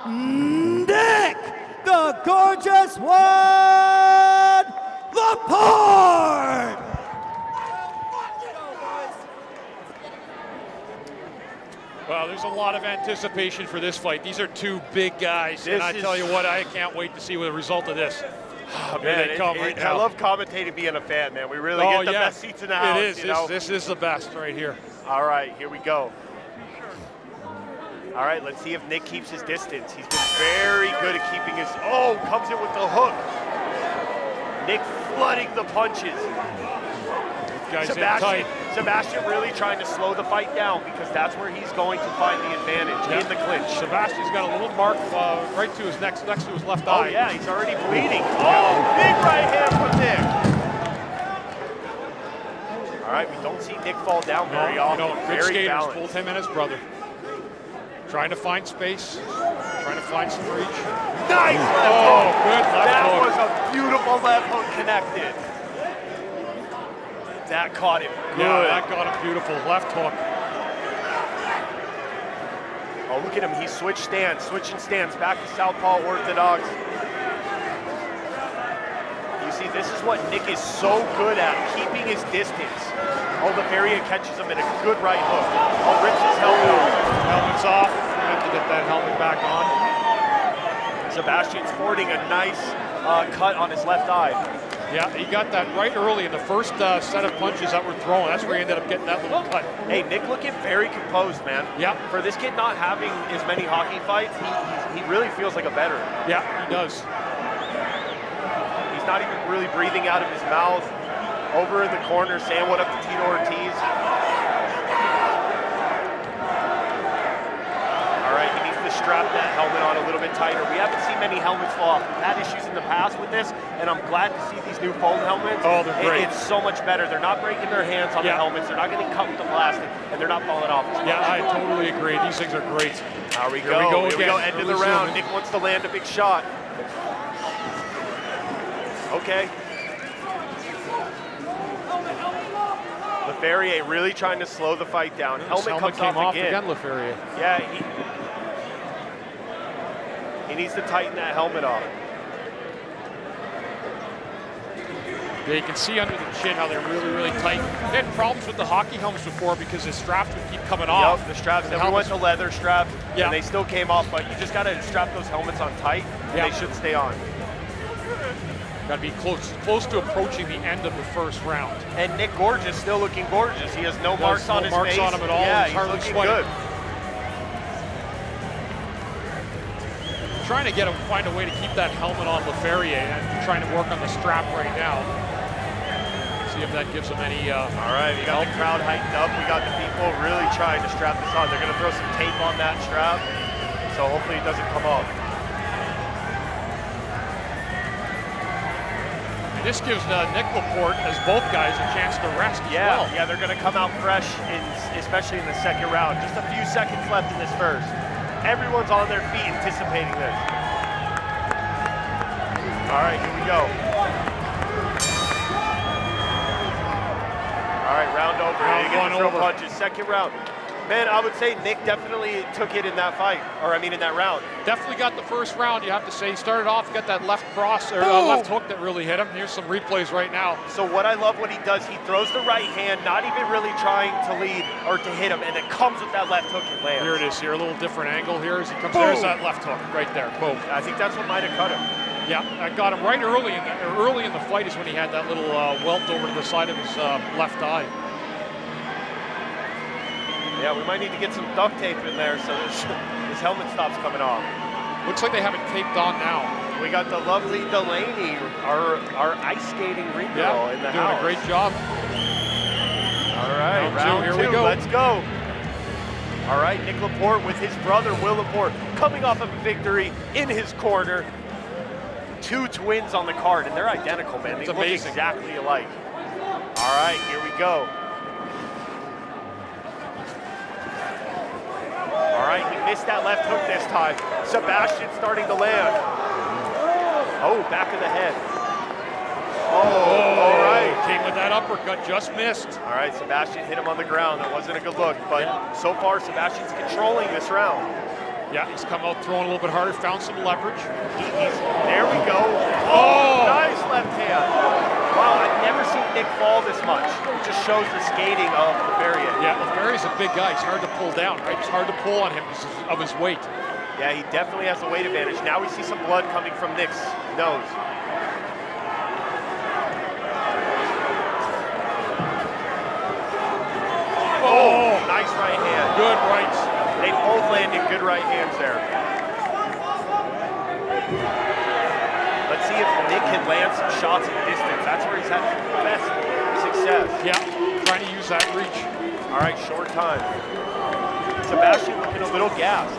Nick the Gorgeous One Laporte. Well, there's a lot of anticipation for this fight. These are 2 big guys, and I tell you what, I can't wait to see the result of this. Oh, man, they come right now. I love commentating being a fan, man. We really get the best seats in the house. It is. You know? This is the best right here. All right, here we go. All right, let's see if Nick keeps his distance. He's been very good at keeping his... Oh, comes in with the hook. Nick flooding the punches. Sebastian really trying to slow the fight down, because that's where he's going to find the advantage in the clinch. Sebastian's got a little mark right to his next to his left eye. Oh yeah, he's already bleeding. Oh, big right hand from Nick. All right, we don't see Nick fall down very often. Good skaters, both him and his brother. Trying to find space, trying to find some reach. Nice left hook. Good left that hook. was a beautiful left hook connected. That caught him good. Yeah, that got him beautiful. Left hook. Oh, look at him. He switching stance, back to southpaw orthodox. You see, this is what Nick is so good at, keeping his distance. Oh, Lafferière catches him in a good right hook. Oh, rips his helmet off. Helmet's off. We have to get that helmet back on. Sebastian sporting a nice cut on his left eye. Yeah, he got that right early in the first set of punches that were thrown. That's where he ended up getting that little cut. Hey, Nick looking very composed, man. Yeah. For this kid not having as many hockey fights, he really feels like a veteran. Yeah, he does. He's not even really breathing out of his mouth. Over in the corner, saying what up to Tito Ortiz. strap that helmet on a little bit tighter. We haven't seen many helmets fall off. We've had issues in the past with this, and I'm glad to see these new foam helmets. Oh, they're great. It's so much better. They're not breaking their hands on the helmets. They're not getting cut with the plastic, and they're not falling off. Yeah, I totally agree. These things are great. Here we Here go. we go End of the round. Nick wants to land a big shot. Okay. Lafferière really trying to slow the fight down. Helmet comes came off again. Lafferière. Yeah, he needs to tighten that helmet off. Yeah, you can see under the chin how they're really, really tight. They had problems with the hockey helmets before because the straps would keep coming off. The straps, never went to leather straps, Yeah. and they still came off, but you just got to strap those helmets on tight, and they should stay on. Got to be close to approaching the end of the first round. And Nick Gorgeous still looking gorgeous. He has no marks on his face. No marks on him at all. Yeah, he's hardly looking sweating. good. Trying to find a way to keep that helmet on Lafferière and trying to work on the strap right now. See if that gives him any All right, we got the crowd heightened up. We got the people really trying to strap this on. They're going to throw some tape on that strap, so hopefully it doesn't come off. And this gives Nick Laporte, as both guys, a chance to rest as well. Yeah, they're going to come out fresh, especially in the second round. Just a few seconds left in this first. Everyone's on their feet anticipating this. All right, here we go. All right, round over. Round one over. Punches. Second round. Man, I would say Nick definitely took it in that fight, in that round. Definitely got the first round, you have to say. He started off, got that left cross, or left hook that really hit him. Here's some replays right now. So what I love what he does, he throws the right hand, not even really trying to lead or to hit him, and it comes with that left hook and lands. Here it is, here, a little different angle here as he comes. There's that left hook right there, boom. I think that's what might have cut him. Yeah, I got him right early in the fight is when he had that little welt over to the side of his left eye. Yeah, we might need to get some duct tape in there so this helmet stops coming off. Looks like they have it taped on now. We got the lovely Delaney, our ice skating ring girl in the doing house. a great job. All right, round two, here we go. Let's go. All right, Nick Laporte with his brother, Will Laporte, coming off of a victory in his corner. Two twins on the card, and they're identical, man. They look exactly alike. All right, here we go. All right, he missed that left hook this time. Sébastien starting to land. Oh, back of the head. Oh, all right. Came with that uppercut, just missed. All right, Sébastien hit him on the ground. That wasn't a good look, but so far Sebastian's controlling this round. Yeah, he's come out throwing a little bit harder, found some leverage. There we go. Oh, nice left hand. Wow, I've never seen Nick fall this much. It just shows the skating of Lafferière. Yeah, Lafferière's a big guy. He's hard to pull down, right? It's hard to pull on him because of his weight. Yeah, he definitely has the weight advantage. Now we see some blood coming from Nick's nose. Oh, nice right hand. Good rights. They both landed good right hands there. Let's see if Nick can land some shots at distance. That's where he's had the best success. Yeah, trying to use that reach. All right, short time. Sébastien looking a little gassed.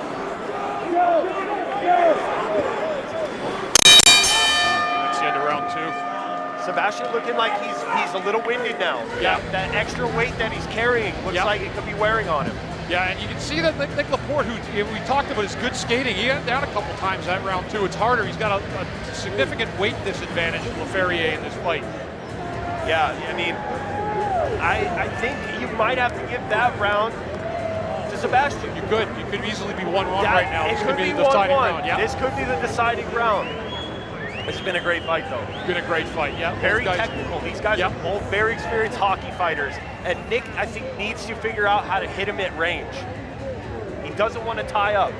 That's the end of round two. Sébastien looking like he's a little winded now. Yeah. That extra weight that he's carrying looks like it could be wearing on him. Yeah, and you can see that Nick Laporte, who we talked about his good skating, he got down a couple times that round two. It's harder. He's got a significant weight disadvantage with Lafferière in this fight. Yeah, I mean, I think you might have to give that round to Sébastien. You could easily be 1-1 right now. This This could be the deciding 1-1. round. Yeah. This could be the deciding round. This has been a great fight, though. Been a great fight, yeah. Very technical. These guys are both very experienced hockey fighters. And Nick, I think, needs to figure out how to hit him at range. He doesn't want to tie up.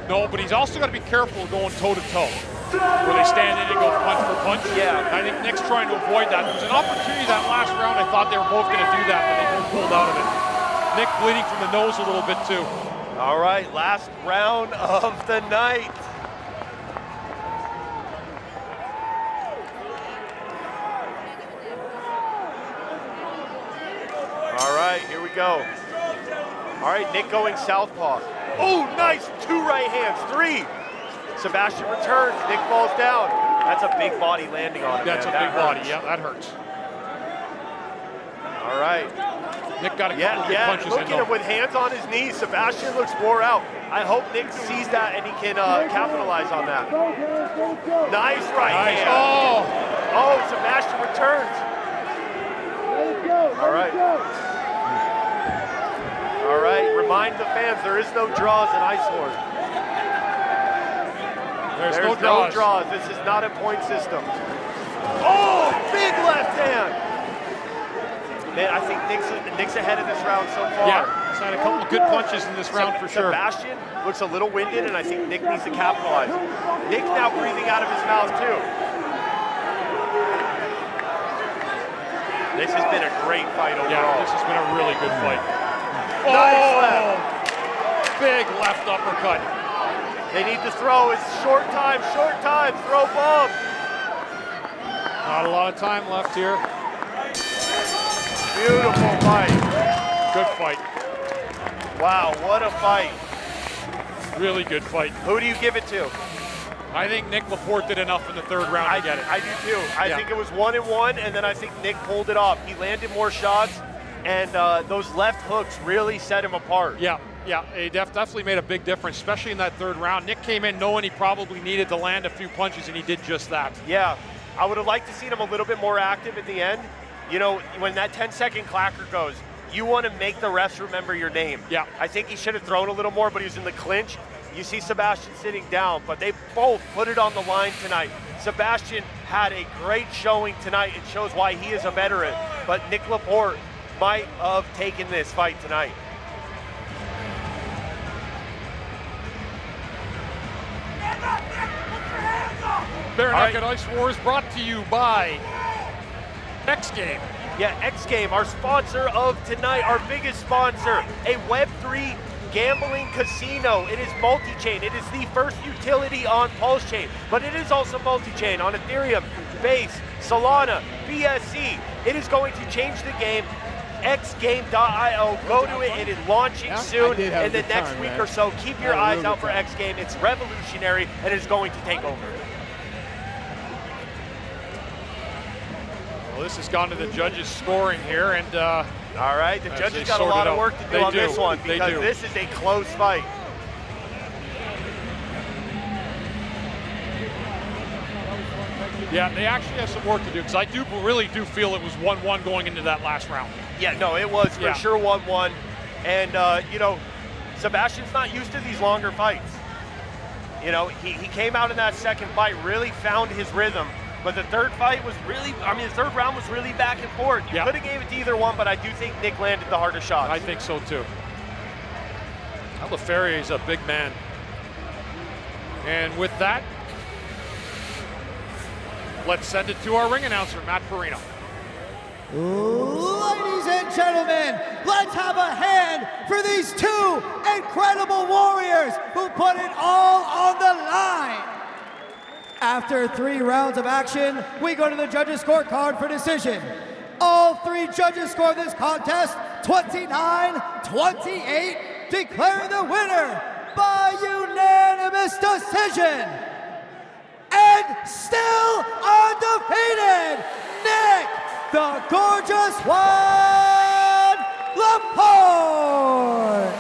No, but he's also got to be careful going toe-to-toe, where they stand in and go punch for punch. Yeah. I think Nick's trying to avoid that. There was an opportunity that last round. I thought they were both going to do that, but they both pulled out of it. Nick bleeding from the nose a little bit, too. All right, last round of the night. All right, here we go. All right, Nick going southpaw. Oh, nice, 2 right hands, 3. Sébastien returns, Nick falls down. That's a big body landing on him. That's man. a big body, yeah, that hurts. All right. Nick got a couple good punches look at him with hands on his knees. Sébastien looks wore out. I hope Nick sees that and he can capitalize on that. Nice right hand. Oh, Sébastien returns. All right. All right, remind the fans there is no draws in Ice Wars. There's no draws. This is not a point system. Oh, big left hand. Man, I think Nick's ahead of this round so far. Yeah, he's had a couple of good punches in this round for sure. Sébastien looks a little winded, and I think Nick needs to capitalize. Nick's now breathing out of his mouth too. This has been a great fight overall. Yeah, this has been a really good fight. Nice left. Big left uppercut. They need to throw. It's short time, throw bomb. Not a lot of time left here. Beautiful fight. Good fight. Wow, what a fight. Really good fight. Who do you give it to? I think Nick Laporte did enough in the 3rd round to get it. I do too. I think it was 1-1, and then I think Nick pulled it off. He landed more shots, and those left hooks really set him apart. Yeah, he definitely made a big difference, especially in that 3rd round. Nick came in knowing he probably needed to land a few punches, and he did just that. Yeah, I would have liked to see him a little bit more active at the end. You know, when that 10-second clacker goes, you want to make the refs remember your name. Yeah. I think he should have thrown a little more, but he was in the clinch. You see Sébastien sitting down, but they both put it on the line tonight. Sébastien had a great showing tonight. It shows why he is a veteran, but Nick Laporte might have taken this fight tonight. Bare-knuckle Ice Wars brought to you by X Game. Yeah, X Game, our sponsor of tonight, our biggest sponsor, a Web3 gambling casino. It is multi-chain. It is the first utility on Pulse Chain, but it is also multi-chain on Ethereum, Base, Solana, BSC. It is going to change the game. xgame.io. Go to it. It is launching soon in the next week or so. Keep your eyes out for X Game. It's revolutionary and it is going to take over. Well, this has gone to the judges' scoring here, and all right, the judges got a lot of work to do on this one because this is a close fight. Yeah, they actually have some work to do because I really do feel it was 1-1 going into that last round. Yeah, no, it was for sure 1-1, and you know, Sébastien's not used to these longer fights. You know, he came out in that second fight, really found his rhythm. But the third fight was really, the third round was really back and forth. You could have gave it to either one, but I do think Nick landed the harder shots. I think so too. Lafferière is a big man. And with that, let's send it to our ring announcer, Matt Perino. Ladies and gentlemen, let's have a hand for these 2 incredible warriors who put it all on the line. After 3 rounds of action, we go to the judges' scorecard for decision. All 3 judges score this contest 29-28, declaring the winner by unanimous decision. And still undefeated, Nick the Gorgeous One Laporte.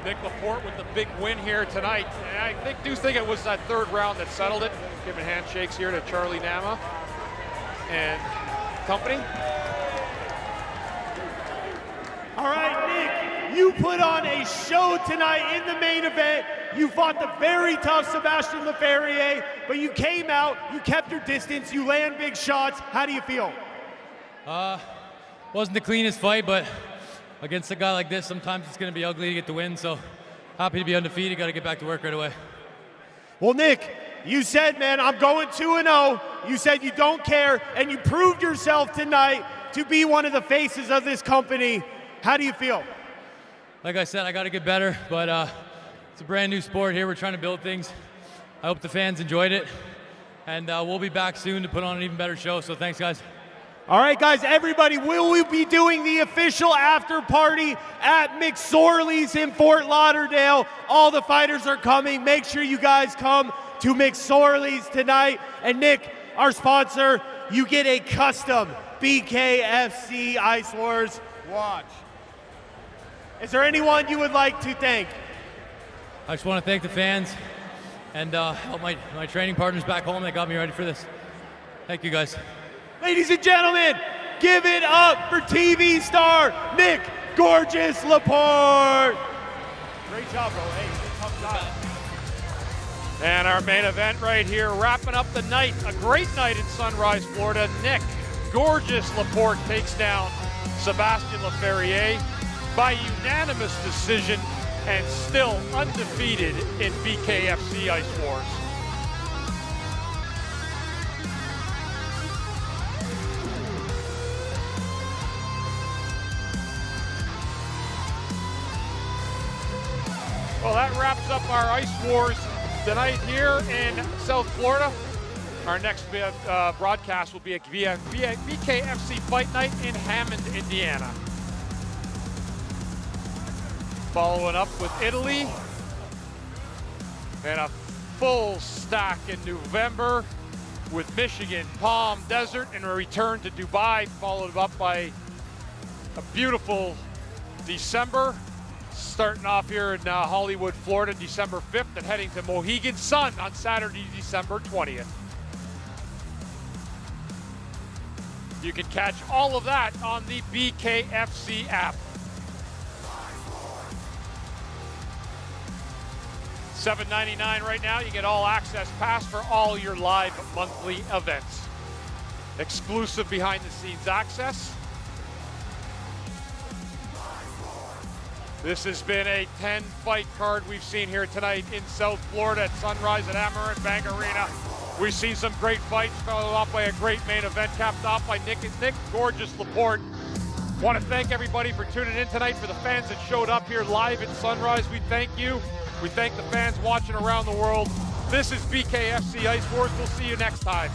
Nick Laporte with the big win here tonight. And I do think it was that 3rd round that settled it. Giving handshakes here to Charlie Nama and company. All right, Nick, you put on a show tonight in the main event. You fought the very tough Sébastien Lafferière, but you came out, you kept your distance, you land big shots. How do you feel? Wasn't the cleanest fight, but against a guy like this, sometimes it's going to be ugly to get the win, so happy to be undefeated. Got to get back to work right away. Well, Nick, you said, man, I'm going 2-0. You said you don't care, and you proved yourself tonight to be one of the faces of this company. How do you feel? Like I said, I got to get better, but it's a brand new sport here. We're trying to build things. I hope the fans enjoyed it, And we'll be back soon to put on an even better show. So thanks, guys. All right, guys, everybody, will we be doing the official after party at McSorley's in Fort Lauderdale? All the fighters are coming. Make sure you guys come to McSorley's tonight. And Nick, our sponsor, you get a custom BKFC Ice Wars watch. Is there anyone you would like to thank? I just want to thank the fans and all my training partners back home that got me ready for this. Thank you, guys. Ladies and gentlemen, give it up for TV star Nick Gorgeous Laporte. Great job, bro. Hey, tough job. And our main event right here, wrapping up the night, a great night in Sunrise, Florida. Nick Gorgeous Laporte takes down Sébastien Lafferière by unanimous decision and still undefeated in BKFC Ice Wars. Well, that wraps up our Ice Wars tonight here in South Florida. Our next broadcast will be via BKFC Fight Night in Hammond, Indiana. Following up with Italy. And a full stack in November with Michigan, Palm Desert, and a return to Dubai, followed up by a beautiful December. Starting off here in Hollywood, Florida, December 5th, and heading to Mohegan Sun on Saturday, December 20th. You can catch all of that on the BKFC app. $7.99 right now. You get all access pass for all your live monthly events. Exclusive behind the scenes access. This has been a 10-fight card we've seen here tonight in South Florida at Sunrise at Amerant Bank Arena. We've seen some great fights, followed up by a great main event, capped off by Nick Gorgeous Laporte. Want to thank everybody for tuning in tonight. For the fans that showed up here live at Sunrise, we thank you. We thank the fans watching around the world. This is BKFC Ice Wars. We'll see you next time.